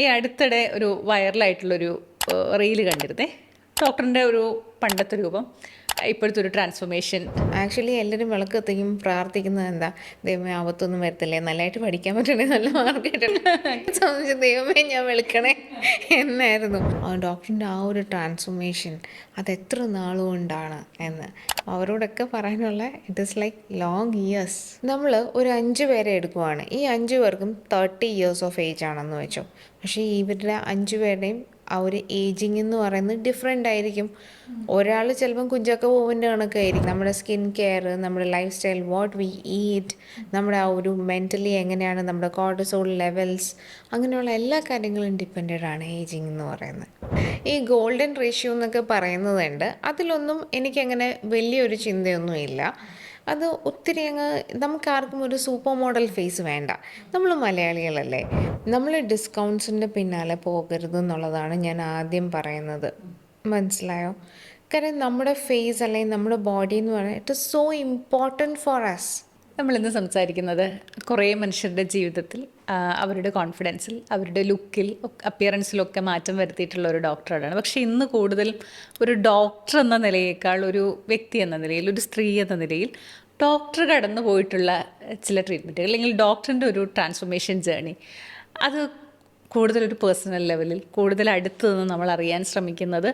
ഈ അടുത്തിടെ ഒരു വൈറലായിട്ടുള്ളൊരു റീല് കണ്ടിരുന്നേ. ഡോക്ടറിൻ്റെ ഒരു പണ്ടത്തെ രൂപം, ഇപ്പോഴത്തെ ഒരു ട്രാൻസ്ഫോർമേഷൻ. ആക്ച്വലി എല്ലാവരും വിളക്ക് കത്തിക്കും, പ്രാർത്ഥിക്കുന്നത് എന്താ, ദൈവമേ ആപത്തൊന്നും വരത്തില്ലേ, നല്ലതായിട്ട് പഠിക്കാൻ പറ്റണേ, നല്ല മാർക്ക് കിട്ടണേ, സംബന്ധിച്ച് ദൈവമേ ഞാൻ വിളിക്കണേ എന്നായിരുന്നു. ഡോക്ടറിൻ്റെ ആ ഒരു ട്രാൻസ്ഫോർമേഷൻ അതെത്ര നാളുകൊണ്ടാണ് എന്ന് അവരോടൊക്കെ പറയാനുള്ള it is like long years. നമ്മൾ ഒരു 5 പേരെ എടുക്കുവാണ്, ഈ 5 പേർക്കും 30 ഇയേഴ്സ് ഓഫ് ഏജ് ആണെന്ന് വെച്ചോ. പക്ഷേ ഇവരുടെ 5 പേരുടെയും ആ ഒരു ഏജിങ് എന്ന് പറയുന്നത് ഡിഫറെൻ്റ് ആയിരിക്കും. ഒരാൾ ചിലപ്പം കുഞ്ചാക്ക ബോബൻ്റെ കണക്കായിരിക്കും. നമ്മുടെ സ്കിൻ കെയർ, നമ്മുടെ life style, what we eat, നമ്മുടെ ആ ഒരു മെൻ്റലി എങ്ങനെയാണ് നമ്മുടെ കോർട്ടിസോൾ ലെവൽസ്, അങ്ങനെയുള്ള എല്ലാ കാര്യങ്ങളും ഡിപ്പെൻഡഡ് ആണ് ഏജിങ് എന്ന് പറയുന്നത്. ഈ ഗോൾഡൻ റേഷ്യോ എന്നൊക്കെ പറയുന്നതുണ്ട്, അതിലൊന്നും എനിക്കങ്ങനെ വലിയൊരു ചിന്തയൊന്നുമില്ല. അത് ഒത്തിരി അങ്ങ് നമുക്കാർക്കും ഒരു സൂപ്പർ മോഡൽ ഫേസ് വേണ്ട. നമ്മൾ മലയാളികളല്ലേ, നമ്മൾ ഡിസ്കൗണ്ട്സിൻ്റെ പിന്നാലെ പോകരുത് എന്നുള്ളതാണ് ഞാൻ ആദ്യം പറയുന്നത്. മനസ്സിലായോ? കാരണം നമ്മുടെ ഫേസ് അല്ലെങ്കിൽ നമ്മുടെ ബോഡി എന്ന് പറയുന്നത് it is so important for us. നമ്മളിന്ന് സംസാരിക്കുന്നത് കുറേ മനുഷ്യരുടെ ജീവിതത്തിൽ അവരുടെ കോൺഫിഡൻസിൽ, അവരുടെ ലുക്കിൽ, അപ്പിയറൻസിലൊക്കെ മാറ്റം വരുത്തിയിട്ടുള്ള ഒരു ഡോക്ടറാണ്. പക്ഷേ ഇന്ന് കൂടുതലും ഒരു ഡോക്ടർ എന്ന നിലയേക്കാൾ ഒരു വ്യക്തി എന്ന നിലയിൽ, ഒരു സ്ത്രീ എന്ന നിലയിൽ ഡോക്ടർ കടന്നു പോയിട്ടുള്ള ചില ട്രീറ്റ്മെൻറ്റുകൾ അല്ലെങ്കിൽ ഡോക്ടറിൻ്റെ ഒരു ട്രാൻസ്ഫോർമേഷൻ ജേണി, അത് കൂടുതലൊരു പേഴ്സണൽ ലെവലിൽ കൂടുതൽ അടുത്ത് നിന്ന് നമ്മൾ അറിയാൻ ശ്രമിക്കുന്നത്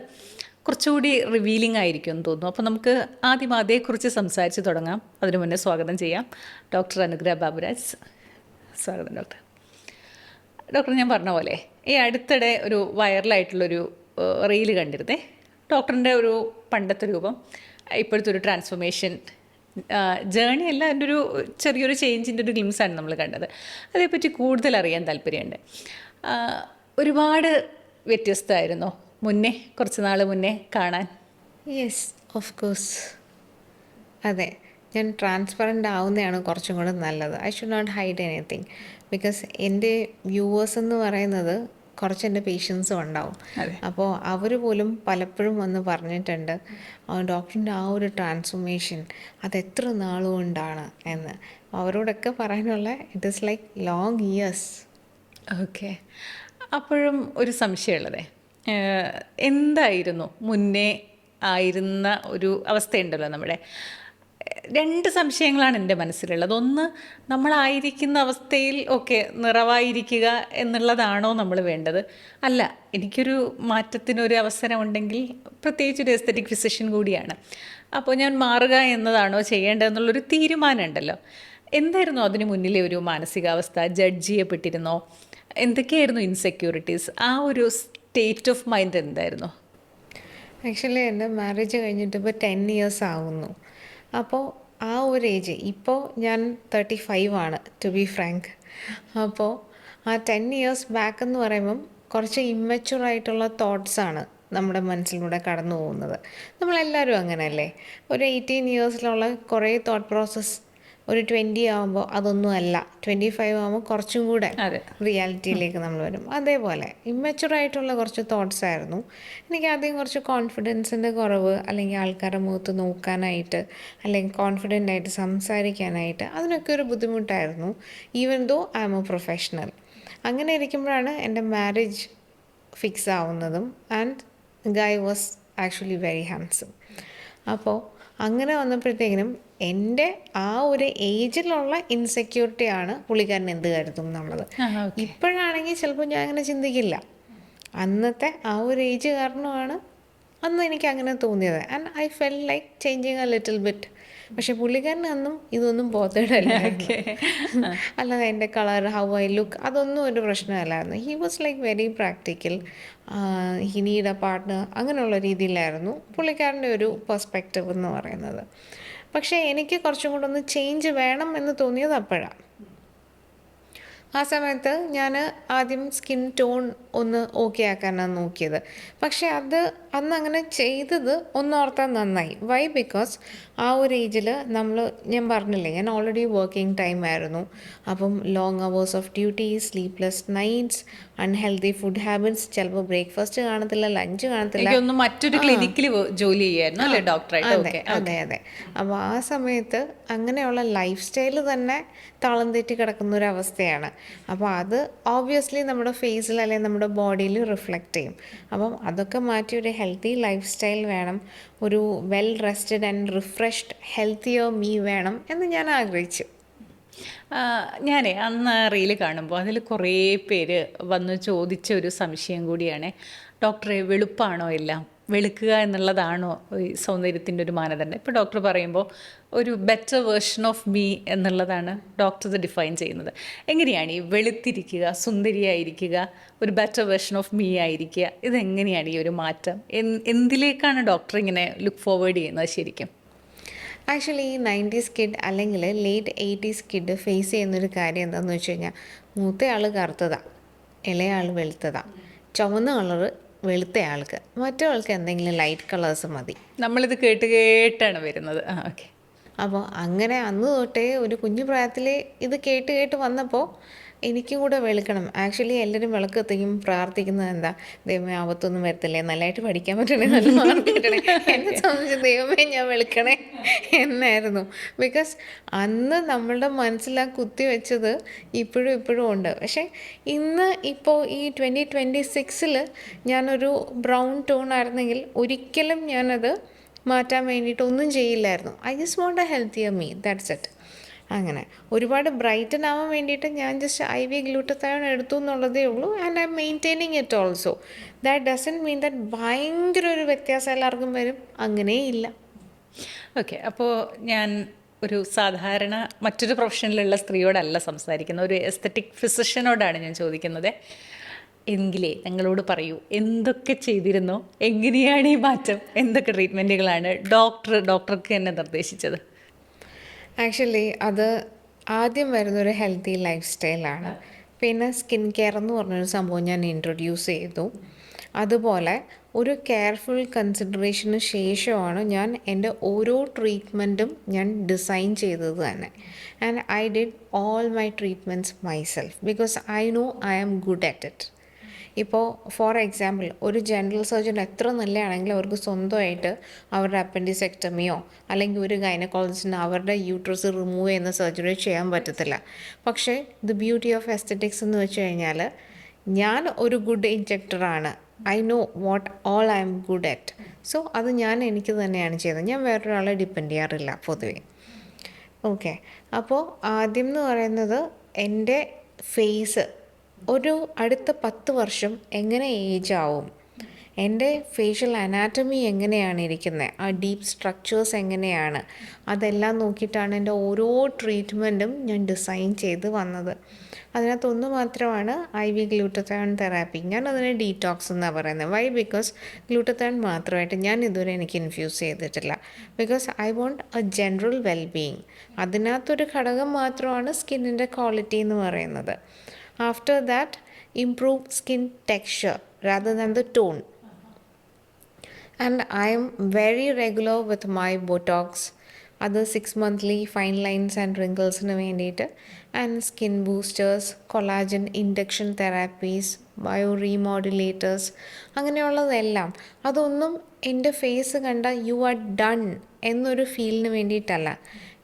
കുറച്ചുകൂടി റിവീലിംഗ് ആയിരിക്കും എന്ന് തോന്നുന്നു. അപ്പോൾ നമുക്ക് ആദ്യം അതേക്കുറിച്ച് സംസാരിച്ച് തുടങ്ങാം. അതിനു മുന്നേ സ്വാഗതം ചെയ്യാം ഡോക്ടർ അനുഗ്രഹ ബാബുരാജ്. സ്വാഗതം ഡോക്ടർ. ഡോക്ടർ, ഞാൻ പറഞ്ഞ പോലെ ഈ അടുത്തിടെ ഒരു വൈറലായിട്ടുള്ളൊരു റീല് കണ്ടിരുന്നേ. ഡോക്ടറിൻ്റെ ഒരു പണ്ടത്തെ രൂപം, ഇപ്പോഴത്തെ ഒരു ട്രാൻസ്ഫോർമേഷൻ ജേണി അല്ല, അതിൻ്റെ ഒരു ചെറിയൊരു ചേഞ്ചിൻ്റെ ഒരു ഗ്ലിംസാണ് നമ്മൾ കണ്ടത്. അതേപ്പറ്റി കൂടുതൽ അറിയാൻ താല്പര്യമുണ്ട്. ഒരുപാട് വ്യത്യസ്തമായിരുന്നോ മുന്നേ, കുറച്ച് നാൾ മുന്നേ കാണാൻ? Yes, of course. അതെ, ഞാൻ ട്രാൻസ്പെറൻ്റ് ആവുന്നതാണ് കുറച്ചും കൂടെ നല്ലത്. I should not hide anything. Because എൻ്റെ വ്യൂവേഴ്സ് എന്ന് പറയുന്നത് കുറച്ച് എൻ്റെ പേഷ്യൻസും ഉണ്ടാവും. അപ്പോൾ അവർ പോലും പലപ്പോഴും വന്ന് പറഞ്ഞിട്ടുണ്ട് ഡോക്ടറിൻ്റെ ആ ഒരു ട്രാൻസ്ഫോർമേഷൻ അതെത്ര നാളുകൊണ്ടാണ് എന്ന്. അവരോടൊക്കെ പറയാനുള്ള it is like long years. Okay. അപ്പോഴും ഒരു സംശയമുള്ളതേ, എന്തായിരുന്നു മുന്നേ ആയിരുന്ന ഒരു അവസ്ഥയുണ്ടല്ലോ നമ്മുടെ. 2 സംശയങ്ങളാണ് എൻ്റെ മനസ്സിലുള്ളത്. ഒന്ന്, നമ്മളായിരിക്കുന്ന അവസ്ഥയിൽ ഓക്കെ നിറവായിരിക്കുക എന്നുള്ളതാണോ നമ്മൾ വേണ്ടത്? അല്ല, എനിക്കൊരു മാറ്റത്തിനൊരു അവസരം ഉണ്ടെങ്കിൽ, പ്രത്യേകിച്ചൊരു എസ്തെറ്റിക് ഫിസിഷ്യൻ കൂടിയാണ്, അപ്പോൾ ഞാൻ മാറുക എന്നതാണോ ചെയ്യേണ്ടതെന്നുള്ളൊരു തീരുമാനം ഉണ്ടല്ലോ. എന്തായിരുന്നു അതിന് മുന്നിലെ ഒരു മാനസികാവസ്ഥ? ജഡ്ജ് ചെയ്യപ്പെട്ടിരുന്നോ? എന്തൊക്കെയായിരുന്നു ഇൻസെക്യൂരിറ്റീസ്? ആ ഒരു സ്റ്റേറ്റ് ഓഫ് മൈൻഡ് എന്തായിരുന്നു? ആക്ച്വലി എൻ്റെ മാരേജ് കഴിഞ്ഞിട്ട് ഇപ്പോൾ 10 ഇയേഴ്സ് ആവുന്നു. അപ്പോൾ ആ ഒരു ഏജ്, ഇപ്പോൾ ഞാൻ 35 ആണ് ടു ബി ഫ്രാങ്ക്. അപ്പോൾ ആ 10 ഇയേഴ്സ് ബാക്ക് എന്ന് പറയുമ്പം കുറച്ച് ഇമ്മച്ചുറായിട്ടുള്ള തോട്ട്സാണ് നമ്മുടെ മനസ്സിലൂടെ കടന്നു പോകുന്നത്. നമ്മളെല്ലാവരും അങ്ങനെയല്ലേ. ഒരു 18 ഇയേഴ്സിലുള്ള കുറേ തോട്ട് പ്രോസസ്സ് ഒരു 20 ആകുമ്പോൾ അതൊന്നും അല്ല, 25 ആകുമ്പോൾ കുറച്ചും കൂടെ റിയാലിറ്റിയിലേക്ക് നമ്മൾ വരും. അതേപോലെ ഇമ്മച്ചുറായിട്ടുള്ള കുറച്ച് തോട്ട്സ് ആയിരുന്നു. എനിക്ക് ആദ്യം കുറച്ച് കോൺഫിഡൻസിൻ്റെ കുറവ്, അല്ലെങ്കിൽ ആൾക്കാരുടെ മുഖത്ത് നോക്കാനായിട്ട്, അല്ലെങ്കിൽ കോൺഫിഡൻ്റ് ആയിട്ട് സംസാരിക്കാനായിട്ട്, അതിനൊക്കെ ഒരു ബുദ്ധിമുട്ടായിരുന്നു. Even though I'm a professional. അങ്ങനെ ഇരിക്കുമ്പോഴാണ് എൻ്റെ മാരേജ് ഫിക്സ് ആവുന്നതും. And guy was actually very handsome. അപ്പോൾ അങ്ങനെ വന്നപ്പോഴത്തേക്കിനും എൻ്റെ ആ ഒരു ഏജിലുള്ള ഇൻസെക്യൂരിറ്റിയാണ് പുള്ളിക്കാരൻ എന്ത് കരുതും എന്നുള്ളത്. ഇപ്പോഴാണെങ്കിൽ ചിലപ്പോൾ ഞാൻ അങ്ങനെ ചിന്തിക്കില്ല. അന്നത്തെ ആ ഒരു ഏജ് കാരണമാണ് അന്ന് എനിക്ക് അങ്ങനെ തോന്നിയത്. And I felt like changing a little bit. പക്ഷെ പുള്ളിക്കാരന് അന്നും ഇതൊന്നും ബോധേഡല്ലായിരുന്നു. അല്ലാതെ എൻ്റെ കളർ, ഹൗ ഐ ലുക്ക്, അതൊന്നും ഒരു പ്രശ്നമല്ലായിരുന്നു. He was like very practical. He need a partner, അങ്ങനെയുള്ള രീതിയിലായിരുന്നു പുള്ളിക്കാരൻ്റെ ഒരു പെർസ്പെക്റ്റീവ് എന്ന് പറയുന്നത്. പക്ഷേ എനിക്ക് കുറച്ചും കൂടെ ഒന്ന് ചേഞ്ച് വേണം എന്ന് തോന്നിയത് അപ്പോഴാണ്. ആ സമയത്ത് ഞാൻ ആദ്യം സ്കിൻ ടോൺ ഒന്ന് ഓക്കെ ആക്കാനാണ് നോക്കിയത്. പക്ഷേ അത് അന്ന് അങ്ങനെ ചെയ്തത് ഒന്നോർത്താൻ നന്നായി. വൈ? ബിക്കോസ് ആ ഒരു ഏജിൽ ഞാൻ പറഞ്ഞില്ലേ, ഞാൻ ഓൾറെഡി വർക്കിംഗ് ടൈം ആയിരുന്നു. അപ്പം long hours of duty, sleepless nights, unhealthy food habits, ചിലപ്പോൾ ബ്രേക്ക്ഫാസ്റ്റ് കാണത്തില്ല, ലഞ്ച് കാണത്തില്ല. എനിക്കൊന്ന് മറ്റൊരു ക്ലിനിക്കിൽ ജോലി ചെയ്യായിരുന്നു അല്ലേ ഡോക്ടറായിട്ട്? അതെ ഓക്കെ. അതെ അതെ. അപ്പോൾ ആ സമയത്ത് അങ്ങനെയുള്ള ലൈഫ് സ്റ്റൈൽ തന്നെ താളം തെറ്റി കിടക്കുന്ന ഒരു അവസ്ഥയാണ്. അപ്പോൾ അത് ഓബ്വിയസ്ലി നമ്മുടെ ഫേസിൽ അല്ലെങ്കിൽ നമ്മുടെ ബോഡിയിൽ റിഫ്ലക്റ്റ് ചെയ്യും. അപ്പം അതൊക്കെ മാറ്റി ഒരു ഹെൽത്തി ലൈഫ് സ്റ്റൈൽ വേണം, ഒരു well rested and refreshed healthier me വേണം എന്ന് ഞാൻ ആഗ്രഹിച്ചു. ഞാനേ അന്ന് റീല് കാണുമ്പോൾ അതിൽ കുറേ പേര് വന്ന് ചോദിച്ച ഒരു സംശയം കൂടിയാണ്, ഡോക്ടറെ വെളുപ്പാണോ എല്ലാം, വെളുക്കുക എന്നുള്ളതാണോ ഈ സൗന്ദര്യത്തിൻ്റെ ഒരു മാനദണ്ഡം? ഇപ്പോൾ ഡോക്ടർ പറയുമ്പോൾ ഒരു ബെറ്റർ വേർഷൻ ഓഫ് മീ എന്നുള്ളതാണ് ഡോക്ടർ ഡിഫൈൻ ചെയ്യുന്നത്. എങ്ങനെയാണ് ഈ വെളുത്തിരിക്കുക, സുന്ദരിയായിരിക്കുക, ഒരു ബെറ്റർ വേർഷൻ ഓഫ് മീ ആയിരിക്കുക, ഇതെങ്ങനെയാണ് ഈ ഒരു മാറ്റം? എന്തിലേക്കാണ് ഡോക്ടർ ഇങ്ങനെ ലുക്ക് ഫോർവേഡ് ചെയ്യുന്നത് ശരിക്കും? ആക്ച്വലി ഈ 90s കിഡ് അല്ലെങ്കിൽ ലേറ്റ് 80s കിഡ് ഫേസ് ചെയ്യുന്നൊരു കാര്യം എന്താണെന്ന് വെച്ച് കഴിഞ്ഞാൽ, മൂത്തയാൾ കറുത്തതാണ്, ഇളയാൾ വെളുത്തതാണ്, ചുവന്ന കളറ് വെളുത്ത ആൾക്ക്, മറ്റൊരാൾക്ക് എന്തെങ്കിലും ലൈറ്റ് കളേഴ്സ് മതി. നമ്മളിത് കേട്ട് കേട്ടാണ് വരുന്നത്. ഓക്കെ. അപ്പോൾ അങ്ങനെ അന്ന് തൊട്ടേ ഒരു കുഞ്ഞു പ്രായത്തിൽ ഇത് കേട്ട് കേട്ട് വന്നപ്പോൾ എനിക്കും കൂടെ വെളുക്കണം. ആക്ച്വലി എല്ലാവരും വിളക്ക് കത്തിക്കും, പ്രാർത്ഥിക്കുന്നത് എന്താ, ദൈവമേ ആപത്തൊന്നും വരത്തില്ലേ, നല്ലതായിട്ട് പഠിക്കാൻ പറ്റണേ, നല്ല മാർക്ക് കിട്ടണേ, എന്നെ സംബന്ധിച്ച് ദൈവമേ ഞാൻ വെളുക്കണേ എന്നായിരുന്നു. ബിക്കോസ് അന്ന് നമ്മളുടെ മനസ്സിൽ ആ കുത്തി വെച്ചത് ഇപ്പോഴും ഉണ്ട്. പക്ഷേ ഇപ്പോൾ ഈ 2026 ഞാനൊരു ബ്രൗൺ ടോൺ ആയിരുന്നെങ്കിൽ ഒരിക്കലും ഞാനത് മാറ്റാൻ വേണ്ടിയിട്ട് ഒന്നും ചെയ്യില്ലായിരുന്നു. I just want a healthier me, that's it. അങ്ങനെ ഒരുപാട് ബ്രൈറ്റൻ ആവാൻ വേണ്ടിയിട്ട് ഞാൻ ജസ്റ്റ് IV ഗ്ലൂട്ടത്തയോൺ എടുത്തു എന്നുള്ളതേ ഉള്ളൂ. And I M maintaining it also. That doesn't mean that ഭയങ്കര ഒരു വ്യത്യാസം എല്ലാവർക്കും വരും, അങ്ങനെയില്ല. ഓക്കെ. അപ്പോൾ ഞാൻ ഒരു സാധാരണ മറ്റൊരു പ്രൊഫഷനിലുള്ള സ്ത്രീയോടല്ല സംസാരിക്കുന്നത്, ഒരു എസ്തറ്റിക് ഫിസിഷ്യനോടാണ് ഞാൻ ചോദിക്കുന്നത്. എങ്കിലേ ഞങ്ങളോട് പറയൂ, എന്തൊക്കെ ചെയ്തിരുന്നോ, എങ്ങനെയാണ് ഈ മാറ്റം, എന്തൊക്കെ ട്രീറ്റ്മെൻറ്റുകളാണ് ഡോക്ടർക്ക് എന്നെ നിർദ്ദേശിച്ചത്? ആക്ച്വലി അത് ആദ്യം വരുന്നൊരു ഹെൽത്തി ലൈഫ് സ്റ്റൈലാണ്. പിന്നെ സ്കിൻ കെയർ എന്ന് പറഞ്ഞൊരു സംഭവം ഞാൻ ഇൻട്രൊഡ്യൂസ് ചെയ്തു. അതുപോലെ ഒരു കെയർഫുൾ കൺസിഡറേഷന് ശേഷമാണ് ഞാൻ എൻ്റെ ഓരോ ട്രീറ്റ്മെൻറ്റും ഞാൻ ഡിസൈൻ ചെയ്തത് തന്നെ. And I did all my treatments myself because I know I am good at it. ഇപ്പോൾ ഫോർ എക്സാമ്പിൾ ഒരു ജനറൽ സർജൻ എത്ര നല്ലതാണെങ്കിലും അവർക്ക് സ്വന്തമായിട്ട് അവരുടെ അപ്പൻഡിസെക്ടമിയോ അല്ലെങ്കിൽ ഒരു ഗൈനക്കോളജിസ്റ്റിന് അവരുടെ യൂട്രസ് റിമൂവ് ചെയ്യുന്ന സർജറി ചെയ്യാൻ പറ്റത്തില്ല. പക്ഷേ ദി ബ്യൂട്ടി ഓഫ് എസ്തറ്റിക്സ് എന്ന് വെച്ച് കഴിഞ്ഞാൽ, ഞാൻ ഒരു ഗുഡ് ഇൻജക്ടറാണ്, I know what all I'm good at. So അത് ഞാൻ എനിക്ക് തന്നെയാണ് ചെയ്തത്, ഞാൻ വേറൊരാളെ ഡിപ്പെൻഡ് ചെയ്യാറില്ല പൊതുവേ. ഓക്കെ. അപ്പോൾ ആദ്യം എന്ന് പറയുന്നത് എൻ്റെ ഫേസ് ഒരു അടുത്ത 10 വർഷം എങ്ങനെ ഏജ് ആവും, എൻ്റെ ഫേഷ്യൽ അനാറ്റമി എങ്ങനെയാണ് ഇരിക്കുന്നത്, ആ ഡീപ്പ് സ്ട്രക്ചേഴ്സ് എങ്ങനെയാണ്, അതെല്ലാം നോക്കിയിട്ടാണ് എൻ്റെ ഓരോ ട്രീറ്റ്മെൻറ്റും ഞാൻ ഡിസൈൻ ചെയ്ത് വന്നത്. അതിനകത്തൊന്ന് മാത്രമാണ് IV ഗ്ലൂട്ടത്തയോൺ തെറാപ്പി. ഞാൻ അതിനെ ഡീറ്റോക്സ് എന്നാണ് പറയുന്നത്. വൈ? ബിക്കോസ് ഗ്ലൂട്ടത്തയോൺ മാത്രമായിട്ട് ഞാൻ ഇതുവരെ എനിക്ക് ഇൻഫ്യൂസ് ചെയ്തിട്ടില്ല. Because I want A general wellbeing. അതിനകത്തൊരു ഘടകം മാത്രമാണ് സ്കിന്നിൻ്റെ ക്വാളിറ്റി എന്ന് പറയുന്നത്. After that, improve skin texture rather than the tone. And I am very regular with my Botox, other 6 monthly fine lines and wrinkles വേണ്ടിയിട്ട്, and skin boosters, collagen induction therapies, ബയോറീമോഡുലേറ്റേഴ്സ്, അങ്ങനെയുള്ളതെല്ലാം. അതൊന്നും എൻ്റെ face കണ്ട you are done എന്നൊരു ഫീലിന് വേണ്ടിയിട്ടല്ല,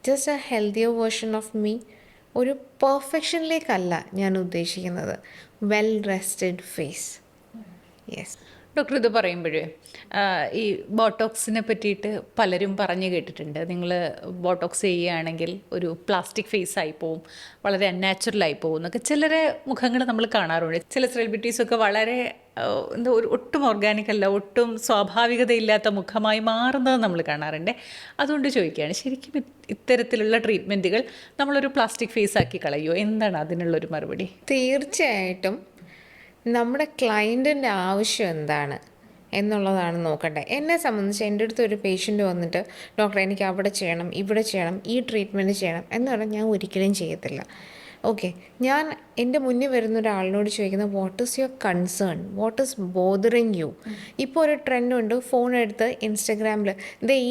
just a healthier version of me. ഒരു പെർഫെക്ഷനിലേക്കല്ല ഞാൻ ഉദ്ദേശിക്കുന്നത്, well rested face. Yes. Doctor ഇത് പറയുമ്പോഴേ ഈ ബോട്ടോക്സിനെ പറ്റിയിട്ട് പലരും പറഞ്ഞു കേട്ടിട്ടുണ്ട്, നിങ്ങൾ ബോട്ടോക്സ് ചെയ്യുകയാണെങ്കിൽ ഒരു പ്ലാസ്റ്റിക് ഫേസ് ആയി പോവും, വളരെ അൺനാച്ചുറലായി പോകും എന്നൊക്കെ ചിലരെ മുഖങ്ങൾ നമ്മൾ കാണാറുണ്ട്. ചില സെലിബ്രിറ്റീസൊക്കെ വളരെ ഒട്ടും ഓർഗാനിക് അല്ല, ഒട്ടും സ്വാഭാവികതയില്ലാത്ത മുഖമായി മാറുന്നത് നമ്മൾ കാണാറുണ്ട്. അതുകൊണ്ട് ചോദിക്കുകയാണ്, ശരിക്കും ഇത്തരത്തിലുള്ള ട്രീറ്റ്മെൻറ്റുകൾ നമ്മളൊരു പ്ലാസ്റ്റിക് ഫേസ് ആക്കി കളയുമോ? എന്താണ് അതിനുള്ളൊരു മറുപടി? തീർച്ചയായിട്ടും നമ്മുടെ ക്ലയൻറ്റിൻ്റെ ആവശ്യം എന്താണ് എന്നുള്ളതാണ് നോക്കണ്ടേ. എന്നെ സംബന്ധിച്ച് എൻ്റെ അടുത്ത് ഒരു പേഷ്യൻ്റ് വന്നിട്ട്, ഡോക്ടർ എനിക്ക് അവിടെ ചെയ്യണം, ഇവിടെ ചെയ്യണം, ഈ ട്രീറ്റ്മെൻറ്റ് ചെയ്യണം എന്ന് പറഞ്ഞാൽ ഞാൻ ഒരിക്കലും ചെയ്യത്തില്ല. ഓക്കെ, ഞാൻ എൻ്റെ മുന്നിൽ വരുന്ന ഒരാളിനോട് ചോദിക്കുന്നത്, what is your concern, what is bothering you. ഇപ്പോൾ ഒരു ട്രെൻഡുണ്ട്, ഫോൺ എടുത്ത് ഇൻസ്റ്റഗ്രാമിൽ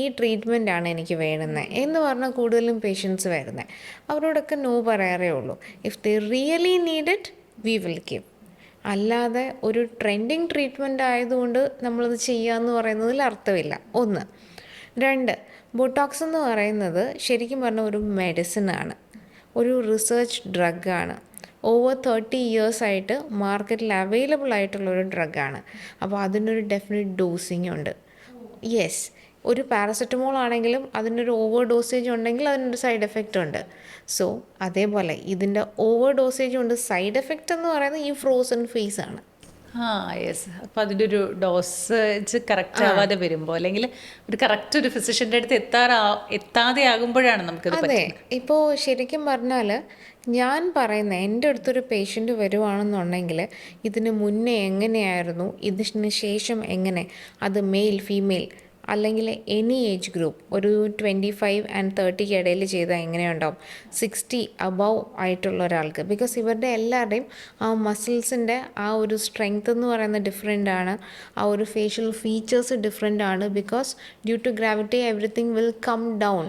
ഈ ട്രീറ്റ്മെൻറ്റാണ് എനിക്ക് വേണ്ടുന്നത് എന്ന് പറഞ്ഞാൽ കൂടുതലും പേഷ്യൻസ് വരുന്നത്. അവരോടൊക്കെ നോ പറയാറേ ഉള്ളൂ. If they really need it we will give. അല്ലാതെ ഒരു ട്രെൻഡിങ് ട്രീറ്റ്മെൻറ്റ് ആയതുകൊണ്ട് നമ്മളത് ചെയ്യാമെന്ന് പറയുന്നതിൽ അർത്ഥമില്ല. ഒന്ന്. രണ്ട്, ബൊട്ടോക്സ് എന്ന് പറയുന്നത് ശരിക്കും പറഞ്ഞാൽ ഒരു മെഡിസിനാണ്, ഒരു റിസർച്ച് ഡ്രഗാണ്. ഓവർ 30 ഇയേഴ്സ് ആയിട്ട് മാർക്കറ്റിൽ അവൈലബിൾ ആയിട്ടുള്ളൊരു ഡ്രഗാണ്. അപ്പോൾ അതിനൊരു ഡെഫിനറ്റ് ഡോസിങ് ഉണ്ട്. യെസ്, ഒരു പാരസെറ്റമോൾ ആണെങ്കിലും അതിനൊരു ഓവർ ഡോസേജ് ഉണ്ടെങ്കിൽ അതിനൊരു സൈഡ് എഫക്റ്റ് ഉണ്ട്. സോ അതേപോലെ ഇതിൻ്റെ ഓവർ ഡോസേജ് ഉണ്ട്. സൈഡ് എഫക്റ്റ് എന്ന് പറയുന്നത് ഈ ഫ്രോസൺ ഫേസ് ആണ്. യെസ്. അപ്പോൾ അതിൻ്റെ ഒരു ഡോസേജ് കറക്റ്റ് ആവാതെ വരുമ്പോൾ, അല്ലെങ്കിൽ ഒരു കറക്റ്റ് ഒരു ഫിസിഷ്യൻ്റെ അടുത്ത് എത്താതെ ആകുമ്പോഴാണ് നമുക്കത് അതെ, പറ്റുന്നത്. ഇപ്പോൾ ശരിക്കും പറഞ്ഞാൽ ഞാൻ പറയുന്ന എൻ്റെ അടുത്തൊരു പേഷ്യൻ്റ് വരുവാണെന്നുണ്ടെങ്കിൽ ഇതിന് മുന്നേ എങ്ങനെയായിരുന്നു, ഇതിന് ശേഷം എങ്ങനെ, അത് മെയിൽ ഫീമെയിൽ അല്ലെങ്കിൽ എനി ഏജ് ഗ്രൂപ്പ്, ഒരു 25 and 30 ഇടയിൽ ചെയ്താൽ എങ്ങനെയുണ്ടാവും, 60 അബവ് ആയിട്ടുള്ള ഒരാൾക്ക്. ബിക്കോസ് ഇവരുടെ എല്ലാവരുടെയും ആ മസിൽസിൻ്റെ ആ ഒരു സ്ട്രെങ്ത് എന്ന് പറയുന്നത് ഡിഫറെൻ്റ് ആണ്, ആ ഒരു ഫേഷ്യൽ ഫീച്ചേഴ്സ് ഡിഫറെൻ്റ് ആണ്. Because due to gravity everything will come down.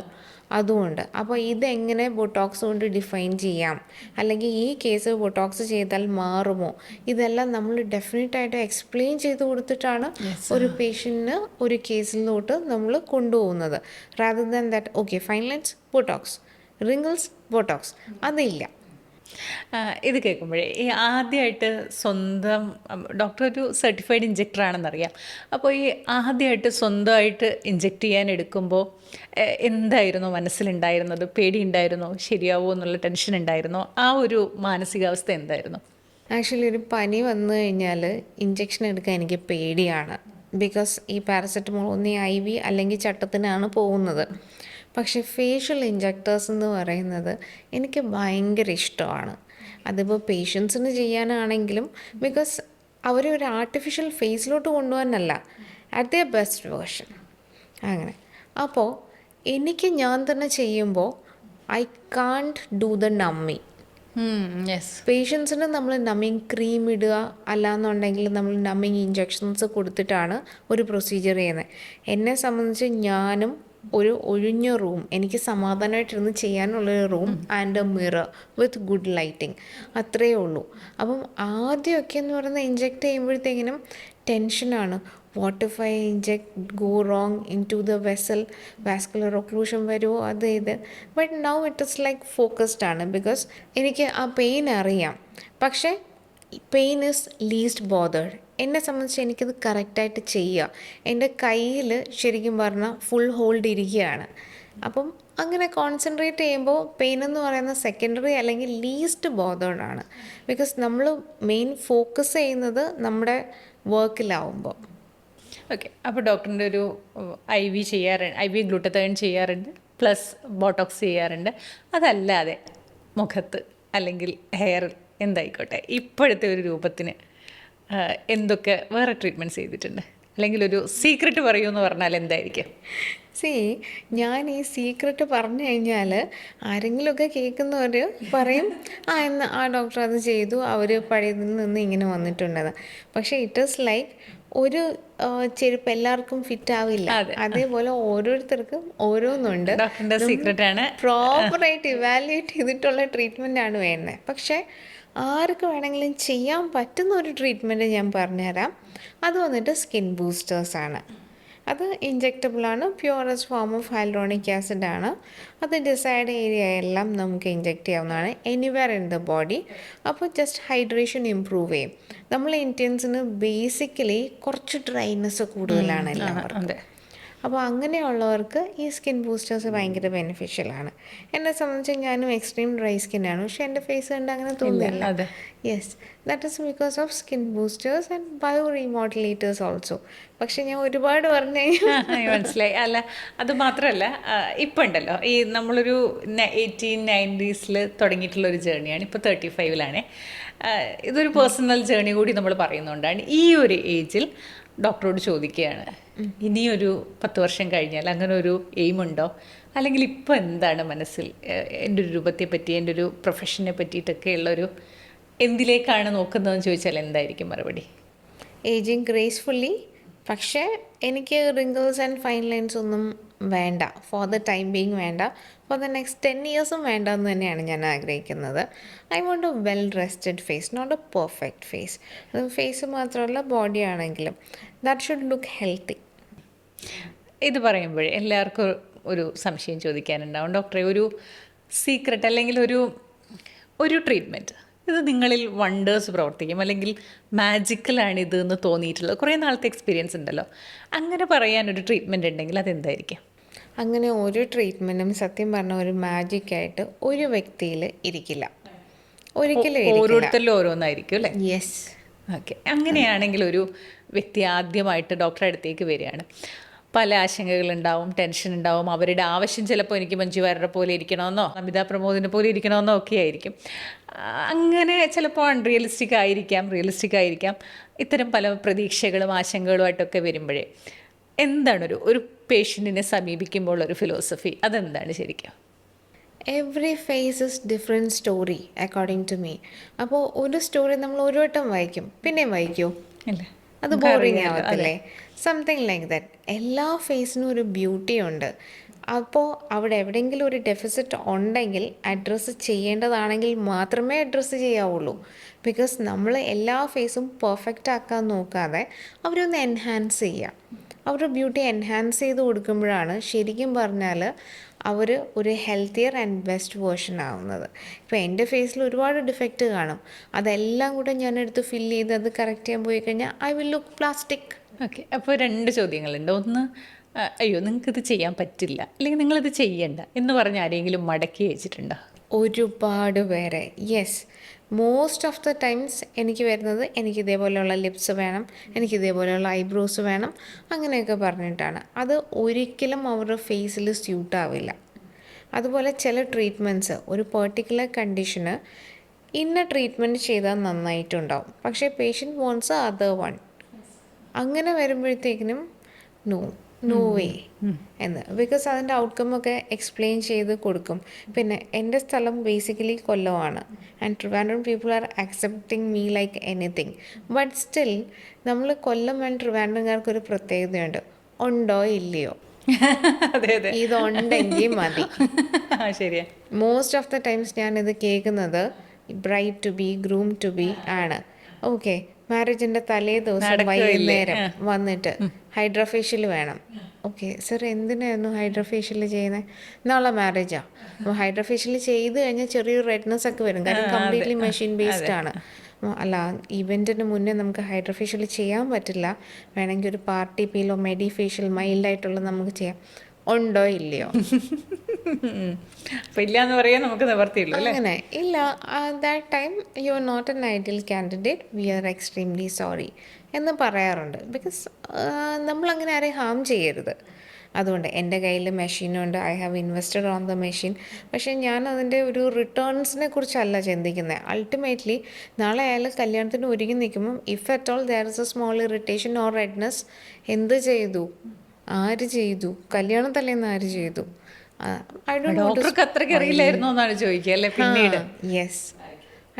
അതുകൊണ്ട് അപ്പോൾ ഇതെങ്ങനെ ബൊട്ടോക്സ് കൊണ്ട് ഡിഫൈൻ ചെയ്യാം, അല്ലെങ്കിൽ ഈ കേസ് ബൊട്ടോക്സ് ചെയ്താൽ മാറുമോ, ഇതെല്ലാം നമ്മൾ ഡെഫിനറ്റായിട്ട് എക്സ്പ്ലെയിൻ ചെയ്ത് കൊടുത്തിട്ടാണ് ഒരു പേഷ്യൻറ്റിന് ഒരു കേസിലോട്ട് നമ്മൾ കൊണ്ടുപോകുന്നത്. Rather than that okay fine lines Botox, wrinkles Botox, അതില്ല. ഇത് കേൾക്കുമ്പോഴേ ഈ ആദ്യമായിട്ട് സ്വന്തം ഡോക്ടർ ഒരു സർട്ടിഫൈഡ് ഇഞ്ചക്ടർ ആണെന്നറിയാം. അപ്പോൾ ഈ ആദ്യമായിട്ട് സ്വന്തമായിട്ട് ഇഞ്ചക്ട് ചെയ്യാൻ എടുക്കുമ്പോൾ എന്തായിരുന്നു മനസ്സിലുണ്ടായിരുന്നത്? പേടിയുണ്ടായിരുന്നോ? ശരിയാവുമോ എന്നുള്ള ടെൻഷൻ ഉണ്ടായിരുന്നോ? ആ ഒരു മാനസികാവസ്ഥ എന്തായിരുന്നു? ആക്ച്വലി ഒരു പനി വന്നു കഴിഞ്ഞാൽ ഇഞ്ചക്ഷൻ എടുക്കാൻ എനിക്ക് പേടിയാണ്. ബിക്കോസ് ഈ പാരസെറ്റമോൾ ഒന്നീ IV അല്ലെങ്കിൽ ചട്ടത്തിനാണ് പോകുന്നത്. പക്ഷേ ഫേഷ്യൽ ഇഞ്ചക്ടേഴ്സ് എന്ന് പറയുന്നത് എനിക്ക് ഭയങ്കര ഇഷ്ടമാണ്. അതിപ്പോൾ പേഷ്യൻസിന് ചെയ്യാനാണെങ്കിലും, ബിക്കോസ് അവരെ ഒരു ആർട്ടിഫിഷ്യൽ ഫേസിലോട്ട് കൊണ്ടുപോകാനല്ല, അറ്റ് ദ ബെസ്റ്റ് വേർഷൻ അങ്ങനെ. അപ്പോൾ എനിക്ക് ഞാൻ തന്നെ ചെയ്യുമ്പോൾ ഐ കാൺട്ട് ഡു ദ നമ്മി. യെസ്. പേഷ്യൻസിന് നമ്മൾ നമ്മിങ് ക്രീം ഇടുക, അല്ലാന്നുണ്ടെങ്കിൽ നമ്മൾ നമ്മിങ് ഇഞ്ചക്ഷൻസ് കൊടുത്തിട്ടാണ് ഒരു പ്രൊസീജിയർ ചെയ്യുന്നത്. എന്നെ സംബന്ധിച്ച് ഞാനും ഒരു ഒഴിഞ്ഞ റൂം, എനിക്ക് സമാധാനമായിട്ടിരുന്ന് ചെയ്യാനുള്ളൊരു room and a mirror with good lighting, അത്രയേ ഉള്ളൂ. അപ്പം ആദ്യമൊക്കെ എന്ന് പറയുന്നത് ഇഞ്ചെക്ട് ചെയ്യുമ്പോഴത്തേക്കിനും ടെൻഷനാണ്. What if I inject go wrong into the vessel, vascular occlusion വരുമോ, അത് ഇത്. But now it is like focused ആണ്. ബിക്കോസ് എനിക്ക് ആ പെയിൻ അറിയാം, പക്ഷേ പെയിൻ ഈസ് ലീസ്റ്റ് ബോതേഡ്. എന്നെ സംബന്ധിച്ച് എനിക്കത് കറക്റ്റായിട്ട് ചെയ്യുക. എൻ്റെ കയ്യിൽ ശരിക്കും പറഞ്ഞാൽ ഫുൾ ഹോൾഡ് ഇരിക്കുകയാണ്. അപ്പം അങ്ങനെ കോൺസെൻട്രേറ്റ് ചെയ്യുമ്പോൾ പെയിൻ എന്ന് പറയുന്ന സെക്കൻഡറി അല്ലെങ്കിൽ ലീസ്റ്റ് ബോതേഡ് ആണ്. ബിക്കോസ് നമ്മൾ മെയിൻ ഫോക്കസ് ചെയ്യുന്നത് നമ്മുടെ വർക്കിലാവുമ്പോൾ. ഓക്കെ. അപ്പോൾ ഡോക്ടറിൻ്റെ ഒരു IV ചെയ്യാറുണ്ട്, IV ഗ്ലൂട്ടതയോൺ ചെയ്യാറുണ്ട്, പ്ലസ് ബോട്ടോക്സ് ചെയ്യാറുണ്ട്. അതല്ലാതെ മുഖത്ത് അല്ലെങ്കിൽ ഹെയറിൽ എന്തായിക്കോട്ടെ ഇപ്പോഴത്തെ ഒരു രൂപത്തിന് എന്തൊക്കെ വേറെ ട്രീറ്റ്മെൻറ്റ്സ് ചെയ്തിട്ടുണ്ട്? അല്ലെങ്കിൽ ഒരു സീക്രട്ട് പറയൂ എന്ന് പറഞ്ഞാൽ എന്തായിരിക്കും? ഞാൻ ഈ സീക്രട്ട് പറഞ്ഞു കഴിഞ്ഞാൽ ആരെങ്കിലുമൊക്കെ കേൾക്കുന്നവർ പറയും, എന്ന് ആ ഡോക്ടർ അത് ചെയ്തു, അവർ പഴയതിൽ നിന്ന് ഇങ്ങനെ വന്നിട്ടുണ്ടെന്ന്. പക്ഷേ ഇറ്റ് ഈസ് ലൈക്ക് ഒരു ചെരുപ്പ് എല്ലാവർക്കും ഫിറ്റ് ആവില്ല. അതേപോലെ ഓരോരുത്തർക്കും ഓരോന്നുണ്ട്. ഡോക്ടറിൻ്റെ സീക്രട്ടാണ്. പ്രോപ്പറായിട്ട് ഇവാലുവേറ്റ് ചെയ്തിട്ടുള്ള ട്രീറ്റ്മെൻ്റ് ആണ് വേണ്ടത്. പക്ഷേ ആർക്ക് വേണമെങ്കിലും ചെയ്യാൻ പറ്റുന്ന ഒരു ട്രീറ്റ്മെൻറ്റ് ഞാൻ പറഞ്ഞുതരാം. അത് വന്നിട്ട് സ്കിൻ ബൂസ്റ്റേഴ്സാണ്. അത് ഇഞ്ചെക്റ്റബിളാണ്, purest form of hyaluronic acid ആണ്. അത് ഡിസൈഡ് ഏരിയ എല്ലാം നമുക്ക് ഇഞ്ചെക്റ്റ് ചെയ്യാവുന്നതാണ്, എനിവെയർ ഇൻ ദ ബോഡി. അപ്പോൾ ജസ്റ്റ് ഹൈഡ്രേഷൻ ഇമ്പ്രൂവ് ചെയ്യും. നമ്മൾ ഇന്ത്യൻസിന് ബേസിക്കലി കുറച്ച് ഡ്രൈനെസ് കൂടുതലാണ് എല്ലാവർക്കും. അപ്പോൾ അങ്ങനെയുള്ളവർക്ക് ഈ സ്കിൻ ബൂസ്റ്റേഴ്സ് ഭയങ്കര ബെനിഫിഷ്യലാണ്. എന്നെ സംബന്ധിച്ച് ഞാനും എക്സ്ട്രീം ഡ്രൈ സ്കിന്നാണ്, പക്ഷേ എൻ്റെ ഫേസ് കണ്ട് അങ്ങനെ തോന്നില്ല. Yes, that is because of skin boosters and bio remodulators also. പക്ഷേ ഞാൻ ഒരുപാട് പറഞ്ഞു. മനസ്സിലായി. അല്ല, അത് മാത്രമല്ല, ഇപ്പം ഉണ്ടല്ലോ ഈ നമ്മളൊരു 1890s തുടങ്ങിയിട്ടുള്ളൊരു ജേർണിയാണ്, ഇപ്പോൾ 35-ലാണ്. ഇതൊരു പേഴ്സണൽ ജേർണി കൂടി നമ്മൾ പറയുന്നതുകൊണ്ടാണ് ഈ ഒരു ഏജിൽ ഡോക്ടറോട് ചോദിക്കുകയാണ്, ഇനിയൊരു 10 വർഷം കഴിഞ്ഞാൽ അങ്ങനെ ഒരു എയിമുണ്ടോ? അല്ലെങ്കിൽ ഇപ്പോൾ എന്താണ് മനസ്സിൽ എൻ്റെ ഒരു രൂപത്തെ പറ്റി, എൻ്റെ ഒരു പ്രൊഫഷനെ പറ്റിയിട്ടൊക്കെ ഉള്ളൊരു എന്തിലേക്കാണ് നോക്കുന്നതെന്ന് ചോദിച്ചാൽ എന്തായിരിക്കും മറുപടി? Ageing gracefully. പക്ഷേ എനിക്ക് റിങ്കിൾസ് ആൻഡ് ഫൈൻ ലൈൻസ് ഒന്നും വേണ്ട, ഫോർ ദ ടൈം ബീങ് വേണ്ട. ഫോർ ദ നെക്സ്റ്റ് 10 ഇയേഴ്സും വേണ്ടെന്ന് തന്നെയാണ് ഞാൻ ആഗ്രഹിക്കുന്നത്. I want a well rested face, not a perfect face. അത് ഫേസ് മാത്രമല്ല, ബോഡി ആണെങ്കിലും ദാറ്റ് ഷുഡ് ലുക്ക് ഹെൽത്തി. ഇത് പറയുമ്പോഴേ എല്ലാവർക്കും ഒരു സംശയം ചോദിക്കാനുണ്ടാവും, ഡോക്ടറെ, ഒരു സീക്രട്ട് അല്ലെങ്കിൽ ഒരു ട്രീറ്റ്മെൻറ്റ് ഇത് നിങ്ങളിൽ വണ്ടേഴ്സ് പ്രവർത്തിക്കും അല്ലെങ്കിൽ മാജിക്കലാണ് ഇത് എന്ന് തോന്നിയിട്ടുള്ളത് കുറേ നാളത്തെ എക്സ്പീരിയൻസ് ഉണ്ടല്ലോ, അങ്ങനെ പറയാനൊരു ട്രീറ്റ്മെൻറ്റ് ഉണ്ടെങ്കിൽ അതെന്തായിരിക്കും? അങ്ങനെ ഒരു ട്രീറ്റ്മെൻറ്റും സത്യം പറഞ്ഞ ഒരു മാജിക്കായിട്ട് ഒരു വ്യക്തിയിൽ ഇരിക്കില്ല, ഒരിക്കലും ഇരിക്കില്ല. ഓരോരുത്തരിലും ഓരോന്നായിരിക്കും അല്ലേ? യെസ്. ഓക്കെ, അങ്ങനെയാണെങ്കിൽ ഒരു വ്യക്തി ആദ്യമായിട്ട് ഡോക്ടറെ അടുത്തേക്ക് വരികയാണ്, പല ആശങ്കകളുണ്ടാവും, ടെൻഷൻ ഉണ്ടാവും, അവരുടെ ആവശ്യം ചിലപ്പോൾ എനിക്ക് മഞ്ജു വാര്യരെ പോലെ ഇരിക്കണമെന്നോ അമിതാ പ്രമോദിനെ പോലെ ഇരിക്കണമെന്നോ ഒക്കെ ആയിരിക്കും. അങ്ങനെ ചിലപ്പോൾ അൺറിയലിസ്റ്റിക് ആയിരിക്കാം, റിയലിസ്റ്റിക് ആയിരിക്കാം. ഇത്തരം പല പ്രതീക്ഷകളും ആശങ്കകളുമായിട്ടൊക്കെ വരുമ്പോഴേ എന്താണ് ഒരു പേഷ്യൻറ്റിനെ സമീപിക്കുമ്പോൾ ഒരു ഫിലോസഫി, അതെന്താണ് ശരിക്കും? Every face is different story according to me. അപ്പോൾ ഒരു സ്റ്റോറി നമ്മൾ ഒരു വട്ടം വായിക്കും, പിന്നെയും വായിക്കുമോ? ഇല്ല, അത് ബോറിങ് ആവത്തില്ലേ? Something like that. എല്ലാ ഫേസിനും ഒരു ബ്യൂട്ടി ഉണ്ട്. അപ്പോൾ അവിടെ എവിടെയെങ്കിലും ഒരു ഡെഫിസിറ്റ് ഉണ്ടെങ്കിൽ അഡ്രസ്സ് ചെയ്യേണ്ടതാണെങ്കിൽ മാത്രമേ അഡ്രസ്സ് ചെയ്യാവുള്ളൂ. ബിക്കോസ് നമ്മൾ എല്ലാ ഫേസും പെർഫെക്റ്റ് ആക്കാൻ നോക്കാതെ അവരൊന്ന് എൻഹാൻസ് ചെയ്യുക. അവരുടെ ബ്യൂട്ടി എൻഹാൻസ് ചെയ്ത് കൊടുക്കുമ്പോഴാണ് ശരിക്കും പറഞ്ഞാൽ അവർ ഒരു ഹെൽത്തിയർ ആൻഡ് ബെസ്റ്റ് വേർഷൻ ആവുന്നത്. ഇപ്പോൾ എൻ്റെ ഫേസിൽ ഒരുപാട് ഡിഫക്റ്റ് കാണും, അതെല്ലാം കൂടെ ഞാനെടുത്ത് ഫില്ല് ചെയ്ത് അത് കറക്റ്റ് ചെയ്യാൻ പോയി കഴിഞ്ഞാൽ I will look plastic. Okay, അപ്പോൾ 2 ചോദ്യങ്ങളുണ്ട്. ഒന്ന്, അയ്യോ നിങ്ങൾക്കിത് ചെയ്യാൻ പറ്റില്ല അല്ലെങ്കിൽ നിങ്ങളിത് ചെയ്യണ്ട എന്ന് പറഞ്ഞ് ആരെങ്കിലും മടക്കി വെച്ചിട്ടുണ്ടോ? ഒരുപാട് പേരെ. Yes, most of the times എനിക്ക് വരുന്നത് എനിക്ക് ഇതേപോലെയുള്ള ലിപ്സ് വേണം, എനിക്ക് ഇതേപോലെയുള്ള ഐബ്രോസ് വേണം, അങ്ങനെയൊക്കെ പറഞ്ഞിട്ടാണ്. അത് ഒരിക്കലും അവരുടെ ഫേസിൽ സ്യൂട്ടാവില്ല. അതുപോലെ ചില ട്രീറ്റ്മെൻറ്റ്സ് ഒരു പെർട്ടിക്കുലർ കണ്ടീഷന് ഇന്ന ട്രീറ്റ്മെൻറ്റ് ചെയ്താൽ നന്നായിട്ടുണ്ടാവും, പക്ഷേ പേഷ്യൻറ്റ് വോൺസ് അതർ വൺ. അങ്ങനെ വരുമ്പോഴത്തേക്കിനും നോ വേ എന്ന്, ബിക്കോസ് അതിൻ്റെ ഔട്ട്കമ്മൊക്കെ എക്സ്പ്ലെയിൻ ചെയ്ത് കൊടുക്കും. പിന്നെ എൻ്റെ സ്ഥലം ബേസിക്കലി കൊല്ലമാണ്, and Trivandrum people are accepting me like anything. But still നമ്മൾ കൊല്ലം ആൻഡ് ട്രിവാൻഡ്രംകാർക്കൊരു പ്രത്യേകതയുണ്ട്, ഉണ്ടോ ഇല്ലയോ, അതെ അതെ, ഇതുണ്ടെങ്കിൽ മതി. ശരിയാ. മോസ്റ്റ് ഓഫ് ദ ടൈംസ് ഞാനിത് കേൾക്കുന്നത് bride to be, groom to be ആണ്. ഓക്കെ, മാരേജിൻ്റെ തലേ ദിവസം വൈകുന്നേരം വന്നിട്ട് ഹൈഡ്രോഫേഷ്യൽ വേണം. ഓക്കെ സർ, എന്തിനായിരുന്നു ഹൈഡ്രോഫേഷ്യൽ ചെയ്യുന്നത്? നാളെ മാരേജാ, അപ്പോൾ ഹൈഡ്രോഫേഷ്യൽ ചെയ്ത് കഴിഞ്ഞാൽ ചെറിയൊരു റെഡ്നെസ് ഒക്കെ വരും, കാരണം കംപ്ലീറ്റ്ലി മെഷീൻ ബേസ്ഡ് ആണ്. അല്ല, ഇവൻറ്റിന് മുന്നേ നമുക്ക് ഹൈഡ്രോഫേഷ്യൽ ചെയ്യാൻ പറ്റില്ല, വേണമെങ്കിൽ ഒരു പാർട്ടി പീലോ മെഡി ഫേഷ്യൽ മൈൽഡായിട്ടുള്ളത് നമുക്ക് ചെയ്യാം. ഉണ്ടോ ഇല്ലയോ? അപ്പോൾ ഇല്ല എന്ന് പറയാൻ നമുക്ക് നിവർത്തിയുള്ളൂ അല്ലേ? അങ്ങനെ ഇല്ല, that time you are not an ideal candidate, we are extremely sorry എന്ന് പറയാറുണ്ട്. ബിക്കോസ് നമ്മളങ്ങനെ ആരെയും ഹാം ചെയ്യരുത്. അതുകൊണ്ട് എൻ്റെ കയ്യിൽ മെഷീനുണ്ട്, I have invested on the machine. പക്ഷേ ഞാൻ അതിൻ്റെ ഒരു റിട്ടേൺസിനെ കുറിച്ചല്ല ചിന്തിക്കുന്നത്. അൾട്ടിമേറ്റ്ലി നാളെ അയാൾ കല്യാണത്തിന് ഒരുങ്ങി നിൽക്കുമ്പം if at all there is A small irritation or redness, എന്ത് ചെയ്തു, ആര് ചെയ്തു, കല്യാണം തലേന്ന് ആര് ചെയ്തു? ഡോക്ടർക്ക് അത്രയ്ക്ക് അറിയില്ലായിരുന്നോ എന്നാണ് ചോദിക്കുക അല്ലേ പിന്നീട്? Yes,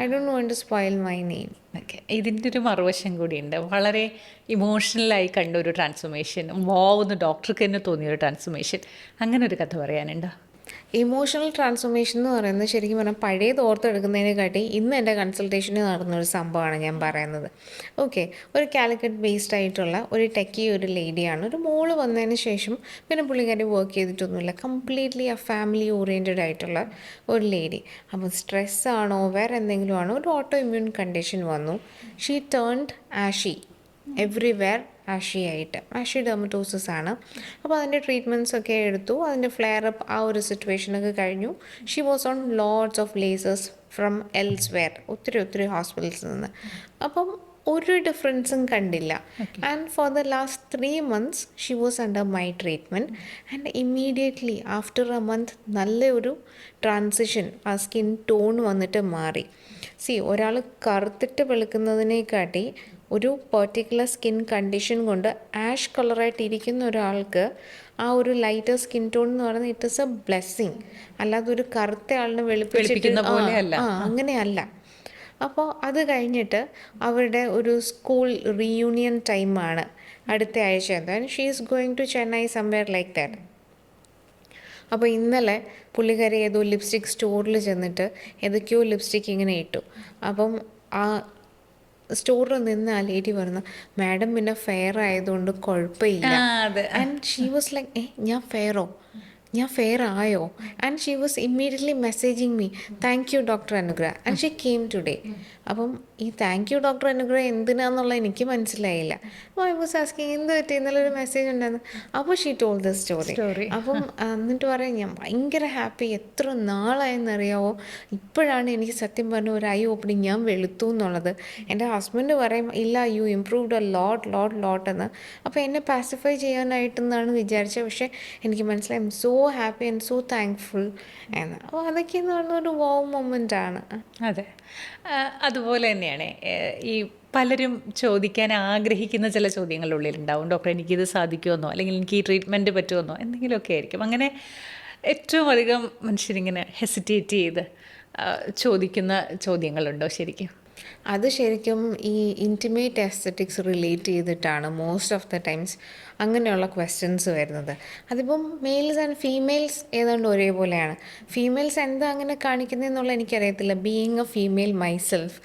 I don't want to spoil my name. Okay, ഇതിൻ്റെ ഒരു മറുവശം കൂടിയുണ്ട്. വളരെ ഇമോഷണലായി കണ്ട ഒരു ട്രാൻസ്ഫോർമേഷൻ, വാവുന്ന ഡോക്ടർക്ക് തന്നെ തോന്നിയൊരു ട്രാൻസ്ഫോർമേഷൻ, അങ്ങനെ ഒരു കഥ പറയാനുണ്ടോ? ഇമോഷണൽ ട്രാൻസ്ഫോർമേഷൻ എന്ന് പറയുന്നത് ശരിക്കും പറഞ്ഞാൽ പഴയത് ഓർത്തെടുക്കുന്നതിനെക്കാട്ടി ഇന്ന് എൻ്റെ കൺസൾട്ടേഷനിൽ നടന്നൊരു സംഭവമാണ് ഞാൻ പറയുന്നത്. ഓക്കെ, ഒരു കാലിക്കറ്റ് ബേസ്ഡ് ആയിട്ടുള്ള ഒരു ടെക്കി ഒരു ലേഡിയാണ്. ഒരു മോള് വന്നതിന് ശേഷം പിന്നെ പുള്ളിക്കാരി വർക്ക് ചെയ്തിട്ടൊന്നുമില്ല, കംപ്ലീറ്റ്ലി ആ ഫാമിലി ഓറിയൻറ്റഡ് ആയിട്ടുള്ള ഒരു ലേഡി. അപ്പോൾ സ്ട്രെസ്സാണോ വേറെ എന്തെങ്കിലും ആണോ, ഒരു ഓട്ടോ ഇമ്മ്യൂൺ കണ്ടീഷൻ വന്നു. ഷീ ടേൺഡ് ആഷി എവ്രിവെയർ, ആഷിയായിട്ട്, ആഷി ഡെർമറ്റോസിസ് ആണ്. അപ്പോൾ അതിൻ്റെ ട്രീറ്റ്മെൻറ്റ്സ് ഒക്കെ എടുത്തു, അതിൻ്റെ ഫ്ലെയർ അപ്പ് ആ ഒരു സിറ്റുവേഷനൊക്കെ കഴിഞ്ഞു. She was on lots of ലേസേഴ്സ് from elsewhere, ഒത്തിരി ഹോസ്പിറ്റൽസിൽ നിന്ന്. അപ്പം ഒരു ഡിഫറൻസും കണ്ടില്ല. And for the last 3 months she was under my treatment. And immediately after A month നല്ലൊരു ട്രാൻസിഷൻ, ആ സ്കിൻ ടോൺ വന്നിട്ട് മാറി. ഒരാൾ കറുത്തിട്ട് വെളുക്കുന്നതിനെക്കാട്ടി ഒരു പെർട്ടിക്കുലർ സ്കിൻ കണ്ടീഷൻ കൊണ്ട് ആഷ് കളറായിട്ട് ഇരിക്കുന്ന ഒരാൾക്ക് ആ ഒരു ലൈറ്റർ സ്കിൻ ടോൺ എന്ന് പറയുന്നത് ഇറ്റ് ഇസ് എ ബ്ലെസ്സിങ്. അല്ലാതെ ഒരു കറുത്ത ആളിനെ വെളുപ്പിക്കുന്ന അങ്ങനെയല്ല. അപ്പോൾ അത് കഴിഞ്ഞിട്ട് അവരുടെ ഒരു സ്കൂൾ റീയൂണിയൻ ടൈമാണ് അടുത്ത ആഴ്ച. She is going to Chennai somewhere like that. അപ്പോൾ ഇന്നലെ പുള്ളിക്കാരി ഏതോ ലിപ്സ്റ്റിക് സ്റ്റോറിൽ ചെന്നിട്ട് ഏതൊക്കെയോ ലിപ്സ്റ്റിക് ഇങ്ങനെ ഇട്ടു. അപ്പം ആ സ്റ്റോറിൽ നിന്ന് ആ ലേഡി പറഞ്ഞു, മാഡം പിന്നെ ഫെയർ ആയതുകൊണ്ട് കുഴപ്പമില്ല. അതെ. ആൻഡ് ഷീ വാസ് ലൈക്ക്, ഞാൻ ഫെയറോ, ഞാൻ ഫെയർ ആയോ? And she was immediately messaging me, thank you doctor അനുഗ്രഹ, ആൻഡ് ഷീ കെയിം ടുഡേ. അപ്പം ഈ താങ്ക് യു ഡോക്ടർ അനുഗ്രഹ എന്തിനാന്നുള്ളത് എനിക്ക് മനസ്സിലായില്ല. അപ്പോൾ ഐ വാസ് ആസ്കിങ് എന്ത് പറ്റി, ഇന്നലെ ഒരു മെസ്സേജ് ഉണ്ടായിരുന്നു. അപ്പോൾ ഷീ ടോൾ ദ സ്റ്റോറി. അപ്പം എന്നിട്ട് പറയാം, ഞാൻ ഭയങ്കര ഹാപ്പി, എത്ര നാളായെന്നറിയാവോ, ഇപ്പോഴാണ് എനിക്ക് സത്യം പറഞ്ഞ ഒരു ഐ ഓപ്പണിങ്, ഞാൻ വെളുത്തു എന്നുള്ളത്. എൻ്റെ ഹസ്ബൻഡ് പറയും, ഇല്ല യു ഇംപ്രൂവ്ഡ് എ ലോട്ട് എന്ന്. അപ്പോൾ എന്നെ പാസിഫൈ ചെയ്യാനായിട്ടെന്നാണ് വിചാരിച്ചത്. പക്ഷേ എനിക്ക് മനസ്സിലായി, I M so happy and so thankful എന്ന്. അപ്പോൾ അതൊക്കെ എന്ന് പറഞ്ഞൊരു വൗ മൊമെൻ്റ് ആണ്. അതെ. അതുപോലെ തന്നെയാണ് ഈ പലരും ചോദിക്കാൻ ആഗ്രഹിക്കുന്ന ചില ചോദ്യങ്ങളുടെ ഉള്ളിലുണ്ടാവും. ഡോക്ടർ എനിക്കിത് സാധിക്കുമെന്നോ, അല്ലെങ്കിൽ എനിക്ക് ഈ ട്രീറ്റ്മെൻറ്റ് പറ്റുമെന്നോ, എന്തെങ്കിലുമൊക്കെ ആയിരിക്കും. അങ്ങനെ ഏറ്റവും അധികം മനുഷ്യരിങ്ങനെ ഹെസിറ്റേറ്റ് ചെയ്ത് ചോദിക്കുന്ന ചോദ്യങ്ങളുണ്ടോ ശരിക്കും? അത് ശരിക്കും ഈ ഇൻറ്റിമേറ്റ് എസ്തറ്റിക്സ് റിലേറ്റ് ചെയ്തിട്ടാണ് മോസ്റ്റ് ഓഫ് ദ ടൈംസ് അങ്ങനെയുള്ള ക്വസ്റ്റ്യൻസ് വരുന്നത്. അതിപ്പം മെയിൽസ് ആൻഡ് ഫീമെയിൽസ് ഏതാണ്ട് ഒരേപോലെയാണ്. ഫീമെയിൽസ് എന്താ അങ്ങനെ കാണിക്കുന്നതെന്നുള്ള എനിക്കറിയത്തില്ല, ബീയിങ് എ ഫീമെയിൽ മൈസെൽഫ്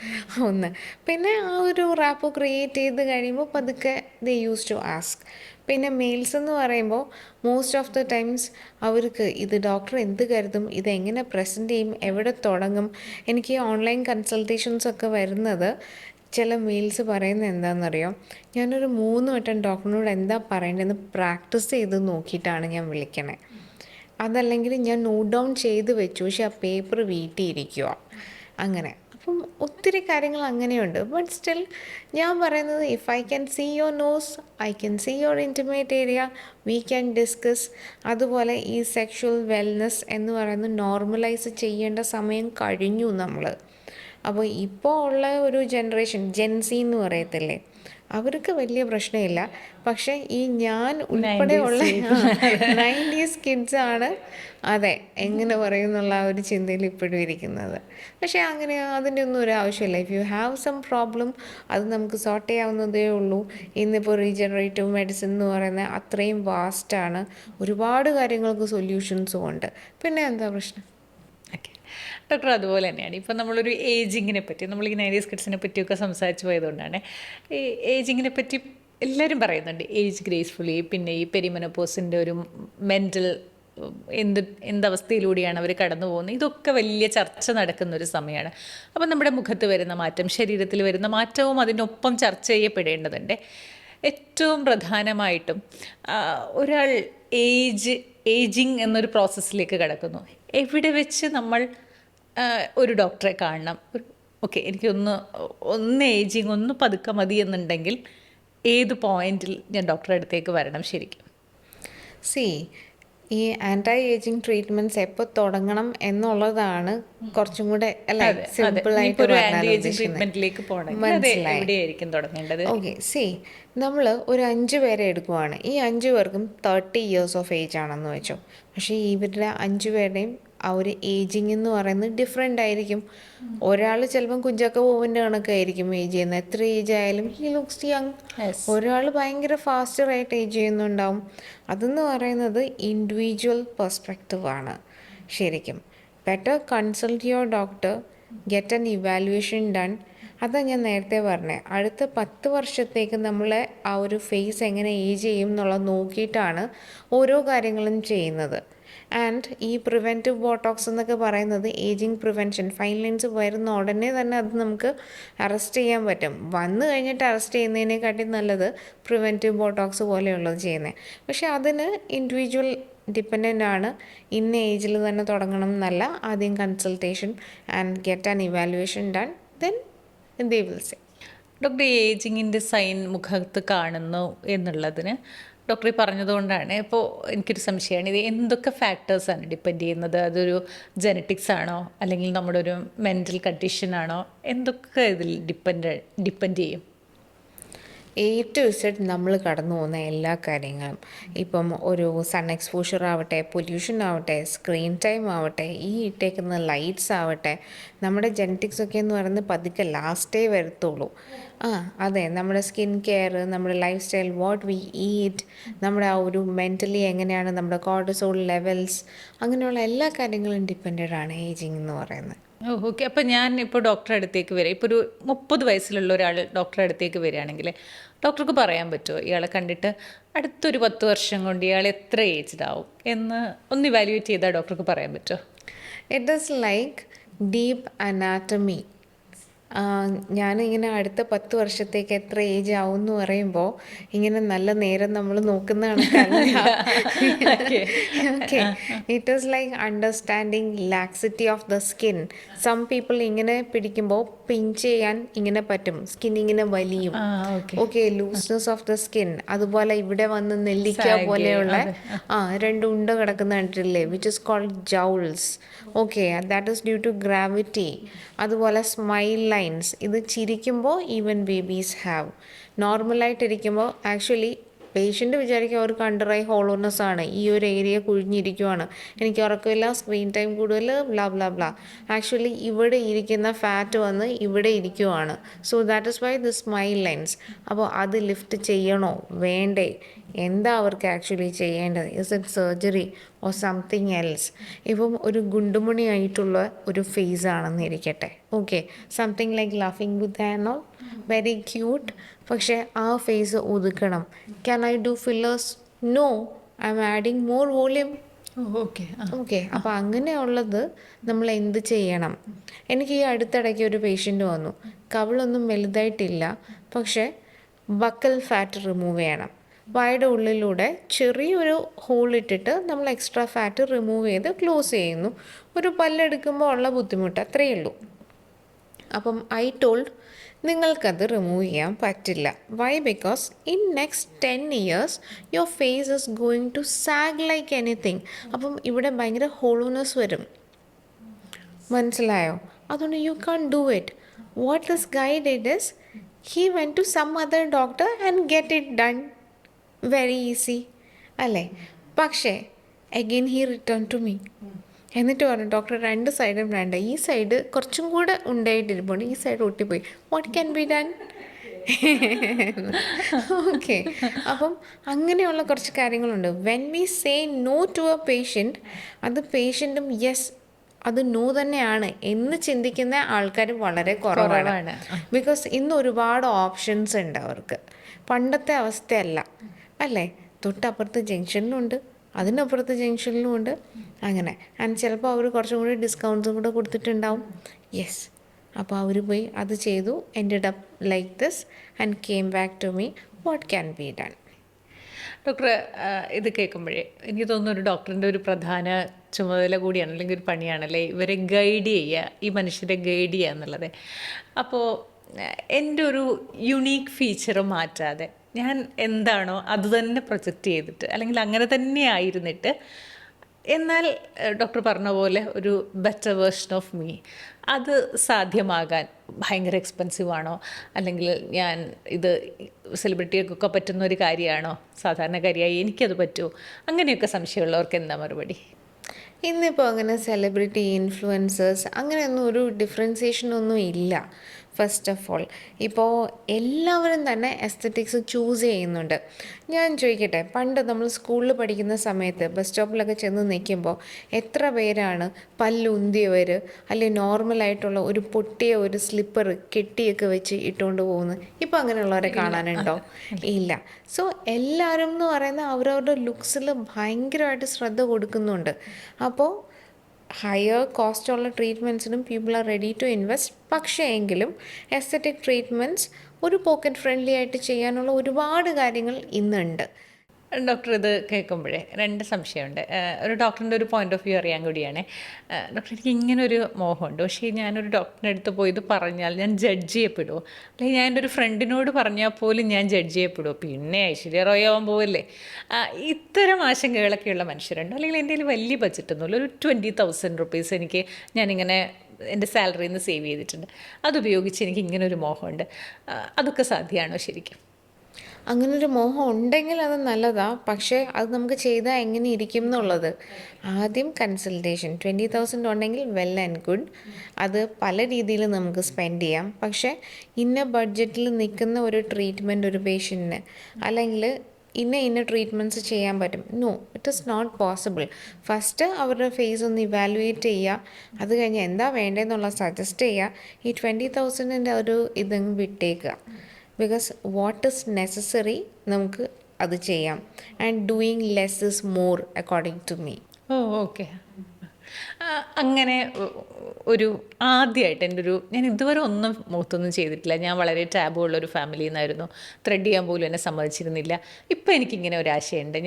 ഒന്ന്. പിന്നെ ആ ഒരു റാപ്പോ ക്രിയേറ്റ് ചെയ്ത് കഴിയുമ്പോൾ പതുക്കെ ദേ യൂസ് ടു ആസ്ക്. പിന്നെ മെയിൽസ് എന്ന് പറയുമ്പോൾ മോസ്റ്റ് ഓഫ് ദ ടൈംസ് അവർക്ക് ഇത് ഡോക്ടർ എന്ത് കരുതും, ഇതെങ്ങനെ പ്രസൻറ്റ് ചെയ്യും, എവിടെ തുടങ്ങും. എനിക്ക് ഓൺലൈൻ കൺസൾട്ടേഷൻസ് ഒക്കെ വരുന്നത് ചില മെയിൽസ് പറയുന്നത് എന്താണെന്നറിയോ, ഞാനൊരു 3 വട്ടം ഡോക്ടറിനോട് എന്താ പറയേണ്ടതെന്ന് പ്രാക്ടീസ് ചെയ്ത് നോക്കിയിട്ടാണ് ഞാൻ വിളിക്കണേ. അതല്ലെങ്കിൽ ഞാൻ നോട്ട് ഡൗൺ ചെയ്ത് വെച്ചു, പക്ഷെ ആ പേപ്പർ വീട്ടിൽ ഇരിക്കുക അങ്ങനെ. അപ്പം ഒത്തിരി കാര്യങ്ങൾ അങ്ങനെയുണ്ട്. ബട്ട് സ്റ്റിൽ ഞാൻ പറയുന്നത്, if I can see your nose, I can see your intimate area, we can discuss. അതുപോലെ ഈ സെക്ഷുവൽ വെൽനെസ് എന്ന് പറയുന്നത് നോർമലൈസ് ചെയ്യേണ്ട സമയം കഴിഞ്ഞു നമ്മൾ. അപ്പോൾ ഇപ്പോൾ ഉള്ള ഒരു ജനറേഷൻ ജെൻസി എന്ന് പറയത്തില്ലേ, അവർക്ക് വലിയ പ്രശ്നമില്ല. പക്ഷേ ഈ ഞാൻ ഉൾപ്പെടെയുള്ള 90s കിഡ്സാണ് അതെ എങ്ങനെ പറയുന്നുള്ള ആ ഒരു ചിന്തയിൽ ഇപ്പോഴും ഇരിക്കുന്നത്. പക്ഷേ അങ്ങനെ അതിൻ്റെ ഒന്നും ഒരു ആവശ്യമില്ല. If you have some problem, അത് നമുക്ക് സോർട്ട് ചെയ്യാവുന്നതേ ഉള്ളൂ. ഇന്നിപ്പോൾ റീജനറേറ്റീവ് മെഡിസിൻ എന്ന് പറയുന്നത് അത്രയും വാസ്റ്റാണ്, ഒരുപാട് കാര്യങ്ങൾക്ക് സൊല്യൂഷൻസും ഉണ്ട്. പിന്നെ എന്താ പ്രശ്നം? ഓക്കെ ഡോക്ടർ, അതുപോലെ തന്നെയാണ് ഇപ്പം നമ്മളൊരു ഏജിങ്ങിനെ പറ്റി, നമ്മൾ ഈ 90s കിഡ്സിനെ പറ്റിയൊക്കെ സംസാരിച്ച് പോയതുകൊണ്ടാണ് ഈ ഏജിങ്ങിനെ പറ്റി എല്ലാവരും പറയുന്നുണ്ട്, ഏജ് ഗ്രേസ്ഫുള്ളി. പിന്നെ ഈ പെരിമെനോപോസിൻ്റെ ഒരു മെൻ്റൽ എന്തവസ്ഥയിലൂടെയാണ് അവർ കടന്നു പോകുന്നത്, ഇതൊക്കെ വലിയ ചർച്ച നടക്കുന്നൊരു സമയമാണ്. അപ്പം നമ്മുടെ മുഖത്ത് വരുന്ന മാറ്റം, ശരീരത്തിൽ വരുന്ന മാറ്റവും അതിനൊപ്പം ചർച്ച ചെയ്യപ്പെടേണ്ടതുണ്ട്. ഏറ്റവും പ്രധാനമായിട്ടും ഒരാൾ ഏജിങ് എന്നൊരു പ്രോസസ്സിലേക്ക് കടക്കുന്നു. എവിടെ വെച്ച് നമ്മൾ ഒരു ഡോക്ടറെ കാണണം? ഓക്കെ, ഒന്ന് ഏജിങ് ഒന്ന് പതുക്കെ മതി എന്നുണ്ടെങ്കിൽ ഏത് പോയിന്റിൽ ഞാൻ ഡോക്ടറെ അടുത്തേക്ക് വരണം ശരിക്കും? ഈ ആൻറ്റി ഏജിങ് ട്രീറ്റ്മെൻറ്റ്സ് എപ്പോൾ തുടങ്ങണം എന്നുള്ളതാണ് കുറച്ചും കൂടെ അല്ലേ സിമ്പിളായിട്ട് ട്രീറ്റ്മെന്റിലേക്ക് എവിടെയായിരിക്കും തുടങ്ങേണ്ടത്? ഓക്കെ, നമ്മൾ ഒരു 5 പേരെ എടുക്കുവാണ്. ഈ 5 പേർക്കും 30 ഇയേഴ്സ് ഓഫ് ഏജ് ആണെന്ന് വെച്ചോ. പക്ഷേ ഇവരുടെ 5 പേരുടെയും ആ ഒരു ഏജിങ് എന്ന് പറയുന്നത് ഡിഫറെൻ്റ് ആയിരിക്കും. ഒരാൾ ചിലപ്പം കുഞ്ചാക്ക ബോബൻ്റെ കണക്കായിരിക്കും ഏജ് ചെയ്യുന്നത്, എത്ര ഏജ് ആയാലും ഹി ലുക്സ് യങ്. ഒരാൾ ഭയങ്കര ഫാസ്റ്ററായിട്ട് ഏജ് ചെയ്യുന്നുണ്ടാവും. അതെന്ന് പറയുന്നത് ഇൻഡിവിജ്വൽ പെർസ്പെക്റ്റീവ് ആണ് ശരിക്കും. Better consult your doctor, get an evaluation done. അതാണ് ഞാൻ നേരത്തെ പറഞ്ഞത്, അടുത്ത 10 വർഷത്തേക്ക് നമ്മളെ ആ ഒരു ഫേസ് എങ്ങനെ ഏജ് ചെയ്യും എന്നുള്ളത് നോക്കിയിട്ടാണ് ഓരോ കാര്യങ്ങളും ചെയ്യുന്നത്. ആൻഡ് ഈ പ്രിവെൻറ്റീവ് ബോട്ടോക്സ് എന്നൊക്കെ പറയുന്നത് ഏജിങ് പ്രിവെൻഷൻ, ഫൈൻ ലൈൻസ് വരുന്ന ഉടനെ തന്നെ അത് നമുക്ക് അറസ്റ്റ് ചെയ്യാൻ പറ്റും. വന്നു കഴിഞ്ഞിട്ട് അറസ്റ്റ് ചെയ്യുന്നതിനെക്കാട്ടി നല്ലത് പ്രിവെൻറ്റീവ് ബോട്ടോക്സ് പോലെയുള്ളത് ചെയ്യുന്നത്. പക്ഷേ അതിന് ഇൻഡിവിജ്വൽ ഡിപ്പെൻഡൻ്റ് ആണ്. ഇന്ന ഏജിൽ തന്നെ തുടങ്ങണം എന്നല്ല. ആദ്യം consultation and get an evaluation done, then they will say. Doctor, ഏജിങ്ങിൻ്റെ സൈൻ മുഖത്ത് കാണുന്നു എന്നുള്ളതിന് ഡോക്ടർ പറഞ്ഞതുകൊണ്ടാണ് ഇപ്പോൾ എനിക്കൊരു സംശയമാണ്, ഇത് എന്തൊക്കെ ഫാക്ടേഴ്സാണ് ഡിപ്പെൻഡ് ചെയ്യുന്നത്? അതൊരു ജെനറ്റിക്സ് ആണോ, അല്ലെങ്കിൽ നമ്മുടെ ഒരു മെൻ്റൽ കണ്ടീഷനാണോ, എന്തൊക്കെ ഇതിൽ ഡിപ്പെൻഡ് ചെയ്യും? ടു ഇസഡ് നമ്മൾ കടന്നു പോകുന്ന എല്ലാ കാര്യങ്ങളും, ഇപ്പം ഒരു സൺ എക്സ്പോഷർ ആവട്ടെ, പൊല്യൂഷൻ ആവട്ടെ, സ്ക്രീൻ ടൈം ആവട്ടെ, ഈ ഇട്ടേക്കുന്ന ലൈറ്റ്സ് ആവട്ടെ, നമ്മുടെ ജെനറ്റിക്സ് ഒക്കെ എന്ന് പറയുന്നത് പതുക്കെ ലാസ്റ്റേ വരത്തുള്ളൂ. അതെ, നമ്മുടെ സ്കിൻ കെയർ, നമ്മുടെ life style, what we eat, നമ്മുടെ ആ ഒരു മെൻ്റലി എങ്ങനെയാണ് നമ്മുടെ കോർട്ടിസോൾ ലെവൽസ്, അങ്ങനെയുള്ള എല്ലാ കാര്യങ്ങളും ഡിപ്പെൻഡഡ് ആണ് ഏജിങ് എന്ന് പറയുന്നത്. ഓക്കെ. അപ്പം ഞാൻ ഇപ്പോൾ ഡോക്ടറെ അടുത്തേക്ക് വരിക, ഇപ്പോൾ ഒരു 30 വയസ്സിലുള്ള ഒരാൾ ഡോക്ടറെ അടുത്തേക്ക് വരികയാണെങ്കിൽ ഡോക്ടർക്ക് പറയാൻ പറ്റുമോ ഇയാളെ കണ്ടിട്ട് അടുത്തൊരു 10 വർഷം കൊണ്ട് ഇയാൾ എത്ര ഏജ്ഡ് ആവും എന്ന് ഒന്ന് ഇവാലുവേറ്റ് ചെയ്താൽ ഡോക്ടർക്ക് പറയാൻ പറ്റുമോ? It is like deep anatomy. ഞാനിങ്ങനെ അടുത്ത 10 വർഷത്തേക്ക് എത്ര ഏജ് ആവും എന്ന് പറയുമ്പോൾ ഇങ്ങനെ നല്ല നേരം നമ്മൾ നോക്കുന്ന കണക്കല്ല. Okay, it is like understanding laxity of the skin. Some people ഇങ്ങനെ പിടിക്കുമ്പോൾ പിഞ്ച് ചെയ്യാൻ ഇങ്ങനെ പറ്റും, സ്കിൻ ഇങ്ങനെ വലിയും. Okay, looseness of the skin. അതുപോലെ ഇവിടെ വന്ന് നെല്ലിക്ക പോലെയുള്ള 2 ഉണ്ട കിടക്കുന്ന കണ്ടിട്ടില്ലേ, which is called jowls. Okay, that is due to gravity. അതുപോലെ സ്മൈൽ ലൈൻസ്, ഇത് ചിരിക്കുമ്പോൾ ഈവൻ ബേബീസ് ഹാവ്. നോർമലായിട്ടിരിക്കുമ്പോൾ ആക്ച്വലി പേഷ്യൻ്റ് വിചാരിക്കും അവർക്ക് അണ്ടർ ഐ ഹോളോനെസ് ആണ്, ഈ ഒരു ഏരിയ കുഴിഞ്ഞിരിക്കുവാണ്, എനിക്ക് ഉറക്കമില്ല, സ്ക്രീൻ ടൈം കൂടുതൽ, ബ്ലാ ബ്ലാ ബ്ലാ. ആക്ച്വലി ഇവിടെ ഇരിക്കുന്ന ഫാറ്റ് വന്ന് ഇവിടെ ഇരിക്കുവാണ്. So that is why the smile lines. അപ്പോൾ അത് ലിഫ്റ്റ് ചെയ്യണോ വേണ്ടേ, എന്താ അവർക്ക് ആക്ച്വലി ചെയ്യേണ്ടത്? Is it surgery or something else? ഇപ്പം ഒരു ഗുണ്ടുമണി ആയിട്ടുള്ള ഒരു ഫേസ് ആണെന്നിരിക്കട്ടെ, ഓക്കെ, സംതിങ് ലൈക്ക് ലാഫിങ് വിത്ത് ആനോ, വെരി ക്യൂട്ട്, പക്ഷേ ആ ഫേസ് ഒതുക്കണം. Can I do fillers? No, I'm adding more volume. Okay, അപ്പോൾ അങ്ങനെയുള്ളത് നമ്മൾ എന്ത് ചെയ്യണം? എനിക്ക് ഈ അടുത്തിടയ്ക്ക് ഒരു പേഷ്യൻ്റ് വന്നു, കവിളൊന്നും വലുതായിട്ടില്ല, പക്ഷേ ബക്കൽ ഫാറ്റ് റിമൂവ് ചെയ്യണം. വായുടെ ഉള്ളിലൂടെ ചെറിയൊരു ഹോൾ ഇട്ടിട്ട് നമ്മൾ എക്സ്ട്രാ ഫാറ്റ് റിമൂവ് ചെയ്ത് ക്ലോസ് ചെയ്യുന്നു. ഒരു പല്ലെടുക്കുമ്പോൾ ഉള്ള ബുദ്ധിമുട്ട് അത്രയേ ഉള്ളൂ. അപ്പം ഐ ടോൾഡ്, നിങ്ങൾക്കത് റിമൂവ് ചെയ്യാൻ പറ്റില്ല. Why? Because in next 10 years your face is going to sag like anything. അപ്പം ഇവിടെ ഭയങ്കര ഹോളോനെസ് വരും, മനസ്സിലായോ? അതുകൊണ്ട് you can do it. What this guy did is he went to some other doctor and get it done very easy അല്ലേ? പക്ഷേ again he return to me. എന്നിട്ട് പറഞ്ഞു, ഡോക്ടർ 2 സൈഡും വേണ്ട, ഈ സൈഡ് കുറച്ചും കൂടെ ഉണ്ടായിട്ടിരിപ്പുണ്ട്, ഈ സൈഡ് ഒട്ടിപ്പോയി, what can be done? Okay, അപ്പം അങ്ങനെയുള്ള കുറച്ച് കാര്യങ്ങളുണ്ട്. When we say no to a patient, അത് പേഷ്യൻറ്റും യെസ് അത് നോ തന്നെയാണ് എന്ന് ചിന്തിക്കുന്ന ആൾക്കാർ വളരെ കുറവാണ്. ബിക്കോസ് ഇന്ന് ഒരുപാട് ഓപ്ഷൻസ് ഉണ്ട് അവർക്ക്, പണ്ടത്തെ അവസ്ഥയല്ല അല്ലേ? തൊട്ടപ്പുറത്ത് ജംഗ്ഷനിലുണ്ട്, അതിനപ്പുറത്ത് ജംഗ്ഷനിലും ഉണ്ട്, അങ്ങനെ. ആൻഡ് ചിലപ്പോൾ അവർ കുറച്ചും കൂടി ഡിസ്കൗണ്ട്സും കൂടെ കൊടുത്തിട്ടുണ്ടാവും. യെസ്, അപ്പോൾ അവർ പോയി അത് ചെയ്തു, ended up like this and came back to me, what can be done? Doctor, ഇത് കേൾക്കുമ്പോഴേ എനിക്ക് തോന്നുന്നു ഒരു ഡോക്ടറിൻ്റെ ഒരു പ്രധാന ചുമതല കൂടിയാണ്, അല്ലെങ്കിൽ ഒരു പണിയാണല്ലേ ഇവരെ ഗൈഡ് ചെയ്യുക, ഈ മനുഷ്യരെ ഗൈഡ് ചെയ്യുക എന്നുള്ളത്. അപ്പോൾ എൻ്റെ ഒരു യുണീക്ക് ഫീച്ചർ മാറ്റാതെ ഞാൻ എന്താണോ അത് തന്നെ പ്രൊജക്റ്റ് ചെയ്തിട്ട്, അല്ലെങ്കിൽ അങ്ങനെ തന്നെ ആയിരുന്നിട്ട്, എന്നാൽ ഡോക്ടർ പറഞ്ഞ പോലെ ഒരു ബെറ്റർ വേർഷൻ ഓഫ് മീ, അത് സാധ്യമാകാൻ ഭയങ്കര എക്സ്പെൻസീവ് ആണോ, അല്ലെങ്കിൽ ഞാൻ ഇത് സെലിബ്രിറ്റികൾക്കൊക്കെ പറ്റുന്ന ഒരു കാര്യമാണോ, സാധാരണക്കാരിയായി എനിക്കത് പറ്റുമോ, അങ്ങനെയൊക്കെ സംശയമുള്ളവർക്ക് എന്താ മറുപടി? ഇന്നിപ്പോൾ അങ്ങനെ സെലിബ്രിറ്റി, ഇൻഫ്ലുവൻസേഴ്സ് അങ്ങനെയൊന്നും ഒരു ഡിഫറൻസിയേഷനൊന്നും ഇല്ല. ഫസ്റ്റ് ഓഫ് ഓൾ, ഇപ്പോൾ എല്ലാവരും തന്നെ എസ്തറ്റിക്സ് ചൂസ് ചെയ്യുന്നുണ്ട്. ഞാൻ ചോദിക്കട്ടെ, പണ്ട് നമ്മൾ സ്കൂളിൽ പഠിക്കുന്ന സമയത്ത് ബസ് സ്റ്റോപ്പിലൊക്കെ ചെന്ന് നിൽക്കുമ്പോൾ എത്ര പേരാണ് പല്ലുന്തിയവർ, അല്ലെങ്കിൽ നോർമലായിട്ടുള്ള ഒരു പൊട്ടിയ ഒരു സ്ലിപ്പർ കെട്ടിയൊക്കെ വെച്ച് ഇട്ടുകൊണ്ട് പോകുന്നത്? ഇപ്പോൾ അങ്ങനെയുള്ളവരെ കാണാനുണ്ടോ? ഇല്ല. സോ എല്ലാവരും എന്ന് പറയുന്നത് അവരവരുടെ ലുക്സിൽ ഭയങ്കരമായിട്ട് ശ്രദ്ധ കൊടുക്കുന്നുണ്ട്. അപ്പോൾ ഹയർ കോസ്റ്റുള്ള ട്രീറ്റ്മെൻറ്റ്സിനും people are ready to invest. പക്ഷേ എങ്കിലും എസ്തറ്റിക് ട്രീറ്റ്മെൻറ്റ്സ് ഒരു പോക്കറ്റ് ഫ്രണ്ട്ലി ആയിട്ട് ചെയ്യാനുള്ള ഒരുപാട് കാര്യങ്ങൾ ഇന്നുണ്ട്. ഡോക്ടർ, ഇത് കേൾക്കുമ്പോഴേ 2 സംശയമുണ്ട്. ഒരു ഡോക്ടറിൻ്റെ ഒരു പോയിൻ്റ് ഓഫ് വ്യൂ അറിയാൻ കൂടിയാണ്. ഡോക്ടർ, എനിക്ക് ഇങ്ങനൊരു മോഹമുണ്ട്, പക്ഷേ ഞാനൊരു ഡോക്ടറിൻ്റെ അടുത്ത് പോയി ഇത് പറഞ്ഞാൽ ഞാൻ ജഡ്ജ് ചെയ്യപ്പെടുമോ, അല്ലെങ്കിൽ ഞാൻ എൻ്റെ ഒരു ഫ്രണ്ടിനോട് പറഞ്ഞാൽ പോലും ഞാൻ ജഡ്ജ് ചെയ്യപ്പെടുമോ, പിന്നെ ഐശ്വര്യ റോയ് ആവാൻ പോവല്ലേ? ഇത്തരം ആശങ്കകളൊക്കെയുള്ള മനുഷ്യരുണ്ട്. അല്ലെങ്കിൽ എൻ്റെ കയ്യിൽ വലിയ ബഡ്ജറ്റൊന്നുമില്ല, ഒരു 20,000 റുപ്പീസ് എനിക്ക് ഞാനിങ്ങനെ എൻ്റെ സാലറിയിൽ നിന്ന് സേവ് ചെയ്തിട്ടുണ്ട്, അതുപയോഗിച്ച് എനിക്ക് ഇങ്ങനൊരു മോഹമുണ്ട്, അതൊക്കെ സാധ്യമാണോ ശരിക്കും? അങ്ങനൊരു മോഹം ഉണ്ടെങ്കിൽ അത് നല്ലതാണ്, പക്ഷേ അത് നമുക്ക് ചെയ്താൽ എങ്ങനെ ഇരിക്കും എന്നുള്ളത്. ആദ്യം കൺസൾട്ടേഷൻ 20,000 ഉണ്ടെങ്കിൽ വെൽ ആൻഡ് ഗുഡ്. അത് പല രീതിയിൽ നമുക്ക് സ്പെൻഡ് ചെയ്യാം. പക്ഷേ ഇന്ന ബഡ്ജറ്റിൽ നിൽക്കുന്ന ഒരു ട്രീറ്റ്മെൻറ്റ് ഒരു പേഷ്യൻറ്റിന്, അല്ലെങ്കിൽ ഇന്ന ട്രീറ്റ്മെൻറ്റ്സ് ചെയ്യാൻ പറ്റും. No, it is not possible. First അവരുടെ ഫേസ് ഒന്ന് ഇവാലുവേറ്റ് ചെയ്യുക, അത് കഴിഞ്ഞ് എന്താ വേണ്ടതെന്നുള്ളത് സജസ്റ്റ് ചെയ്യുക. ഈ 20,000 ഒരു ഇതങ്ങ് വിട്ടേക്കുക. ബിക്കോസ് വാട്ട് ഈസ് നെസസറി നമുക്ക് അത് ചെയ്യാം. And doing less is more according to me. Oh okay. അങ്ങനെ ഒരു ആദ്യമായിട്ട് ഞാൻ ഇതുവരെ ഒന്നും മുഖത്തൊന്നും ചെയ്തിട്ടില്ല. ഞാൻ വളരെ ടാബു ഉള്ളൊരു ഫാമിലിയിൽ നിന്നായിരുന്നു. ത്രെഡ് ചെയ്യാൻ പോലും എന്നെ സമ്മതിച്ചിരുന്നില്ല. ഇപ്പം എനിക്കിങ്ങനെ ഒരാശയുണ്ട്.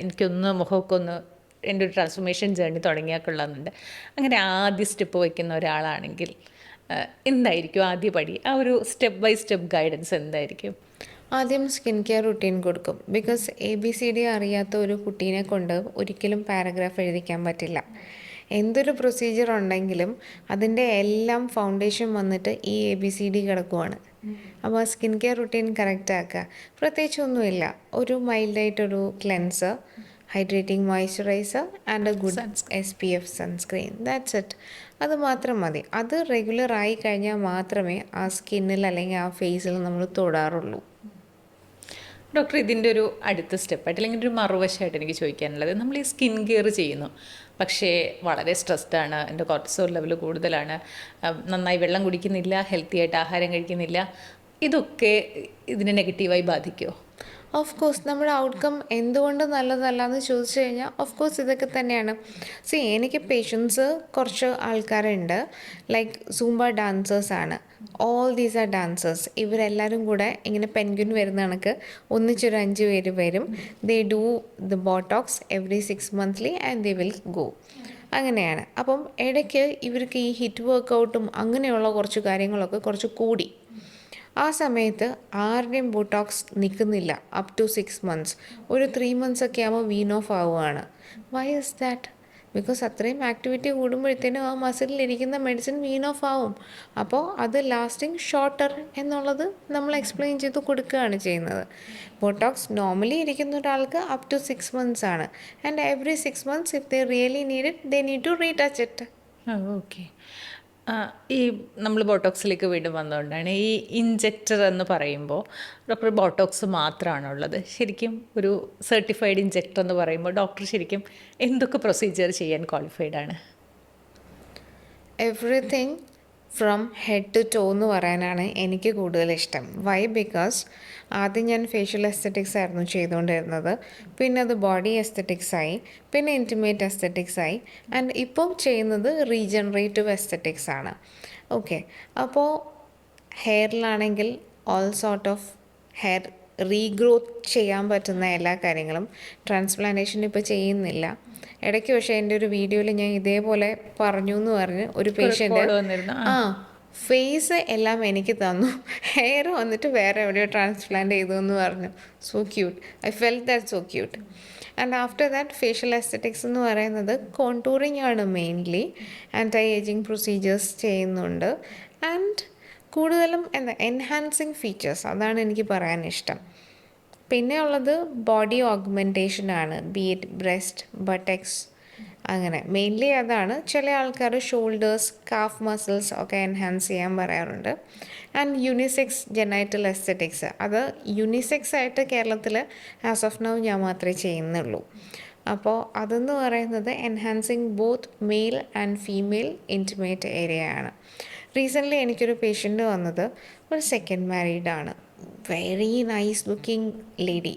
എനിക്കൊന്ന് മുഖമൊക്കെ ഒന്ന് എൻ്റെ ഒരു ട്രാൻസ്ഫോർമേഷൻ ജേർണി തുടങ്ങിയാൽ കൊള്ളാമെന്നുണ്ട്. അങ്ങനെ ആദ്യ സ്റ്റെപ്പ് വയ്ക്കുന്ന ഒരാളാണെങ്കിൽ എന്തായിരിക്കും ആദ്യ പടി? ആ ഒരു സ്റ്റെപ്പ് ബൈ സ്റ്റെപ്പ് ഗൈഡൻസ് എന്തായിരിക്കും? ആദ്യം സ്കിൻ കെയർ റുട്ടീൻ കൊടുക്കും. ബിക്കോസ് ABCD അറിയാത്ത ഒരു കുട്ടീനെ കൊണ്ട് ഒരിക്കലും പാരഗ്രാഫ് എഴുതിക്കാൻ പറ്റില്ല. എന്തൊരു പ്രൊസീജിയർ ഉണ്ടെങ്കിലും അതിൻ്റെ എല്ലാം ഫൗണ്ടേഷൻ വന്നിട്ട് ഈ ABCD കിടക്കുവാണ്. അപ്പോൾ ആ സ്കിൻ കെയർ റുട്ടീൻ കറക്റ്റ് ആക്കുക. പ്രത്യേകിച്ചൊന്നുമില്ല, ഒരു മൈൽഡായിട്ടൊരു cleanser, hydrating moisturiser and a good SPF sunscreen. That's it. അത് മാത്രം മതി. അത് റെഗുലർ ആയി കഴിഞ്ഞാൽ മാത്രമേ ആ സ്കിന്നിൽ അല്ലെങ്കിൽ ആ ഫേസിൽ നമ്മൾ തൊടാറുള്ളൂ. ഡോക്ടർ, ഇതിൻ്റെ ഒരു അടുത്ത സ്റ്റെപ്പായിട്ട് അല്ലെങ്കിൽ ഒരു മറുവശമായിട്ട് എനിക്ക് ചോദിക്കാനുള്ളത്, നമ്മൾ ഈ സ്കിൻ കെയർ ചെയ്യുന്നു, പക്ഷേ വളരെ സ്ട്രെസ്ഡാണ്, എൻ്റെ കോർട്ടിസോൾ ലെവൽ കൂടുതലാണ്, നന്നായി വെള്ളം കുടിക്കുന്നില്ല, ഹെൽത്തി ആയിട്ട് ആഹാരം കഴിക്കുന്നില്ല, ഇതൊക്കെ ഇതിനെ നെഗറ്റീവായി ബാധിക്കുമോ? Of course. നമ്മുടെ ഔട്ട്കം എന്തുകൊണ്ട് നല്ലതല്ല എന്ന് ചോദിച്ചു കഴിഞ്ഞാൽ ഓഫ് കോഴ്സ് ഇതൊക്കെ തന്നെയാണ്. എനിക്ക് പേഷ്യൻസ് കുറച്ച് ആൾക്കാരുണ്ട്, ലൈക്ക് സൂംബ ഡാൻസേഴ്സാണ്. All these are dancers. ഇവരെല്ലാവരും കൂടെ ഇങ്ങനെ പെൻഗ്വിൻ വരുന്ന കണക്ക് ഒന്നിച്ചൊരു 5 പേര് വരും. They do the botox every 6 monthly and they will go. അങ്ങനെയാണ്. അപ്പം ഇടയ്ക്ക് ഇവർക്ക് ഈ ഹിറ്റ് വർക്കൗട്ടും അങ്ങനെയുള്ള കുറച്ച് കാര്യങ്ങളൊക്കെ കുറച്ച് കൂടി. ആ സമയത്ത് ആരുടെയും ബോട്ടോക്സ് നിൽക്കുന്നില്ല അപ് ടു 6 months. ഒരു 3 months ഒക്കെ ആകുമ്പോൾ വീൻ ഓഫ് ആവുകയാണ്. Why is that? ബിക്കോസ് അത്രയും ആക്ടിവിറ്റി കൂടുമ്പോഴത്തേനും ആ മസിലിലിരിക്കുന്ന മെഡിസിൻ വീൻ ഓഫ് ആവും. അപ്പോൾ അത് ലാസ്റ്റിംഗ് ഷോർട്ടർ എന്നുള്ളത് നമ്മൾ എക്സ്പ്ലെയിൻ ചെയ്ത് കൊടുക്കുകയാണ് ചെയ്യുന്നത്. ബോട്ടോക്സ് നോർമലി ഇരിക്കുന്ന ഒരാൾക്ക് അപ് ടു 6 months ആണ്. And every 6 months if they really need it they need to retouch it. Okay. ഈ നമ്മൾ ബോട്ടോക്സിലേക്ക് വീണ്ടും വന്നതുകൊണ്ടാണ് ഈ ഇഞ്ചക്ടർ എന്ന് പറയുമ്പോൾ ഡോക്ടർ ബോട്ടോക്സ് മാത്രമാണോ ഉള്ളത്? ശരിക്കും ഒരു സർട്ടിഫൈഡ് ഇഞ്ചക്ടർ എന്ന് പറയുമ്പോൾ ഡോക്ടർ ശരിക്കും എന്തൊക്കെ പ്രൊസീജിയർ ചെയ്യാൻ ക്വാളിഫൈഡ് ആണ്? Everything from head to toe എന്ന് പറയാനാണ് എനിക്ക് കൂടുതൽ ഇഷ്ടം. വൈ? ബിക്കോസ് ആദ്യം ഞാൻ ഫേഷ്യൽ എസ്തെറ്റിക്സ് ആയിരുന്നു ചെയ്തുകൊണ്ടിരുന്നത്, പിന്നെ അത് ബോഡി എസ്തെറ്റിക്സായി, പിന്നെ ഇൻറ്റിമേറ്റ് എസ്തെറ്റിക്സായി, ആൻഡ് ഇപ്പം ചെയ്യുന്നത് റീജനറേറ്റീവ് എസ്തെറ്റിക്സ് ആണ്. ഓക്കെ. അപ്പോൾ ഹെയറിലാണെങ്കിൽ all sort of hair regrowth ചെയ്യാൻ പറ്റുന്ന എല്ലാ കാര്യങ്ങളും. ട്രാൻസ്പ്ലാന്റേഷൻ ഇപ്പോൾ ചെയ്യുന്നില്ല. ഇടയ്ക്ക് പക്ഷേ എൻ്റെ ഒരു വീഡിയോയിൽ ഞാൻ ഇതേപോലെ പറഞ്ഞു എന്ന് പറഞ്ഞ് ഒരു പേഷ്യൻ്റ് ഫേസ് എല്ലാം എനിക്ക് തന്നു, ഹെയർ വന്നിട്ട് വേറെ എവിടെയോ ട്രാൻസ്പ്ലാന്റ് ചെയ്തു എന്ന് പറഞ്ഞു. So cute. I felt that so cute. And after that facial aesthetics എന്ന് പറയുന്നത് കോണ്ടൂറിങ് ആണ് മെയിൻലി. ആൻറ്റി ഏജിങ് പ്രൊസീജിയേഴ്സ് ചെയ്യുന്നുണ്ട്. ആൻഡ് കൂടുതലും എൻഹാൻസിങ് ഫീച്ചേഴ്സ്, അതാണ് എനിക്ക് പറയാൻ ഇഷ്ടം. പിന്നെ ഉള്ളത് ബോഡി ഓഗ്മെൻറ്റേഷനാണ്, ബി ഇറ്റ് ബ്രസ്റ്റ്, ബട്ടക്സ്, അങ്ങനെ മെയിൻലി അതാണ്. ചില ആൾക്കാർ ഷോൾഡേഴ്സ്, കാഫ് മസിൽസ് ഒക്കെ എൻഹാൻസ് ചെയ്യാൻ പറയാറുണ്ട്. ആൻഡ് യൂണിസെക്സ് ജെനൈറ്റൽ എസ്തെറ്റിക്സ്, അത് യൂണിസെക്സ് ആയിട്ട് കേരളത്തിൽ ആസ് ഓഫ് നൗ ഞാൻ മാത്രമേ ചെയ്യുന്നുള്ളൂ. അപ്പോൾ അതെന്ന് പറയുന്നത് enhancing both male and female intimate area ആണ്. റീസെൻ്റ്ലി എനിക്കൊരു പേഷ്യൻ്റ് വന്നത് ഒരു സെക്കൻഡ് മാരീഡ് ആണ്. വെരി നൈസ് ലുക്കിംഗ് ലേഡി,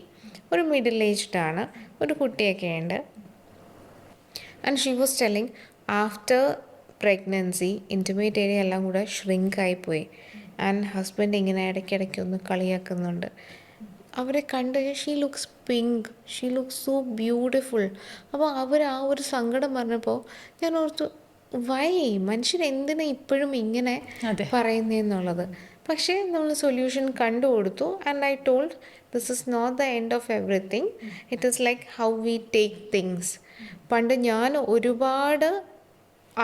ഒരു മിഡിൽ ഏജ്ഡ് ആണ്, ഒരു കുട്ടിയൊക്കെ ഉണ്ട്. And she was telling after pregnancy intimate area എല്ലാം കൂടെ ഷ്രിങ്കായിപ്പോയി. ആൻഡ് ഹസ്ബൻഡ് ഇങ്ങനെ ഇടയ്ക്കിടയ്ക്ക് ഒന്ന് കളിയാക്കുന്നുണ്ട്. അവരെ കണ്ട് she looks pink, she looks so beautiful. അപ്പോൾ അവർ ആ ഒരു സങ്കടം പറഞ്ഞപ്പോൾ ഞാൻ ഓർത്തു, വൈ മനുഷ്യൻ എന്തിനാ ഇപ്പോഴും ഇങ്ങനെ പറയുന്നതെന്നുള്ളത്. പക്ഷേ നമ്മൾ സൊല്യൂഷൻ കണ്ടുകൊടുത്തു. And I told this is not the end of everything, it is like how we take things. പണ്ട് ഞാൻ ഒരുപാട്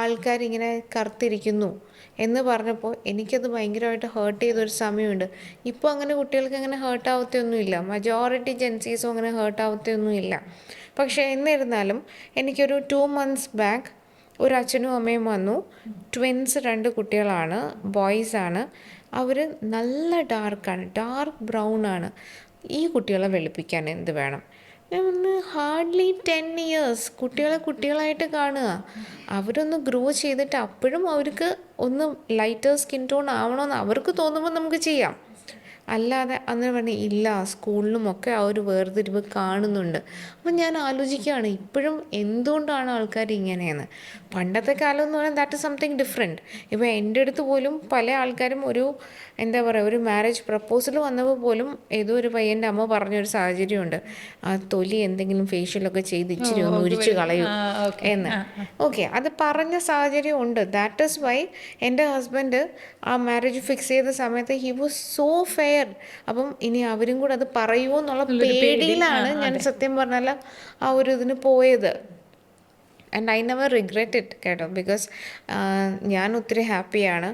ആൾക്കാരിങ്ങനെ കറുത്തിരിക്കുന്നു എന്ന് പറഞ്ഞപ്പോൾ എനിക്കത് ഭയങ്കരമായിട്ട് ഹേർട്ട് ചെയ്തൊരു സമയമുണ്ട്. ഇപ്പോൾ അങ്ങനെ കുട്ടികൾക്ക് അങ്ങനെ ഹേർട്ട് ആവത്തൊന്നുമില്ല, മജോറിറ്റി ജെൻസീസും അങ്ങനെ ഹേർട്ട് ആവത്തൊന്നുമില്ല. പക്ഷേ എന്നിരുന്നാലും എനിക്കൊരു 2 months ബാക്ക് ഒരു അച്ഛനും അമ്മയും വന്നു. ട്വിൻസ് 2 കുട്ടികളാണ്, ബോയ്സാണ്. അവർ നല്ല ഡാർക്കാണ്, ഡാർക്ക് ബ്രൗൺ ആണ്. ഈ കുട്ടികളെ വെളുപ്പിക്കാൻ എന്ത് വേണം? ഞാൻ പറഞ്ഞു ഹാർഡ്ലി 10 years കുട്ടികളെ കുട്ടികളായിട്ട് കാണുക. അവരൊന്ന് ഗ്രോ ചെയ്തിട്ട് അപ്പോഴും അവർക്ക് ഒന്ന് ലൈറ്റർ സ്കിൻ ടോൺ ആവണമെന്ന് അവർക്ക് തോന്നുമ്പോൾ നമുക്ക് ചെയ്യാം. അല്ലാതെ അങ്ങനെ പറഞ്ഞ് ഇല്ല, സ്കൂളിലുമൊക്കെ ആ ഒരു വേർതിരിവ് കാണുന്നുണ്ട്. അപ്പം ഞാൻ ആലോചിക്കുകയാണ് ഇപ്പോഴും എന്തുകൊണ്ടാണ് ആൾക്കാർ ഇങ്ങനെയെന്ന്. പണ്ടത്തെ കാലം എന്ന് പറഞ്ഞാൽ ദാറ്റ് ഇസ് സംതിങ് ഡിഫറെൻറ്റ്. ഇപ്പോൾ എൻ്റെ അടുത്ത് പോലും പല ആൾക്കാരും ഒരു എന്താ പറയുക, ഒരു മാരേജ് പ്രപ്പോസൽ വന്നപ്പോൾ പോലും ഏതോ ഒരു പയ്യൻ്റെ അമ്മ പറഞ്ഞൊരു സാഹചര്യമുണ്ട്, ആ തൊലി എന്തെങ്കിലും ഫേഷ്യലൊക്കെ ചെയ്ത് ഇച്ചിരി ഒന്ന് ഉരിച്ച് കളയൂ എന്ന്. ഓക്കെ, അത് പറഞ്ഞ സാഹചര്യം ഉണ്ട്. ദാറ്റ് ഈസ് വൈ എൻ്റെ ഹസ്ബൻഡ് ആ മാരേജ് ഫിക്സ് ചെയ്ത സമയത്ത് ഹി വാസ് സോ ഫെയർ. അപ്പം ഇനി അവരും കൂടെ അത് പറയുമോ എന്നുള്ള പേടിയിലാണ് ഞാൻ സത്യം പറഞ്ഞാൽ ആ ഒരു ഇതിന് പോയത്. And I never regret it കേട്ടോ, ബിക്കോസ് ഞാൻ ഒത്തിരി ഹാപ്പിയാണ്.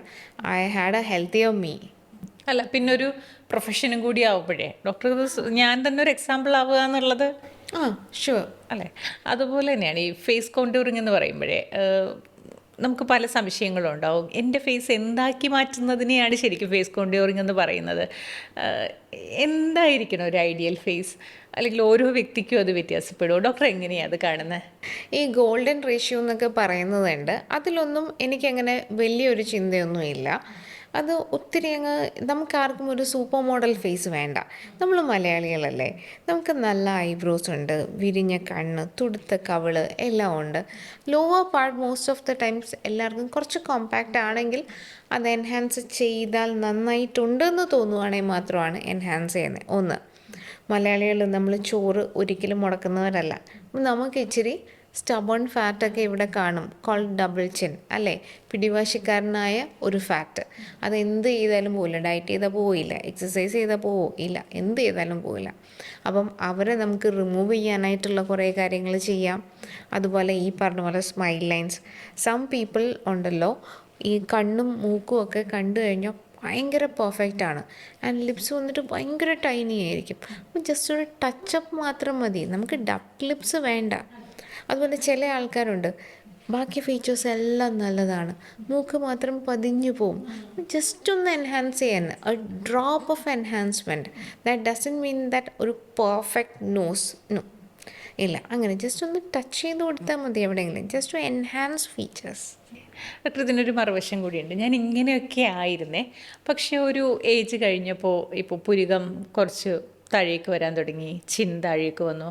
I had A healthier me. അല്ല, പിന്നെ ഒരു പ്രൊഫഷനും കൂടി ആവുമ്പോഴേ ഡോക്ടർ, ഞാൻ തന്നെ ഒരു എക്സാമ്പിൾ ആവുക എന്നുള്ളത് ഷുവർ അല്ലേ. അതുപോലെ തന്നെയാണ് ഈ ഫേസ് കോണ്ടൂറിങ് എന്ന് പറയുമ്പോഴേ നമുക്ക് പല സംശയങ്ങളും ഉണ്ടാവും. എൻ്റെ ഫേസ് എന്താക്കി മാറ്റുന്നതിനെയാണ് ശരിക്കും ഫേസ് കോണ്ടൂറിങ് എന്ന് പറയുന്നത്. എന്തായിരിക്കണം ഒരു ഐഡിയൽ ഫേസ്, അല്ലെങ്കിൽ ഓരോ വ്യക്തിക്കും അത് വ്യത്യാസപ്പെടുമോ? ഡോക്ടർ എങ്ങനെയാണ് അത് കാണുന്നത്? ഈ ഗോൾഡൻ റേഷ്യോ എന്നൊക്കെ പറയുന്നതുണ്ട്. അതിലൊന്നും എനിക്കങ്ങനെ വലിയൊരു ചിന്തയൊന്നുമില്ല. അത് ഒത്തിരി അങ്ങ് നമുക്കാർക്കും ഒരു സൂപ്പർ മോഡൽ ഫേസ് വേണ്ട. നമ്മൾ മലയാളികളല്ലേ, നമുക്ക് നല്ല ഐബ്രോസ് ഉണ്ട്, വിരിഞ്ഞ കണ്ണ്, തുടുത്ത കവിള് എല്ലാം ഉണ്ട്. Lower part most of the times എല്ലാവർക്കും കുറച്ച് കോമ്പാക്റ്റ് ആണെങ്കിൽ അത് എൻഹാൻസ് ചെയ്താൽ നന്നായിട്ടുണ്ടെന്ന് തോന്നുവാണെങ്കിൽ മാത്രമാണ് എൻഹാൻസ് ചെയ്യുന്നത്. ഒന്ന്, മലയാളികൾ നമ്മൾ ചോറ് ഒരിക്കലും മുടക്കുന്നവരല്ല. നമുക്ക് ഇച്ചിരി സ്റ്റബൺ ഫാറ്റൊക്കെ ഇവിടെ കാണും, കോൾഡ് ഡബിൾ ചിൻ അല്ലേ, പിടിവാശിക്കാരനായ ഒരു ഫാറ്റ്. അതെന്ത് ചെയ്താലും പോവില്ല, ഡയറ്റ് ചെയ്താൽ പോവില്ല, എക്സസൈസ് ചെയ്താൽ പോവില്ല, എന്ത് ചെയ്താലും പോവില്ല. അപ്പം അവരെ നമുക്ക് റിമൂവ് ചെയ്യാനായിട്ടുള്ള കുറേ കാര്യങ്ങൾ ചെയ്യാം. അതുപോലെ ഈ പറഞ്ഞ പോലെ സ്മൈൽ ലൈൻസ്, സം പീപ്പിൾ ഉണ്ടല്ലോ ഈ കണ്ണും മൂക്കും ഒക്കെ കണ്ടു കഴിഞ്ഞാൽ ഭയങ്കര പെർഫെക്റ്റാണ്. ആൻഡ് ലിപ്സ് വന്നിട്ട് ഭയങ്കര ടൈനി ആയിരിക്കും. അപ്പം ജസ്റ്റ് ഒരു ടച്ചപ്പ് മാത്രം മതി, നമുക്ക് ഡക്ക് ലിപ്സ് വേണ്ട. അതുപോലെ ചില ആൾക്കാരുണ്ട് ബാക്കി ഫീച്ചേഴ്സ് എല്ലാം നല്ലതാണ്, മൂക്ക് മാത്രം പതിഞ്ഞു പോവും. ജസ്റ്റ് ഒന്ന് എൻഹാൻസ് ചെയ്യാൻ, a drop of enhancement. That doesn't mean that ഒരു പെർഫെക്റ്റ് നോസ്, നോ, ഇല്ല. അങ്ങനെ ജസ്റ്റ് ഒന്ന് ടച്ച് ചെയ്ത് കൊടുത്താൽ മതി എവിടെയെങ്കിലും, just to enhance features. Doctor, ഇതിനൊരു മറുവശം കൂടിയുണ്ട്. ഞാൻ ഇങ്ങനെയൊക്കെ ആയിരുന്നേ, പക്ഷേ ഒരു ഏജ് കഴിഞ്ഞപ്പോൾ ഇപ്പോൾ പുരികം കുറച്ച് താഴേക്ക് വരാൻ തുടങ്ങി, ചിൻ താഴേക്ക് വന്നു,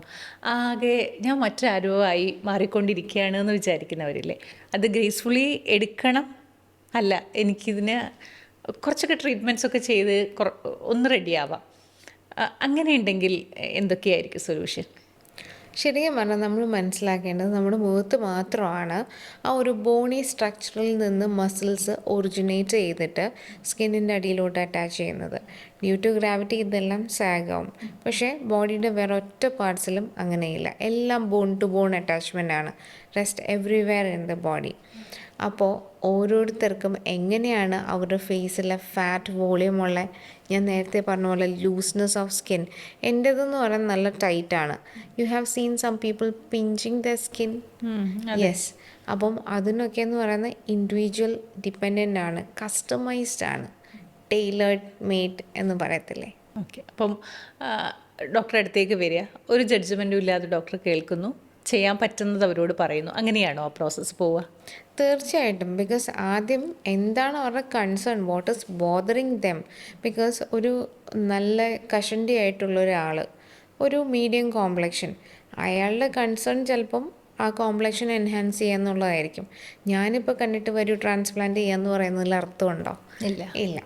ആകെ ഞാൻ മറ്റാരോ ആയി മാറിക്കൊണ്ടിരിക്കുകയാണ് എന്ന് വിചാരിക്കുന്നവരില്ലേ, അത് ഗ്രേസ്ഫുള്ളി എടുക്കണം. അല്ല, എനിക്കിതിന് കുറച്ചൊക്കെ ട്രീറ്റ്മെൻറ്റ്സൊക്കെ ചെയ്ത് ഒന്ന് റെഡിയാവാം, അങ്ങനെ ഉണ്ടെങ്കിൽ എന്തൊക്കെയായിരിക്കും സൊല്യൂഷൻ? ശരിക്കും പറഞ്ഞാൽ നമ്മൾ മനസ്സിലാക്കേണ്ടത് നമ്മുടെ മുഖത്ത് മാത്രമാണ് ആ ഒരു ബോണി സ്ട്രക്ചറിൽ നിന്ന് മസിൽസ് ഒറിജിനേറ്റ് ചെയ്തിട്ട് സ്കിന്നിൻ്റെ അടിയിലോട്ട് അറ്റാച്ച് ചെയ്യുന്നത്. ഡ്യൂ ടു ഗ്രാവിറ്റി ഇതെല്ലാം സാഗാവും. പക്ഷേ ബോഡിയുടെ വേറെ ഒറ്റ പാർട്സിലും അങ്ങനെയില്ല, എല്ലാം ബോൺ ടു ബോൺ അറ്റാച്ച്മെൻ്റ് ആണ്, rest everywhere in the body. അപ്പോൾ ഓരോരുത്തർക്കും എങ്ങനെയാണ് അവരുടെ ഫേസിലെ ഫാറ്റ് വോളിയമുള്ള, ഞാൻ നേരത്തെ പറഞ്ഞ പോലെ ലൂസ്നെസ് ഓഫ് സ്കിൻ, എൻ്റേതെന്ന് പറയാൻ നല്ല ടൈറ്റാണ്. You have seen some people pinching the skin. Yes. അപ്പം അതിനൊക്കെ എന്ന് പറയുന്നത് ഇൻഡിവിജ്വൽ ഡിപ്പെൻഡൻ്റ് ആണ്, കസ്റ്റമൈസ്ഡ് ആണ്, ടൈലേർഡ് മെയ്ഡ് എന്ന് പറയത്തില്ലേ. ഓക്കെ, അപ്പം ഡോക്ടറെ അടുത്തേക്ക് വരിക, ഒരു ജഡ്ജ്മെൻറ്റും ഇല്ലാതെ ഡോക്ടർ കേൾക്കുന്നു, ചെയ്യാൻ പറ്റുന്നത് അവരോട് പറയുന്നു, അങ്ങനെയാണോ ആ പ്രോസസ്സ് പോവുക? തീർച്ചയായിട്ടും. ബിക്കോസ് ആദ്യം എന്താണ് അവരുടെ concern, what is bothering them. Because ഒരു നല്ല കഷണ്ടി ആയിട്ടുള്ള ഒരാൾ, ഒരു മീഡിയം കോംപ്ലക്ഷൻ, അയാളുടെ കൺസേൺ ചിലപ്പം ആ കോംപ്ലക്ഷൻ എൻഹാൻസ് ചെയ്യുക എന്നുള്ളതായിരിക്കും. ഞാനിപ്പോൾ കണ്ടിട്ട് വരൂ ട്രാൻസ്പ്ലാന്റ് ചെയ്യാന്ന് പറയുന്നതിൽ അർത്ഥമുണ്ടോ? ഇല്ല.